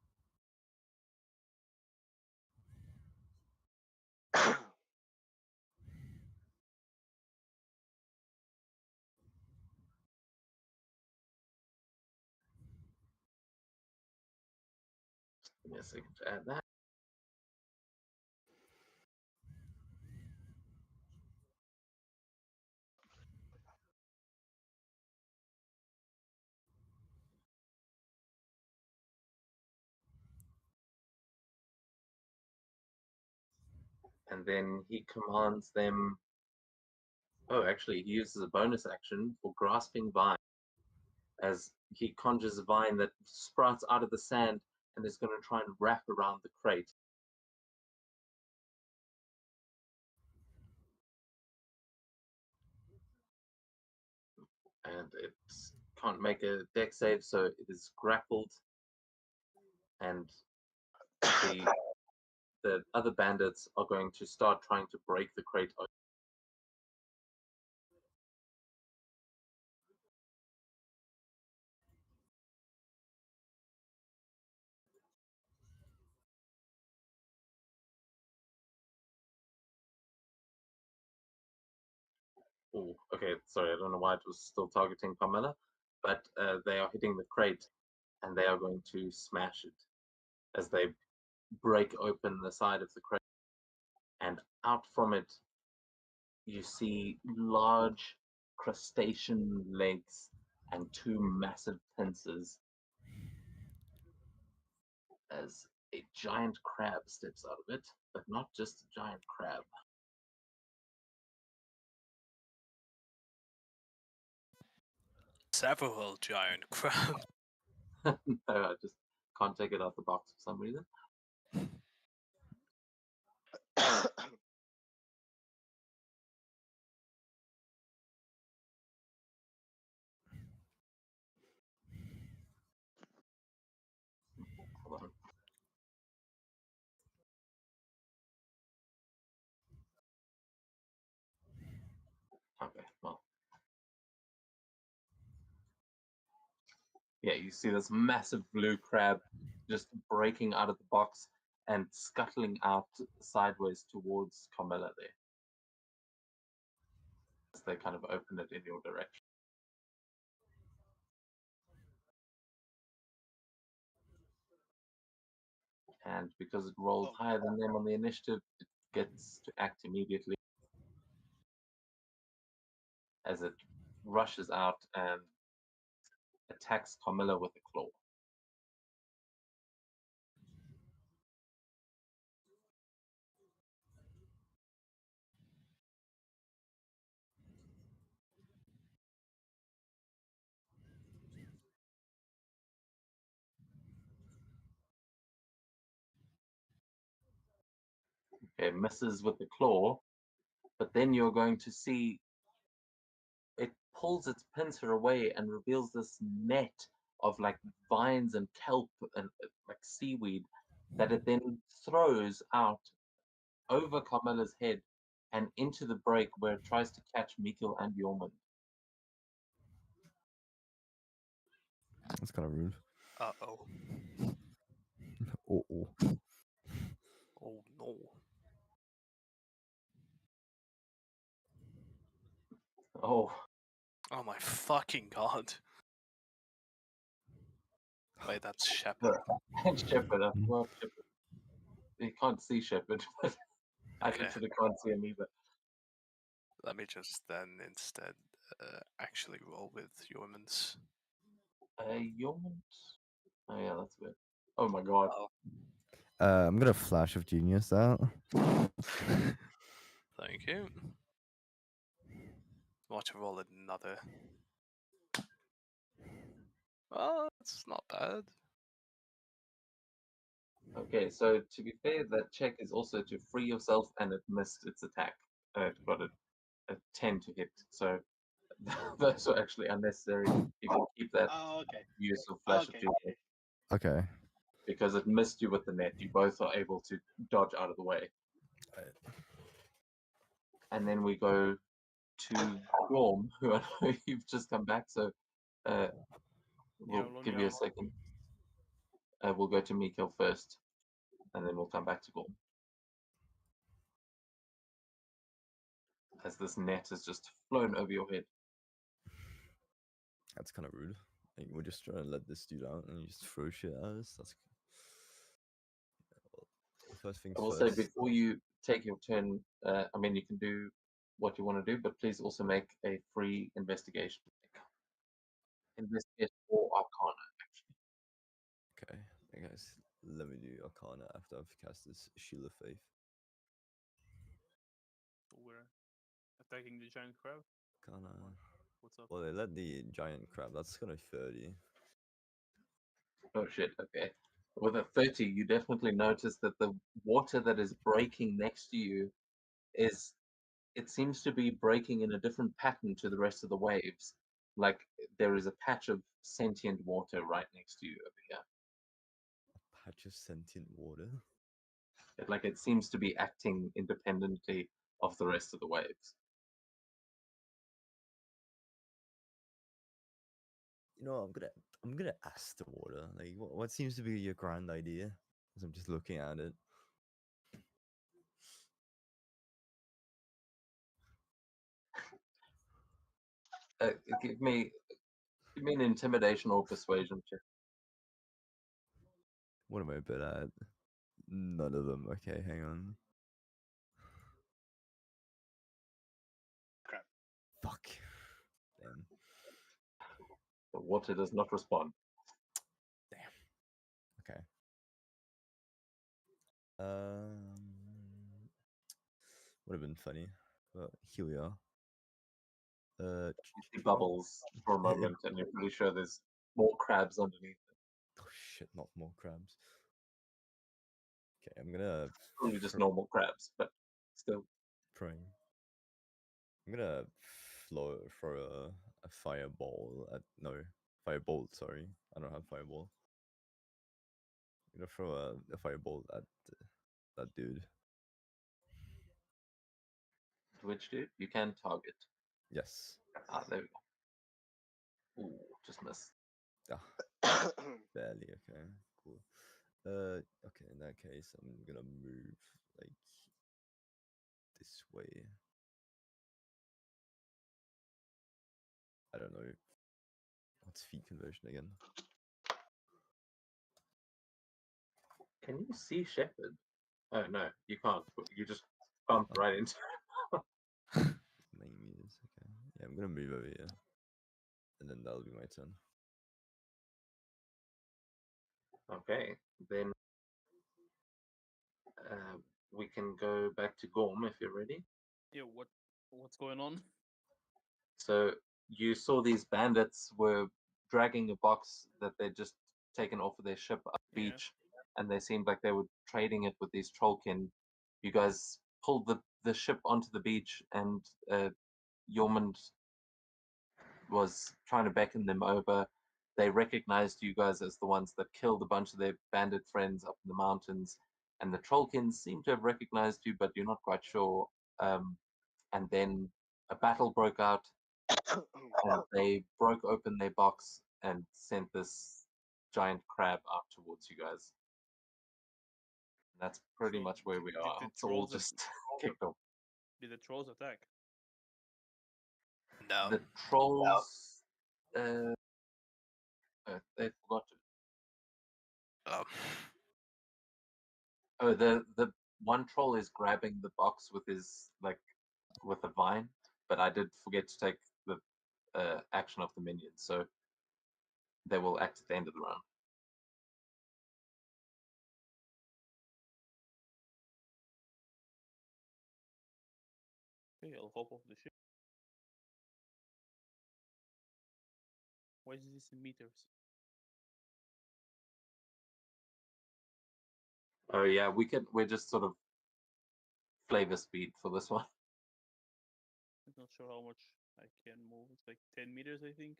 Give me a second to add that. And then he commands them. Oh, actually, he uses a bonus action for Grasping Vine, as he conjures a vine that sprouts out of the sand and is going to try and wrap around the crate. And it can't make a deck save, so it is grappled, and the other bandits are going to start trying to break the crate open. Oh, okay, sorry, I don't know why it was still targeting Pamela, but they are hitting the crate, and they are going to smash it as they break open the side of the crate, and out from it you see large crustacean legs and two massive pincers as a giant crab steps out of it, but not just a giant crab. Several giant crabs. No, I just can't take it out the box for some reason. Hold on. Okay, well. Yeah, you see this massive blue crab just breaking out of the box and scuttling out sideways towards Carmilla there. As they kind of open it in your direction. And because it rolled higher than them on the initiative, it gets to act immediately as it rushes out and attacks Carmilla with a claw. Okay, misses with the claw, but then you're going to see it pulls its pincer away and reveals this net of like vines and kelp and like seaweed that it then throws out over Carmilla's head and into the break where it tries to catch Mikkel and Yormund. That's kind of rude. Uh-oh. Oh, oh. Oh no. Oh, Oh my fucking god. Wait, that's Shepard. and Shepard, I forgot Shepard. You can't see Shepard, but I Okay. literally can't see him either. Let me just then instead actually roll with Yormans. Yormund? Oh yeah, that's good. Oh my god. Oh. I'm gonna flash of genius that. Thank you. Want to roll another? Oh, it's not bad. Okay, so to be fair, that check is also to free yourself, and it missed its attack. It got a 10 to hit, so those are actually unnecessary. You can keep that use of Flash of Genius. Okay. Because it missed you with the net. You both are able to dodge out of the way. And then we go to Gorm, who I know you've just come back, so we'll give you a second. We'll go to Mikkel first, and then we'll come back to Gorm. As this net has just flown over your head. That's kind of rude. Like, we're just trying to let this dude out and you just throw shit at us. That's well, first things I will first. say before you take your turn, I mean, you can do what you want to do, but please also make a free investigation. Investigate or Arcana, actually. Okay, I guess let me do Arcana after I've cast this Shield of Faith. We're attacking the giant crab. Arcana. What's up? Well, they let the giant crab. That's gonna 30. Oh shit, okay. With a 30, you definitely notice that the water that is breaking next to you is, it seems to be breaking in a different pattern to the rest of the waves. Like there is a patch of sentient water right next to you over here. A patch of sentient water. Like it seems to be acting independently of the rest of the waves. You know, I'm gonna ask the water. Like, what seems to be your grand idea? As I'm just looking at it. Uh, give me an intimidation or persuasion check. What am I bad at? None of them. Okay, hang on. Crap. Fuck. Damn. The water does not respond. Okay. Would have been funny, but here we are. You see bubbles for a moment, and you're pretty sure there's more crabs underneath. Oh shit, not more crabs. Okay, I'm gonna Probably just normal crabs, but still. praying. I'm gonna throw a fireball at firebolt. Sorry, I don't have fireball. I'm gonna throw a firebolt at that dude. Which dude? You can target. Yes. Ah, there we go. Ooh, just missed. Ah, barely. Okay, cool. Okay. In that case, I'm gonna move like this way. I don't know. What's feet conversion again? Can you see Shepherd? Oh no, you can't. You just bumped right into. 9 meters. Okay. Yeah, I'm gonna move over here, and then that'll be my turn. Okay, then we can go back to Gorm if you're ready. Yeah, what's going on? So you saw these bandits were dragging a box that they'd just taken off of their ship up the Yeah. beach, and they seemed like they were trading it with these trollkin. You guys pulled the ship onto the beach, and Yormund was trying to beckon them over. They recognized you guys as the ones that killed a bunch of their bandit friends up in the mountains, and the trollkins seem to have recognized you, but you're not quite sure. And then a battle broke out, and they broke open their box and sent this giant crab out towards you guys. And that's pretty So much where we did are. the It's all trolls just kicked off. Did the trolls attack? No. The trolls, they forgot to. Um, Oh, the one troll is grabbing the box with his with a vine, but I did forget to take the action of the minions, so they will act at the end of the round. Okay, I'll hop off the ship. Why is this in meters? Oh yeah, we're just sort of flavor speed for this one. I'm not sure how much I can move. It's like 10 meters, I think.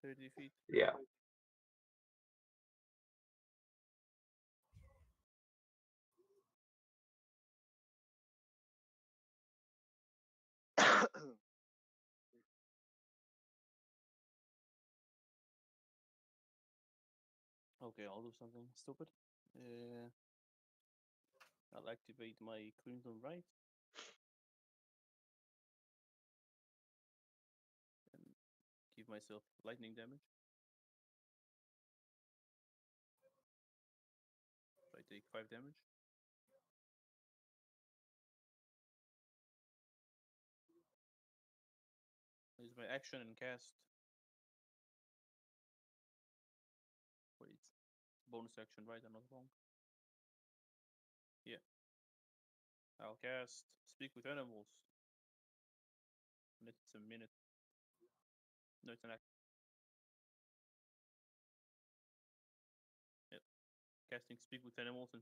30 feet. Yeah. Okay, I'll do something stupid. I'll activate my Crimson Right. And give myself lightning damage. So I take 5 damage. Use my action and cast. Wait, bonus action, right? I'm not wrong. Yeah. I'll cast Speak with Animals. And it's a minute. No, it's an action. Yep. Casting Speak with Animals and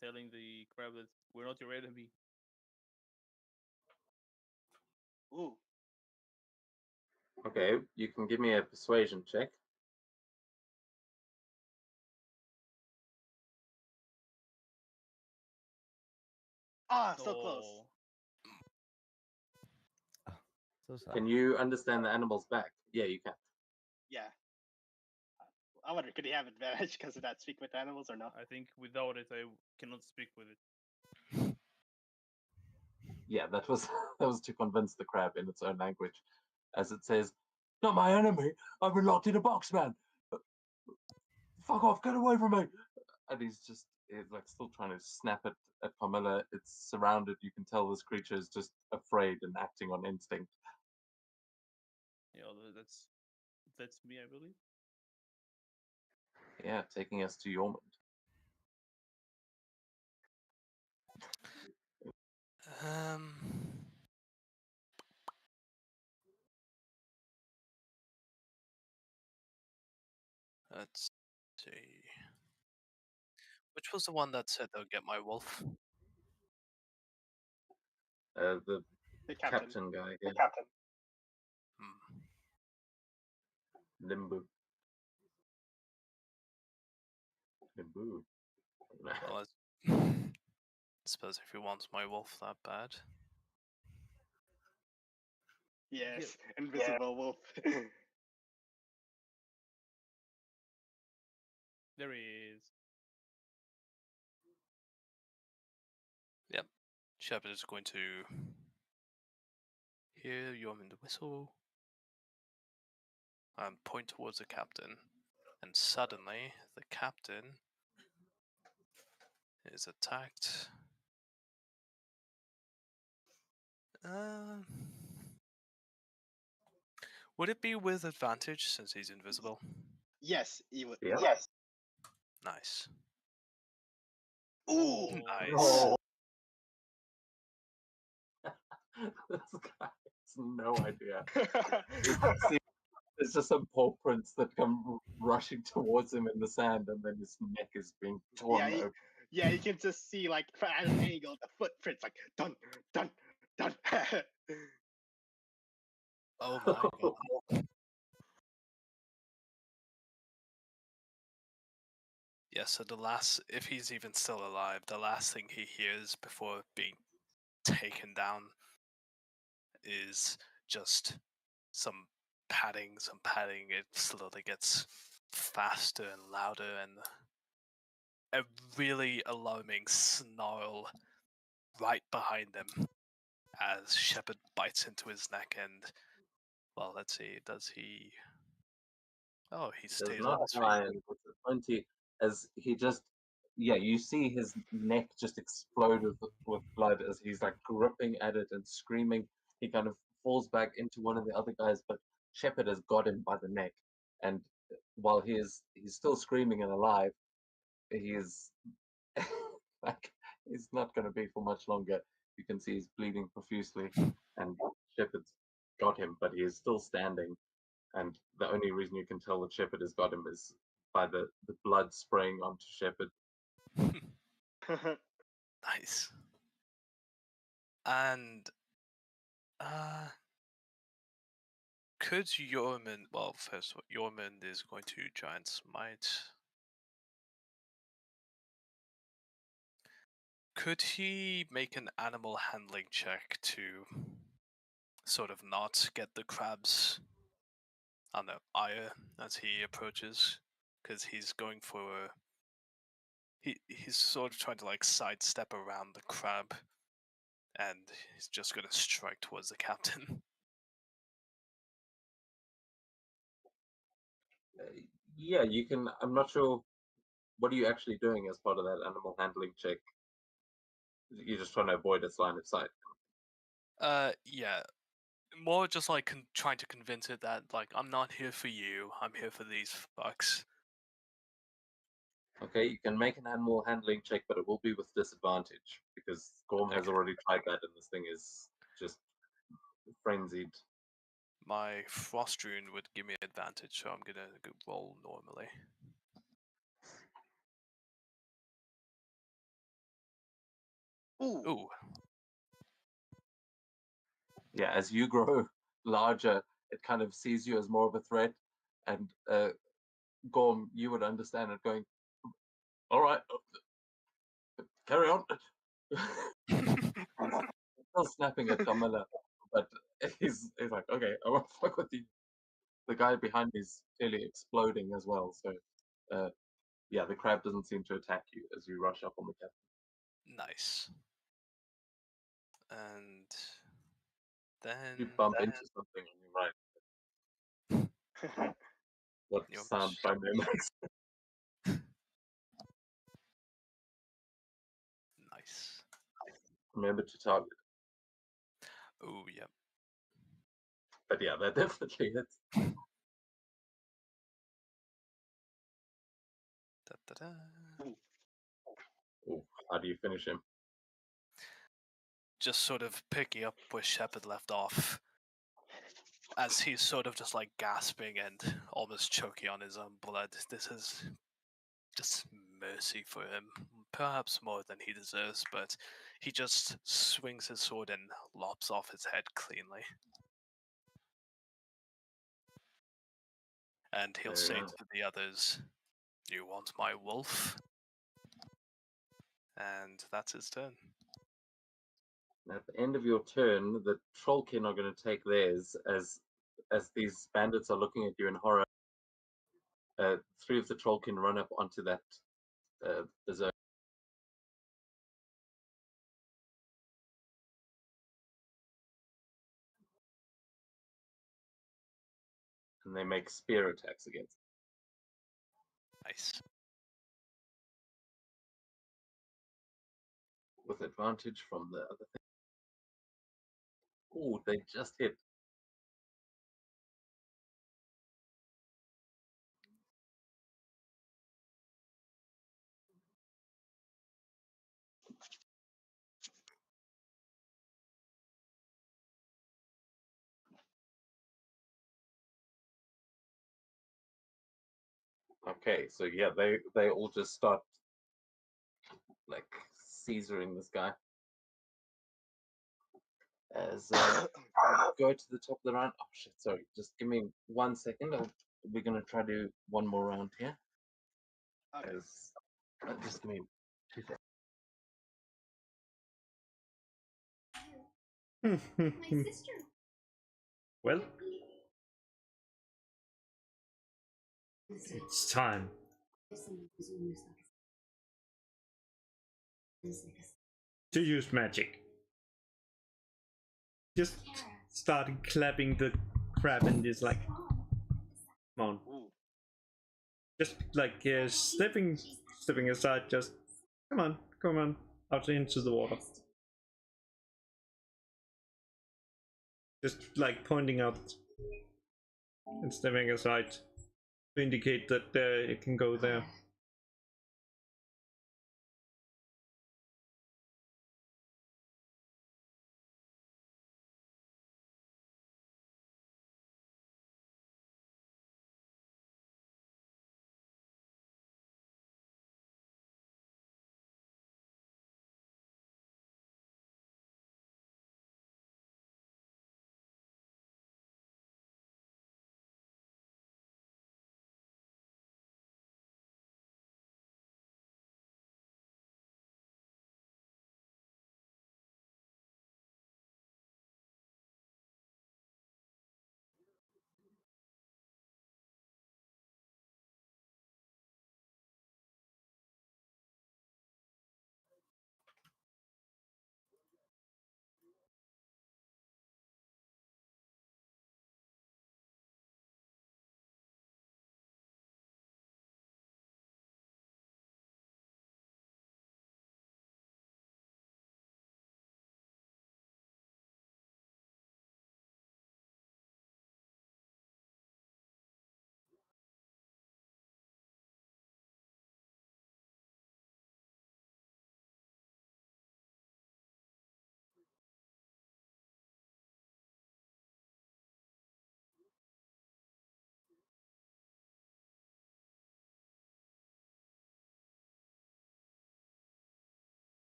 telling the crab that we're not your enemy. Ooh. Okay, you can give me a persuasion check. Ah, so close. Ah, so sad. Can you understand the animal's back? Yeah, you can. Yeah. I wonder, could he have advantage because of that speak with animals or no? I think without it, I cannot speak with it. Yeah, that was that was to convince the crab in its own language, as it says, "Not my enemy. I've been locked in a box, man. fuck off, get away from me. And he's like still trying to snap it at Carmilla. It's surrounded. You can tell this creature is just afraid and acting on instinct. Yeah, that's me, I believe. Yeah, taking us to Yormund. Um. Let's see. Which was the one that said they'll get my wolf? The The captain. captain guy, yeah. The captain. Hmm. Limbu. Limbu. Well, I suppose if he wants my wolf that bad. Yes, invisible wolf. There he is. Yep. Shepard is going to hear Yormund whistle and point towards the captain. And suddenly, the captain is attacked. Would it be with advantage since he's invisible? Yes, he would. Yeah. Yes. Nice. Ooh. Nice. Oh. This guy has no idea. See, there's just some paw prints that come rushing towards him in the sand, and then his neck is being torn Yeah, open. yeah, you can just see like at an angle the footprints like dun dun dun. Oh my god. Yeah, so if he's even still alive, the last thing he hears before being taken down is just some padding. It slowly gets faster and louder, and a really alarming snarl right behind him as Shepard bites into his neck. And, well, let's see, does he... Oh, he Does stays on not his feet. die, and with the 20, as he just, yeah, you see his neck just explode with blood as he's like gripping at it and screaming. He kind of falls back into one of the other guys, but Shepard has got him by the neck, and while he's still screaming and alive, he is like he's not going to be for much longer. You can see he's bleeding profusely, and Shepard's got him, but he is still standing. And the only reason you can tell that Shepard has got him is by the blood spraying onto Shepard. Nice. And could Yormund... Well, first, Yormund is going to Giant Smite. Could he make an animal handling check to sort of not get the crab's, I don't know, ire as he approaches? Because he's going for he's sort of trying to like sidestep around the crab, and he's just going to strike towards the captain. Yeah, you can. I'm not sure. What are you actually doing as part of that animal handling check? You're just trying to avoid its line of sight. Yeah. More just like trying to convince it that, like, I'm not here for you, I'm here for these fucks. Okay, you can make an animal handling check, but it will be with disadvantage because Gorm has already tried that, and this thing is just frenzied. My Frost Rune would give me advantage, so I'm gonna roll normally. Ooh. Yeah, as you grow larger, it kind of sees you as more of a threat, and Gorm, you would understand it going, all right, carry on. Still snapping at Camilla, but he's like, okay, I won't fuck with you. The guy behind me is clearly exploding as well, so yeah, the crab doesn't seem to attack you as you rush up on the captain. Nice. And then You bump into something on your right. What Your sound Primary makes? Remember to target. Oh, yeah. But yeah, that definitely hits. Da-da-da. Ooh, how do you finish him? Just sort of picking up where Shepard left off, as he's sort of just like gasping and almost choking on his own blood. This is just mercy for him, perhaps more than he deserves, but he just swings his sword and lops off his head cleanly. And he'll say Yeah. to the others, "You want my wolf?" And that's his turn. At the end of your turn, the Trollkin are going to take theirs as these bandits are looking at you in horror. 3 of the Trollkin run up onto that berserk. And they make spear attacks against it. Nice. With advantage from the other thing. Ooh, they just hit. Okay, so yeah, they all just start like seizuring this guy. As go to the top of the round. Oh shit! Sorry, just give me 1 second. We're gonna try to do one more round here. Okay. As just give me 2 seconds. My sister. Well, it's time to use magic. Just started clapping the crap and just like, come on. Ooh. Just like stepping aside, just come on, out into the water. Just like pointing out and stepping aside to indicate that it can go there.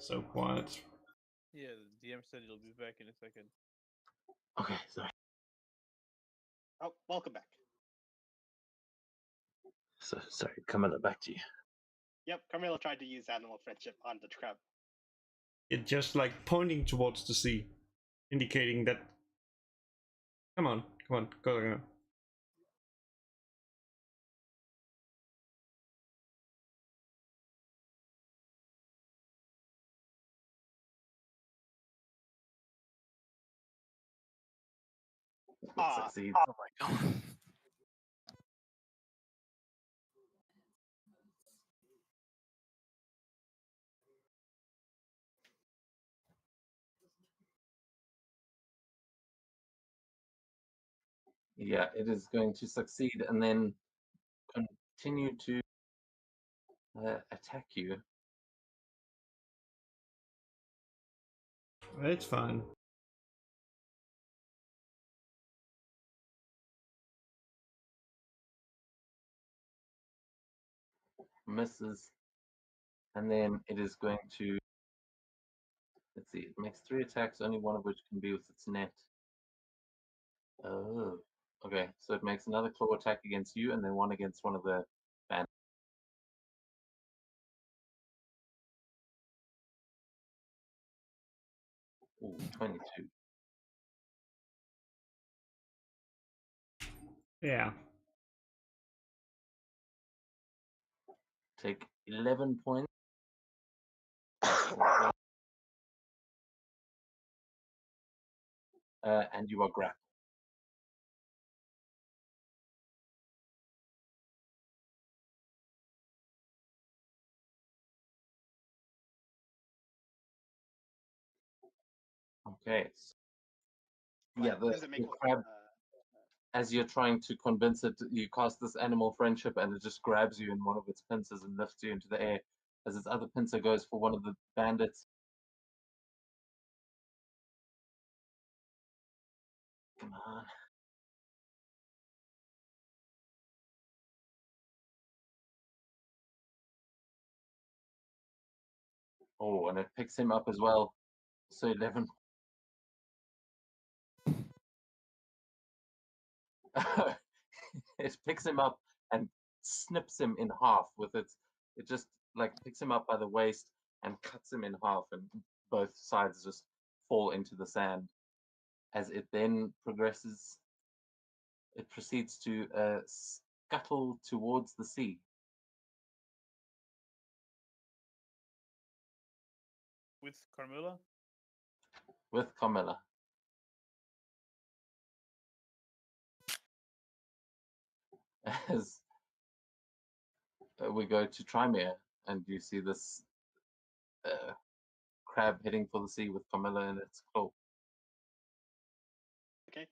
So quiet. Yeah, the DM said he'll be back in a second. Okay, sorry. Oh, welcome back. So sorry, Camilla, back to you. Yep, Carmelo tried to use animal friendship on the crab. It just like pointing towards the sea, indicating that. Come on, go. It succeeds. Oh my god. Yeah, it is going to succeed and then continue to attack you. It's fine. Misses. And then it is going to, let's see, it makes 3 attacks, only one of which can be with its net. Oh, okay. So it makes another claw attack against you and then one against one of the bandits. Ooh, 22. Yeah. Take 11 points. And you are grappled. Okay. Yeah, Does it make the crab, as you're trying to convince it, you cast this animal friendship and it just grabs you in one of its pincers and lifts you into the air. As its other pincer goes for one of the bandits. Come on. Oh, and it picks him up as well. So 11. It picks him up and snips him in half with its. It just like picks him up by the waist and cuts him in half, and both sides just fall into the sand. As it then progresses, it proceeds to scuttle towards the sea. With Carmilla? With Carmilla. As we go to Trymere, and you see this crab heading for the sea with Carmilla in its claw. Okay.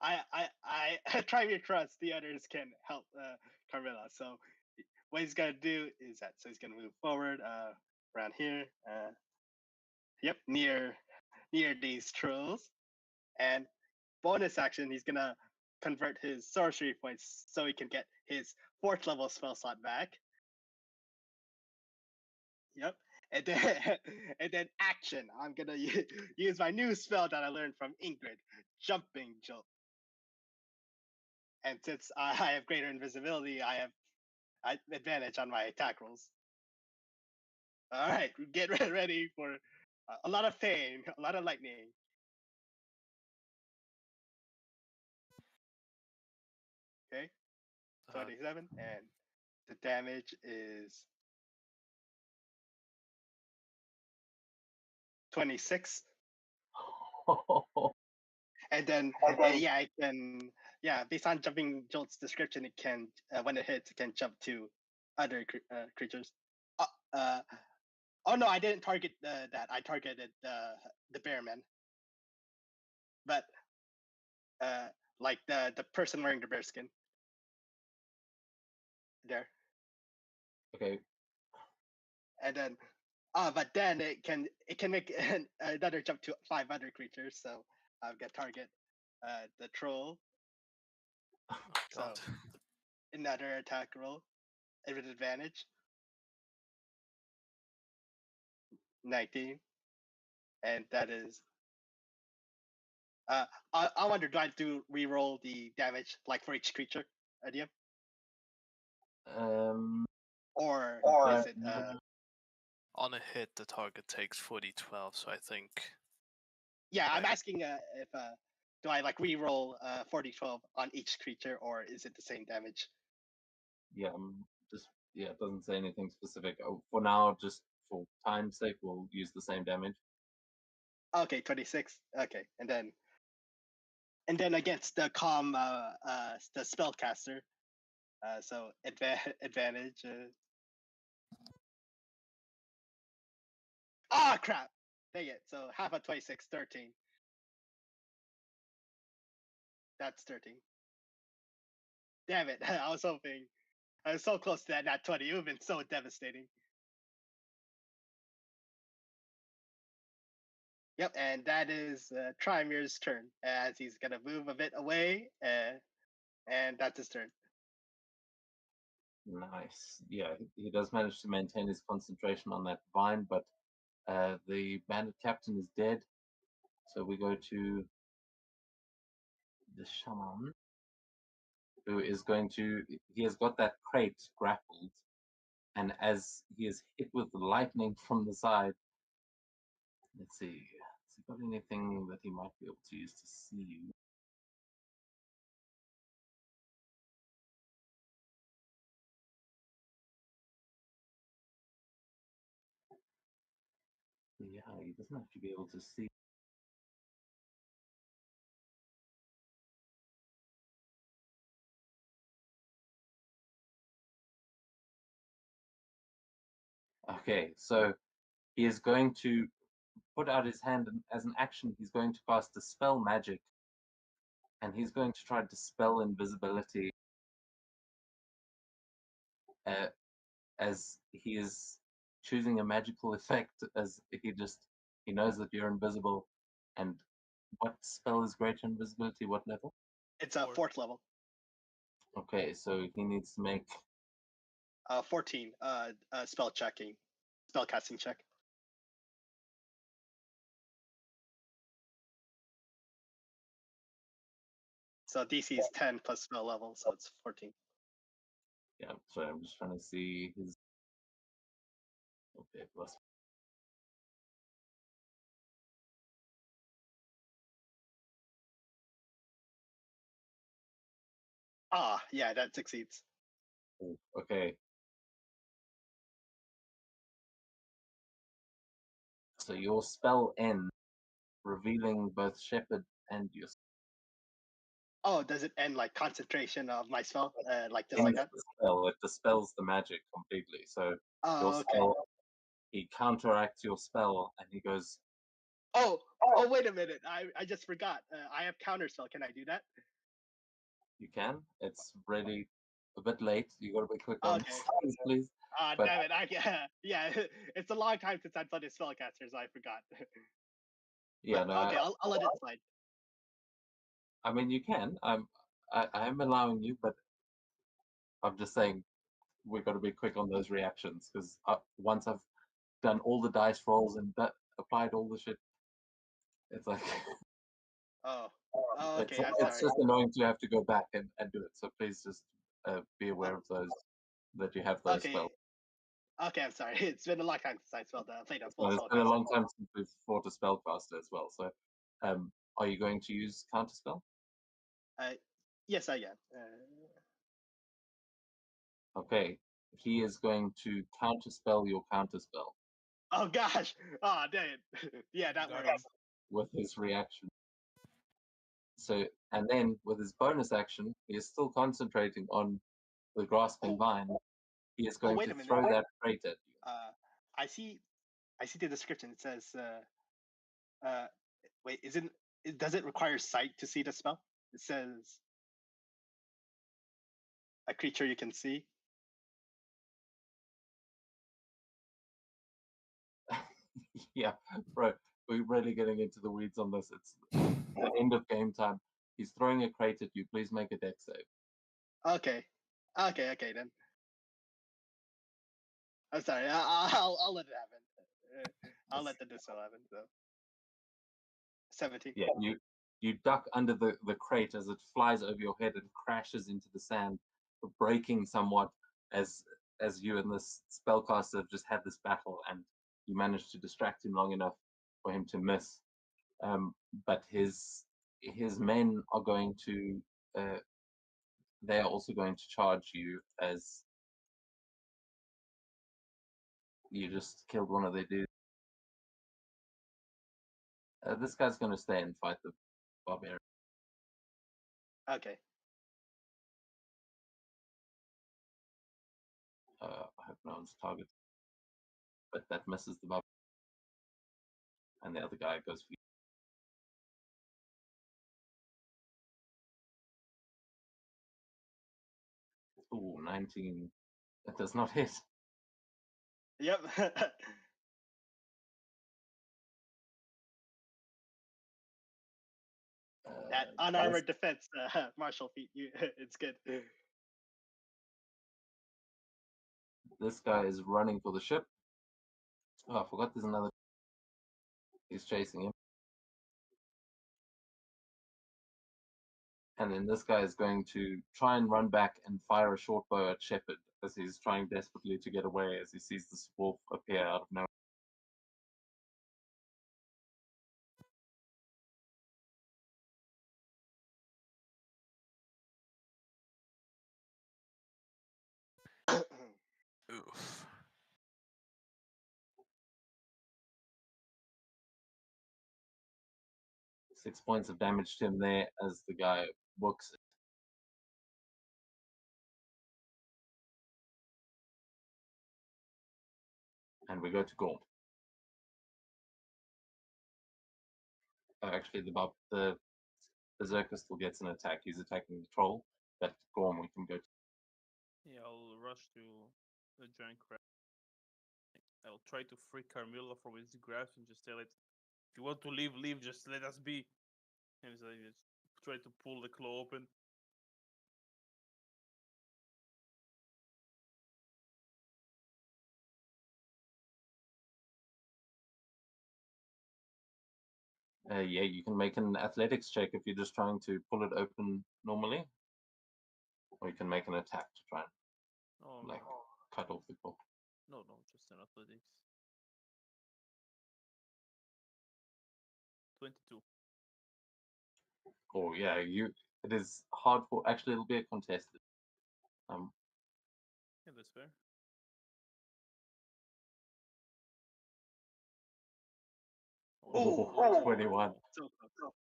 I try to trust the others can help Carmilla. So what he's gonna do is that he's gonna move forward around here. Yep, near these trolls. And bonus action, he's gonna convert his sorcery points so he can get his 4th level spell slot back. Yep. And then and then action. I'm gonna use my new spell that I learned from Ingrid, Jumping Jolt. And since I have greater invisibility, I have advantage on my attack rolls. All right, get ready for a lot of pain, a lot of lightning. Okay, 27, and the damage is 26. And then, yeah, I can, yeah, based on Jumping Jolt's description, it can, when it hits, it can jump to other creatures. Oh no, I didn't target that. I targeted the bearman. But like the person wearing the bear skin. There. Okay. And then but then it can make another jump to 5 other creatures. So I've got target the troll. Oh god. So another attack roll with advantage. 19. And that is I wonder, do I do re-roll the damage like for each creature, DM? Or is it On a hit, the target takes 40-12, so I think. Yeah, I'm Right. asking if do I like re-roll 40-12 on each creature, or is it the same damage? Yeah, it doesn't say anything specific. For now, just for time's sake, we'll use the same damage. Okay, 26. Okay, and then against the the spellcaster, so advantage. Ah, crap! Dang it! So half of 26, 13. That's 13. Damn it! I was hoping. I was so close to that nat 20. It would have been so devastating. Yep, and that is Trimir's turn, as he's gonna move a bit away, and that's his turn. Nice. Yeah, he does manage to maintain his concentration on that vine, but the bandit captain is dead. So we go to the shaman, who is going to. He has got that crate grappled, and as he is hit with the lightning from the side, let's see. Has he got anything that he might be able to use to see you? Yeah, he doesn't actually be able to see. Okay, so he is going to put out his hand, and as an action, he's going to cast Dispel Magic, and he's going to try to dispel invisibility as he is choosing a magical effect, as he knows that you're invisible. And what spell is greater invisibility? What level? It's a fourth level. Okay, so he needs to make 14 spell casting check. So DC is 10 plus spell level, so it's 14. Yeah, sorry, I'm just trying to see his. Okay, plus. Ah, yeah, that succeeds. Ooh, okay. So your spell ends, revealing both Shepherd and yourself. Oh, does it end like concentration of my spell? Like just In like that? the spell, it dispels the magic completely. So your Oh, okay. spell, he counteracts your spell, and he goes, Oh, wait a minute. I just forgot. I have counterspell. Can I do that? "You can." It's really a bit late. You got to be quick on Okay. this, please. Ah, But- damn it. Yeah, it's a long time since I've done a spellcaster, so I forgot. Yeah, But, no. okay, I'll let it slide. I mean, you can. I am allowing you, but I'm just saying we've got to be quick on those reactions because once I've done all the dice rolls and applied all the shit, it's like Oh, it's, okay. I'm it's sorry. just annoying to have to go back and do it. So please just be aware of those, that you have those Okay. spells. Okay, I'm sorry. It's been a long time since I played a full It's spellcaster. been a long time since we've fought a spellcaster as well. So, are you going to use counterspell? Yes, I am. Okay, he is going to counterspell your counterspell Oh gosh! Oh dang it! Yeah, that Got works. with his reaction. So, and then with his bonus action, he is still concentrating on the grasping Oh. vine. He is going wait to a minute. throw that crate at you. I see the description. It says, wait, does it require sight to see the spell? It says a creature you can see. Yeah, bro, we're really getting into the weeds on this. It's the end of game time. He's throwing a crate at you. Please make a deck save. Okay, okay then. I'm sorry. I'll let it happen. I'll let the dispel happen. So 17. Yeah, you duck under the crate as it flies over your head and crashes into the sand, breaking somewhat. as you and this spellcaster have just had this battle, and you managed to distract him long enough for him to miss. But his men are going to they are also going to charge you as you just killed one of their dudes. This guy's going to stay and fight the barbarian. Okay. I hope no one's targeted, but that misses the barbarian, and the other guy goes for you. Ooh, 19. That does not hit. Yep. That unarmored defense, martial feat. It's good. This guy is running for the ship. Oh, I forgot there's another. He's chasing him. And then this guy is going to try and run back and fire a short bow at Shepard as he's trying desperately to get away as he sees this wolf appear out of nowhere. Oof. 6 points of damage to him there as the guy books it. And we go to Gorm. Actually, the Berserker still gets an attack. He's attacking the troll, but Gorm we can go to. Yeah, I'll rush to the giant crab. I'll try to free Carmilla from his grasp and just tell it, if you want to leave, leave. Just let us be. And so I just try to pull the claw open. Yeah, you can make an athletics check if you're just trying to pull it open normally, or you can make an attack to try and Oh, like cut off the claw. no, just an athletics. 22. Oh yeah, it is hard for. Actually, it'll be a contested. Yeah, that's fair. Oh, 21. So close.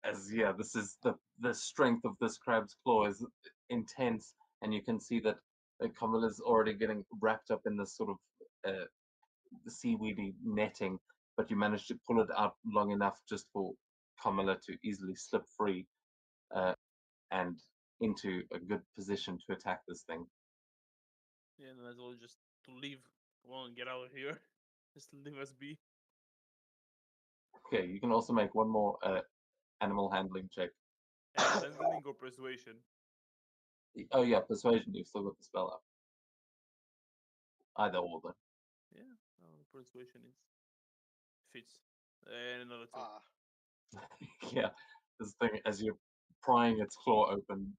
As yeah, this is the strength of this crab's claw is intense, and you can see that Camilla's already getting wrapped up in this sort of seaweedy netting, but you manage to pull it out long enough just for Camilla to easily slip free and into a good position to attack this thing. Yeah, and as well just to leave. Come on, get out of here. Just leave us be. Okay, you can also make one more animal handling check. Handling or persuasion? Oh yeah, persuasion. You've still got the spell up. Either or then. Yeah, persuasion is fits. And another two. Yeah, this thing as you're prying its claw open,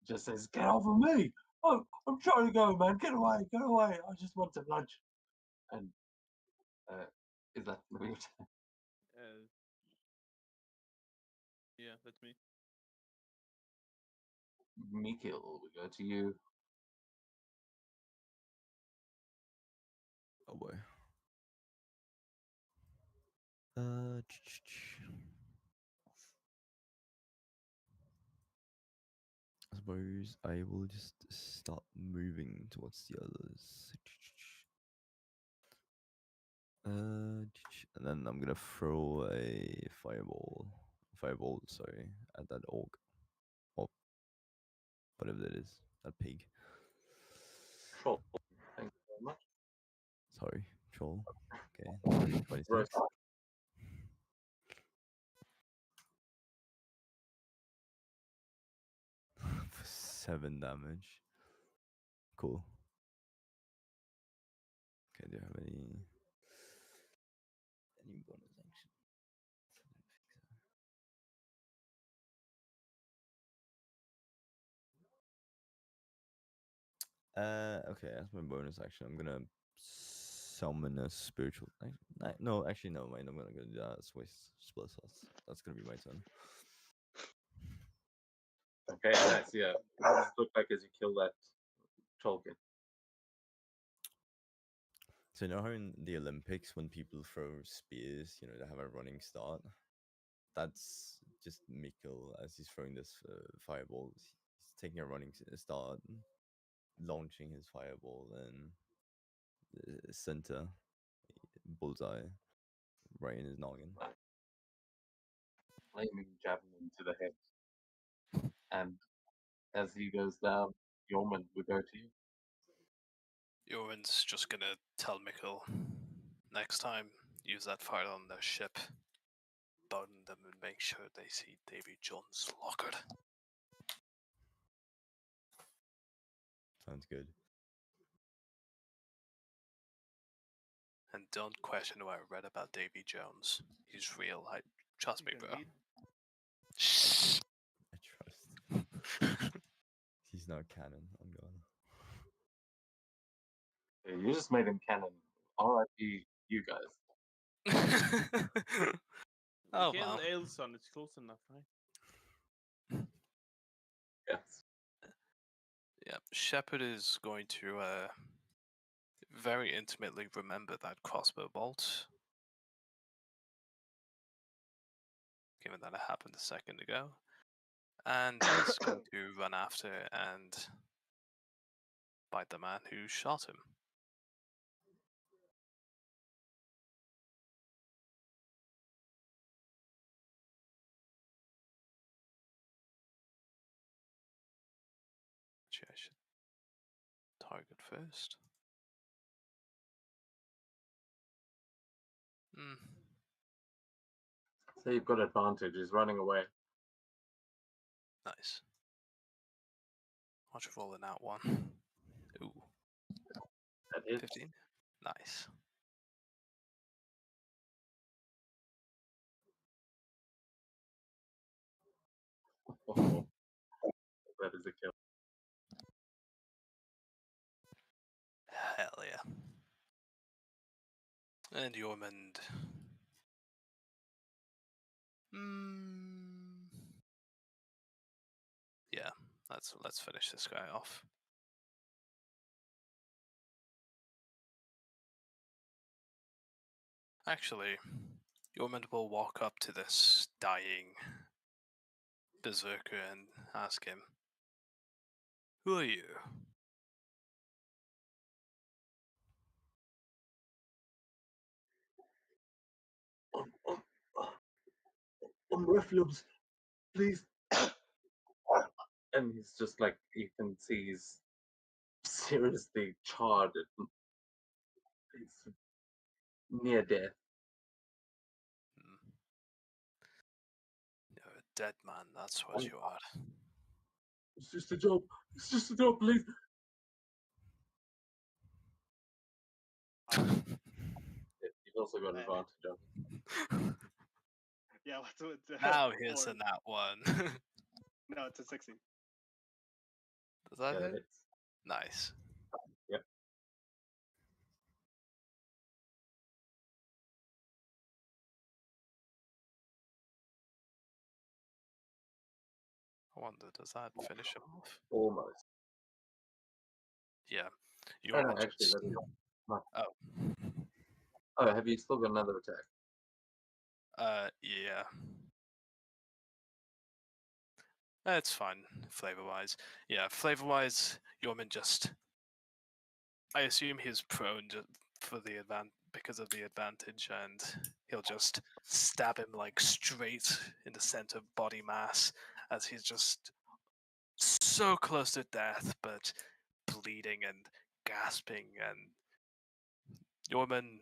just says, "Get off of me! Oh, I'm trying to go, man. Get away! Get away! I just want some lunch." And is that the your turn? Yeah, that's me. Mikil, we go to you. Oh boy. I suppose I will just start moving towards the others. And then I'm gonna throw a fireball, sorry, at that orc, or whatever that is, that pig. Troll. Thank you very much. Sorry, troll. Okay, 26. For 7 damage. Cool. Okay, do you have any bonus action? Okay, as my bonus action, I'm gonna summon a spiritual. No, actually, no, mind. I'm gonna go do that. Waste split slots. That's gonna be my turn. Okay, nice. Yeah. What does it look like as you kill that Tolkien? So you know how in the Olympics when people throw spears, they have a running start. That's just Mikkel as he's throwing this fireball. He's taking a running start, launching his fireball, and center bullseye right in his noggin. Flaming javelin to the head. And as he goes down, Yorman will go to you. Jorun's just gonna tell Mikkel, next time, use that fire on their ship. Burn them and make sure they see Davy Jones locked. Sounds good. And don't question what I read about Davy Jones. He's real. Trust me, You can bro. lead. Shh. I trust. He's not canon. I'm gone. Yeah, you just made him canon. R.I.P. you guys. Oh, Kill wow. Ailson, it's close enough, right? Yes. Yeah, Shepard is going to very intimately remember that crossbow bolt. Given that it happened a second ago. And he's going to run after and bite the man who shot him. Actually, I should target first. So you've got advantage. He's running away. Nice. Watch roll in that one. Ooh. That is 15. Nice. That is a kill. Hell yeah. And Yormund. Yeah, let's finish this guy off. Actually, Yormund will walk up to this dying berserker and ask him, "Who are you?" Reflux, please. And he's just like, you can see he's seriously charred. He's near death. You're a dead man, that's what you are. It's just a job. It's just a job, please. You've also got advantage on. Yeah, what's with Now here's four? a nat one. No, it's a 60. Does that Yeah, hit? it's, Nice. yep. I wonder, does that finish him off? Almost. Yeah. Oh, no, Yormund actually, just... that's not. Oh. Oh, have you still got another attack? Yeah. It's fine, flavor-wise. Yeah, flavor-wise, Yormund just... I assume he's prone for the because of the advantage, and he'll just stab him like straight in the center body mass as he's just so close to death, but bleeding and gasping. And Yorman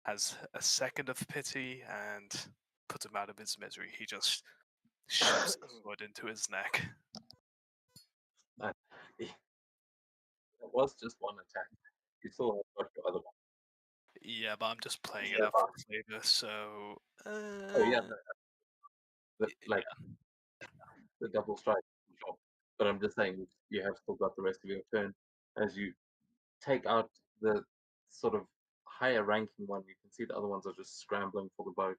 has a second of pity and puts him out of his misery. He just shoves his sword into his neck. It was just one attack. You still have got your other one. Yeah, but I'm just playing it Yeah. up for flavor, so... Oh, yeah. No, like, the double strike, sure. But I'm just saying, you have still got the rest of your turn. As you take out the sort of higher ranking one, you can see the other ones are just scrambling for the boat.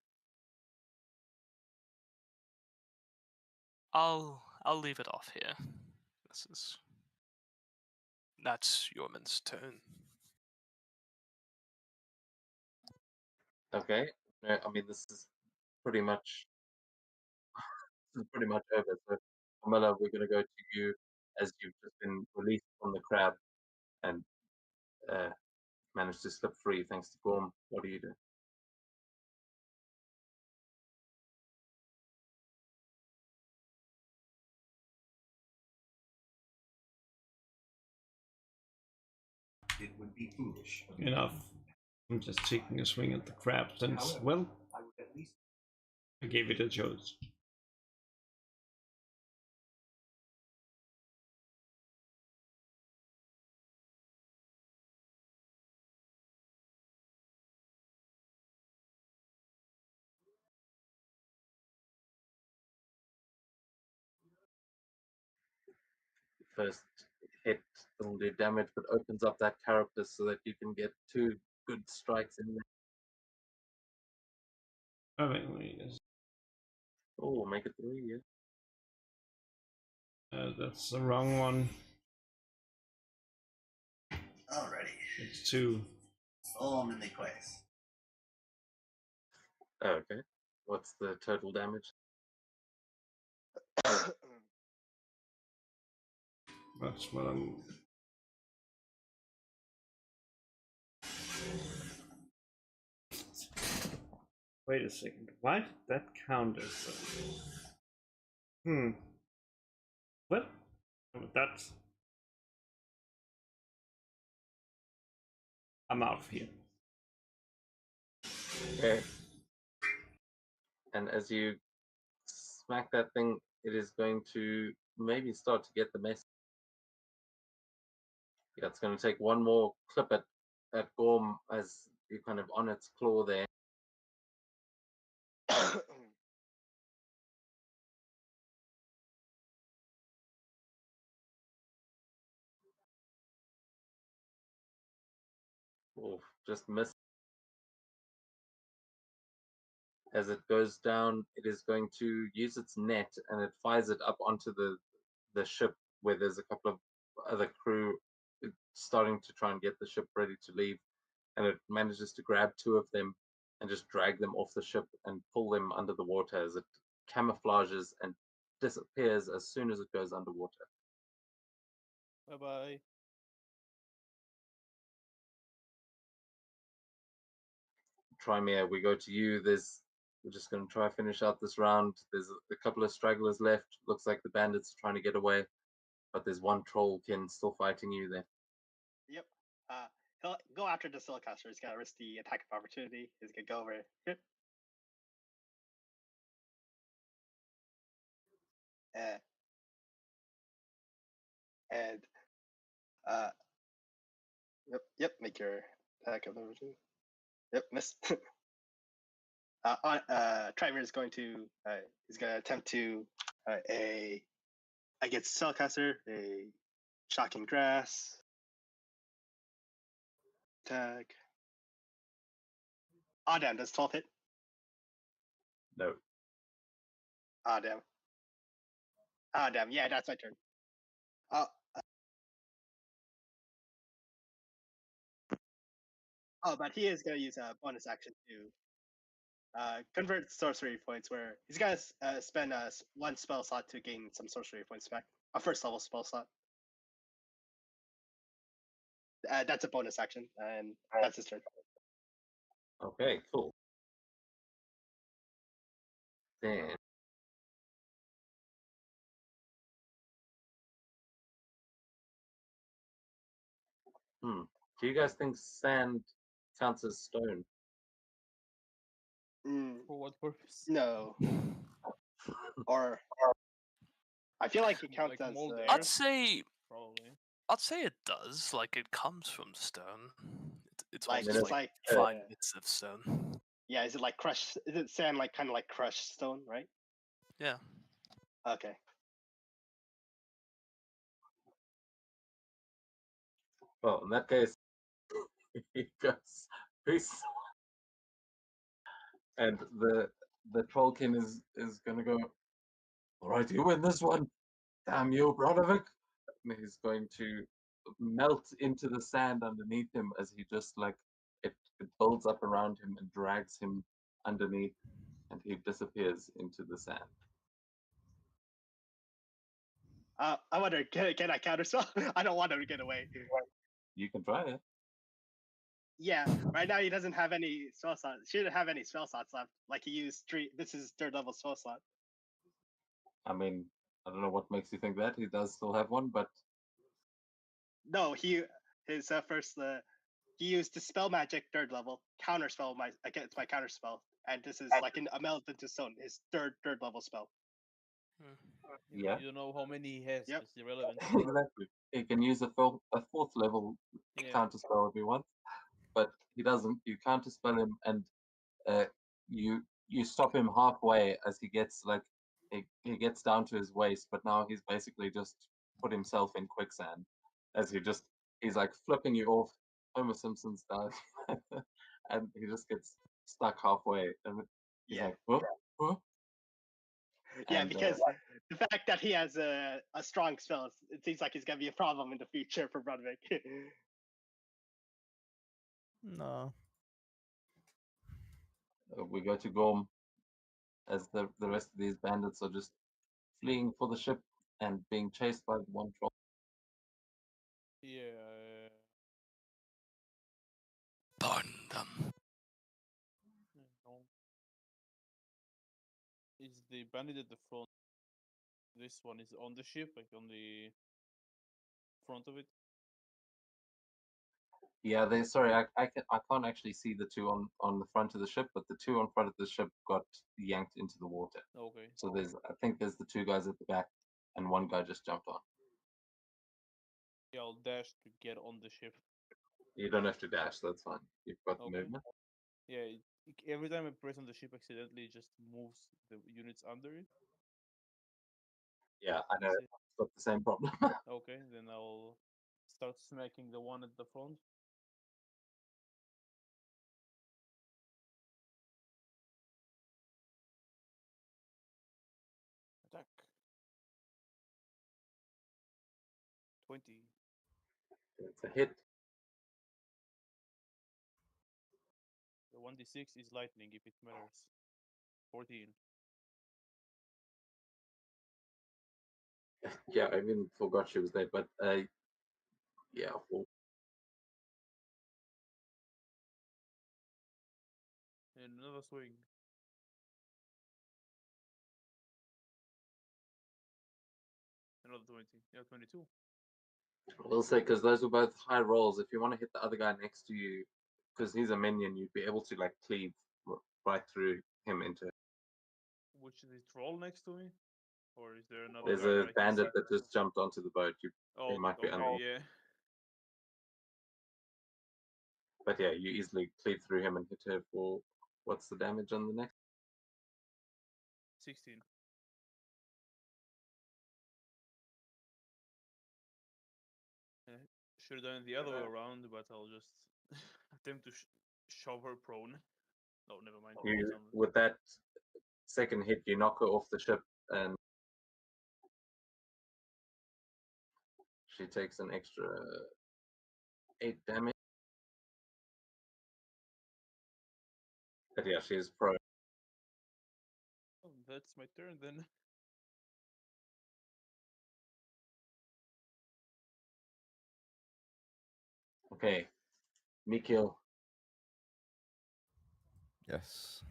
I'll leave it off here. That's Yorman's turn. Okay. I mean, this is pretty much over. So, Camilla, we're going to go to you as you've just been released from the crab and managed to slip free thanks to Gorm. What do you do? It would be foolish. Enough. I'm just taking a swing at the crab since, However, well, I would at least I gave it a choice. First hit doesn't do damage, but opens up that carapace so that you can get 2 good strikes in there. Oh, wait, yes. Oh, make it 3, yeah. That's the wrong one. already. It's 2. On in the quest. Okay. What's the total damage? That's what I'm. Wait a second. Why did that count as? What? That's. I'm out of here. Okay. And as you smack that thing, it is going to maybe start to get the mess. Yeah, it's going to take one more clip at Gorm as you kind of on its claw there. Oh, just missed. As it goes down, it is going to use its net and it fires it up onto the ship where there's a couple of other crew starting to try and get the ship ready to leave. And it manages to grab 2 of them and just drag them off the ship and pull them under the water as it camouflages and disappears as soon as it goes underwater. Bye bye. Trymere, we go to you. We're just going to try to finish out this round. There's a couple of stragglers left. Looks like the bandits are trying to get away, but there's one trollkin still fighting you there. Yep. He'll go after the Soulcaster. He's gonna risk the attack of opportunity. He's gonna go over here. And yep, make your attack of opportunity. Yep, miss. Trymere is going to he's gonna attempt to against Cellcaster, a shocking grass attack. Ah, damn, does 12 hit? No. Ah, damn. Ah, damn, yeah, that's my turn. But he is going to use a bonus action to convert sorcery points, where he's going to spend 1 spell slot to gain some sorcery points back. A first level spell slot. That's a bonus action, and that's his turn. Okay, cool. Then do you guys think sand counts as stone? For what purpose? No. Or I feel like it counts Like as. mold I'd air? say Probably. it does. Like it comes from stone. It's Like, almost it's like, fine bits of stone. Yeah, is it like crushed? Is it sand like kind of like crushed stone, right? Yeah. Okay. Well, in that case, he goes peace, and the trollkin is gonna go. All right, you win this one. Damn you, Brodovic! And he's going to melt into the sand underneath him as he just like it builds up around him and drags him underneath, and he disappears into the sand. I wonder, can I counterspell? I don't want him to get away. You can try it. Yeah, right now he doesn't have any spell slots. Shouldn't have any spell slots left. Like he used three. This is third level spell slot. I mean, I don't know what makes you think that he does still have one, but No, his first he used dispel magic third level counterspell my against my counterspell, and this is like a melt into stone. His third level spell. yeah, You don't know how many he has. Yep. It's irrelevant. exactly. He can use a fourth level Yeah. counterspell if he wants, but he doesn't. You counterspell him, and uh, you stop him halfway as he gets like he gets down to his waist, but now he's basically just put himself in quicksand as he's like flipping you off Homer Simpson style, and he just gets stuck halfway, and he's Yeah. like, whoop, whoop. Yeah, And, because the fact that he has a strong spell, it seems like he's gonna be a problem in the future for Broderick. No. we go to Gorm as the rest of these bandits are just fleeing for the ship and being chased by the one troll. Yeah. Burn them. No. Is the bandit at the front? This one is on the ship, like on the front of it. Yeah, they sorry, I can't actually see the two on the front of the ship, but the two on front of the ship got yanked into the water. Okay. So I think there's the two guys at the back, and one guy just jumped on. Yeah, I'll dash to get on the ship. You don't have to dash, that's fine. You've got the Okay. movement. Yeah, every time I press on the ship accidentally, it just moves the units under it. Yeah, I know. That's it. It's got the same problem. Okay, then I'll start smacking the one at the front. Attack. 20. It's a hit. The 1d6 is lightning if it matters. 14. Yeah, I even forgot she was there, but yeah, well, And another swing. Another 20. Yeah, 22. we'll say because those were both high rolls. If you want to hit the other guy next to you, because he's a minion, you'd be able to like cleave right through him into. Which is the troll next to me? Or is there another There's guy a that I can bandit see? that just jumped onto the boat. Oh, might be okay, under. yeah. But yeah, you easily cleave through him and hit her for what's the damage on the next? 16. Should have done it the other way around, but I'll just attempt to shove her prone. No, never mind. With that second hit, you knock her off the ship, and she takes an extra 8 damage. But yeah, she's prone. Oh, that's my turn then. Okay, Mikio. Yes.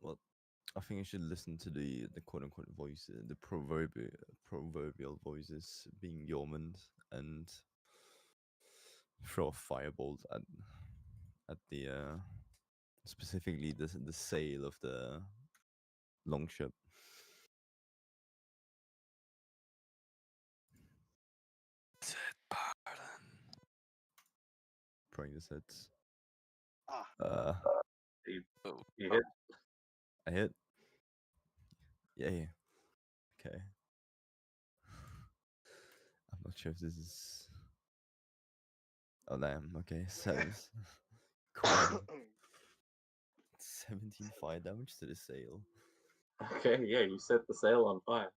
Well, I think I should listen to the quote unquote voices, the proverbial voices being Yormund, and throw a firebolt at the specifically the sail of the longship. Praying this hits. You Oh. hit. I hit. Yay. Okay. sure if this is. Oh damn. Okay, says. Cool. 17 fire damage to the sail. Okay, yeah, you set the sail on fire.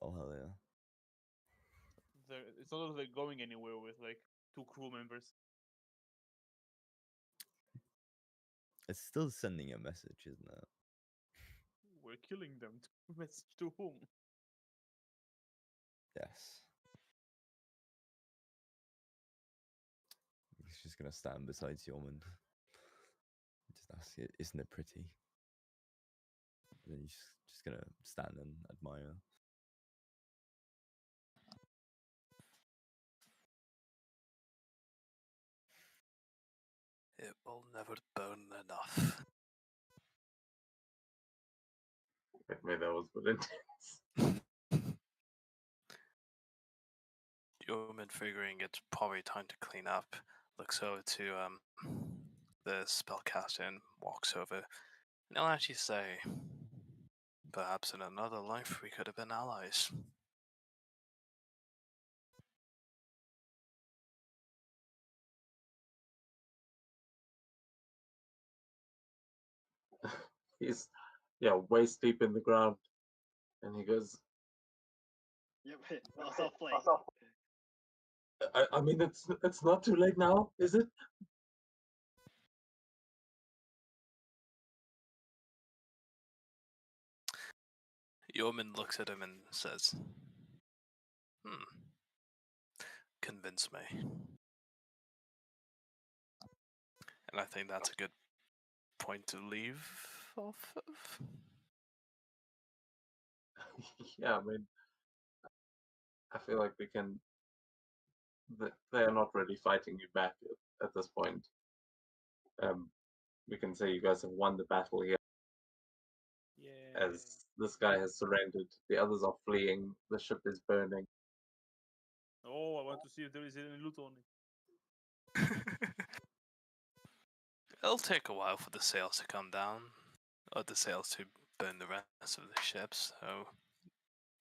Oh hell yeah. It's not like going anywhere with like 2 crew members. It's still sending a message, isn't it? We're killing them. Message to whom? Yes. He's just gonna stand beside Yeoman. Just ask it, isn't it pretty? And then he's just gonna stand and admire. It will never burn enough. Maybe that was good intense. Yeoman, figuring it's probably time to clean up, looks over to the spellcaster and walks over. And he'll actually say, perhaps in another life we could have been allies. He's waist deep in the ground, and he goes, Yep. Also play. I mean, it's not too late now, is it? Yeoman looks at him and says, convince me. And I think that's a good point to leave off of. Yeah, I mean, I feel like we can. They're not really fighting you back at this point. We can say you guys have won the battle here, Yeah. as this guy has surrendered. The others are fleeing. The ship is burning. Oh, I want to see if there is any loot on it. It'll take a while for the sails to come down, or the sails to burn the rest of the ships, so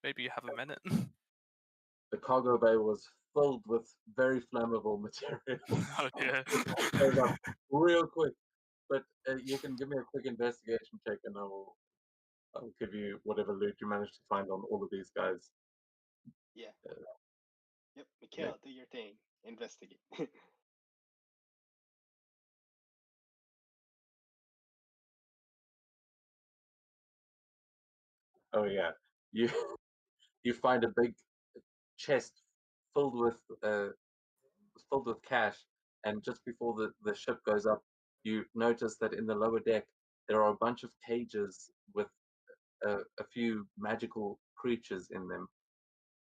maybe you have a minute. The cargo bay was filled with very flammable material. Oh yeah. Goes up real quick. But you can give me a quick investigation check, and I'll give you whatever loot you manage to find on all of these guys. Yeah. Uh, Yep. Mikhail, do your thing. Investigate. Oh yeah, you you find a big chest filled with cash, and just before the ship goes up, you notice that in the lower deck there are a bunch of cages with a few magical creatures in them,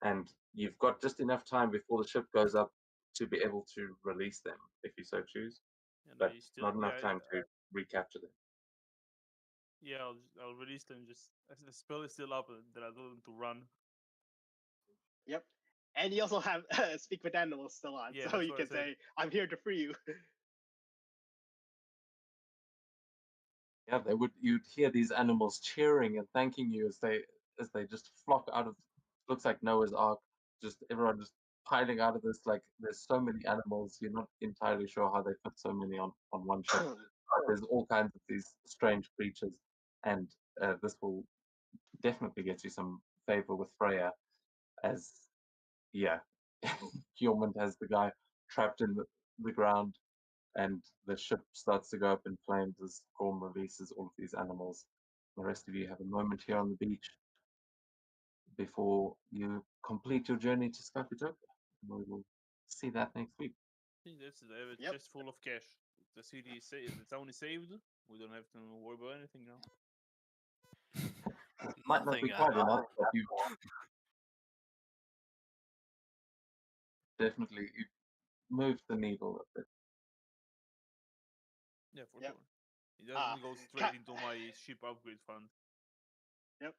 and you've got just enough time before the ship goes up to be able to release them if you so choose, And but I still, not enough yeah, time to recapture them. yeah, I'll release them. Just as the spell is still up, that I told them to run. Yep. And you also have speak with animals still on, Yeah, so that's you what I can said. say, "I'm here to free you." Yeah, you'd hear these animals cheering and thanking you as they just flock out of, looks like Noah's Ark, just everyone just piling out of this. Like, there's so many animals, you're not entirely sure how they fit so many on one ship. There's all kinds of these strange creatures, and this will definitely get you some favor with Freya, as yeah, Hjormund has the guy trapped in the ground, and the ship starts to go up in flames as Gorm releases all of these animals. The rest of you have a moment here on the beach before you complete your journey to Skaputopia. We will see that next week. I think that's it. I have a Yep. chest full of cash. The city is saved. The town is saved. We don't have to worry about anything now. Might not be Nothing quite enough, but you definitely you've moved the needle a bit. Yeah, for Yep. sure. It doesn't go straight Ca- into my ship upgrade fund. Yep.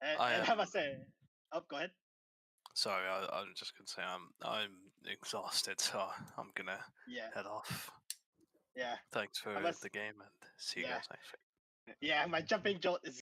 I And have a say. Oh, go ahead. Sorry, I'm just gonna say I'm exhausted, so I'm gonna Yeah. head off. Yeah. Thanks for must- the game, and see you yeah. guys next week. Yeah. My jumping jolt is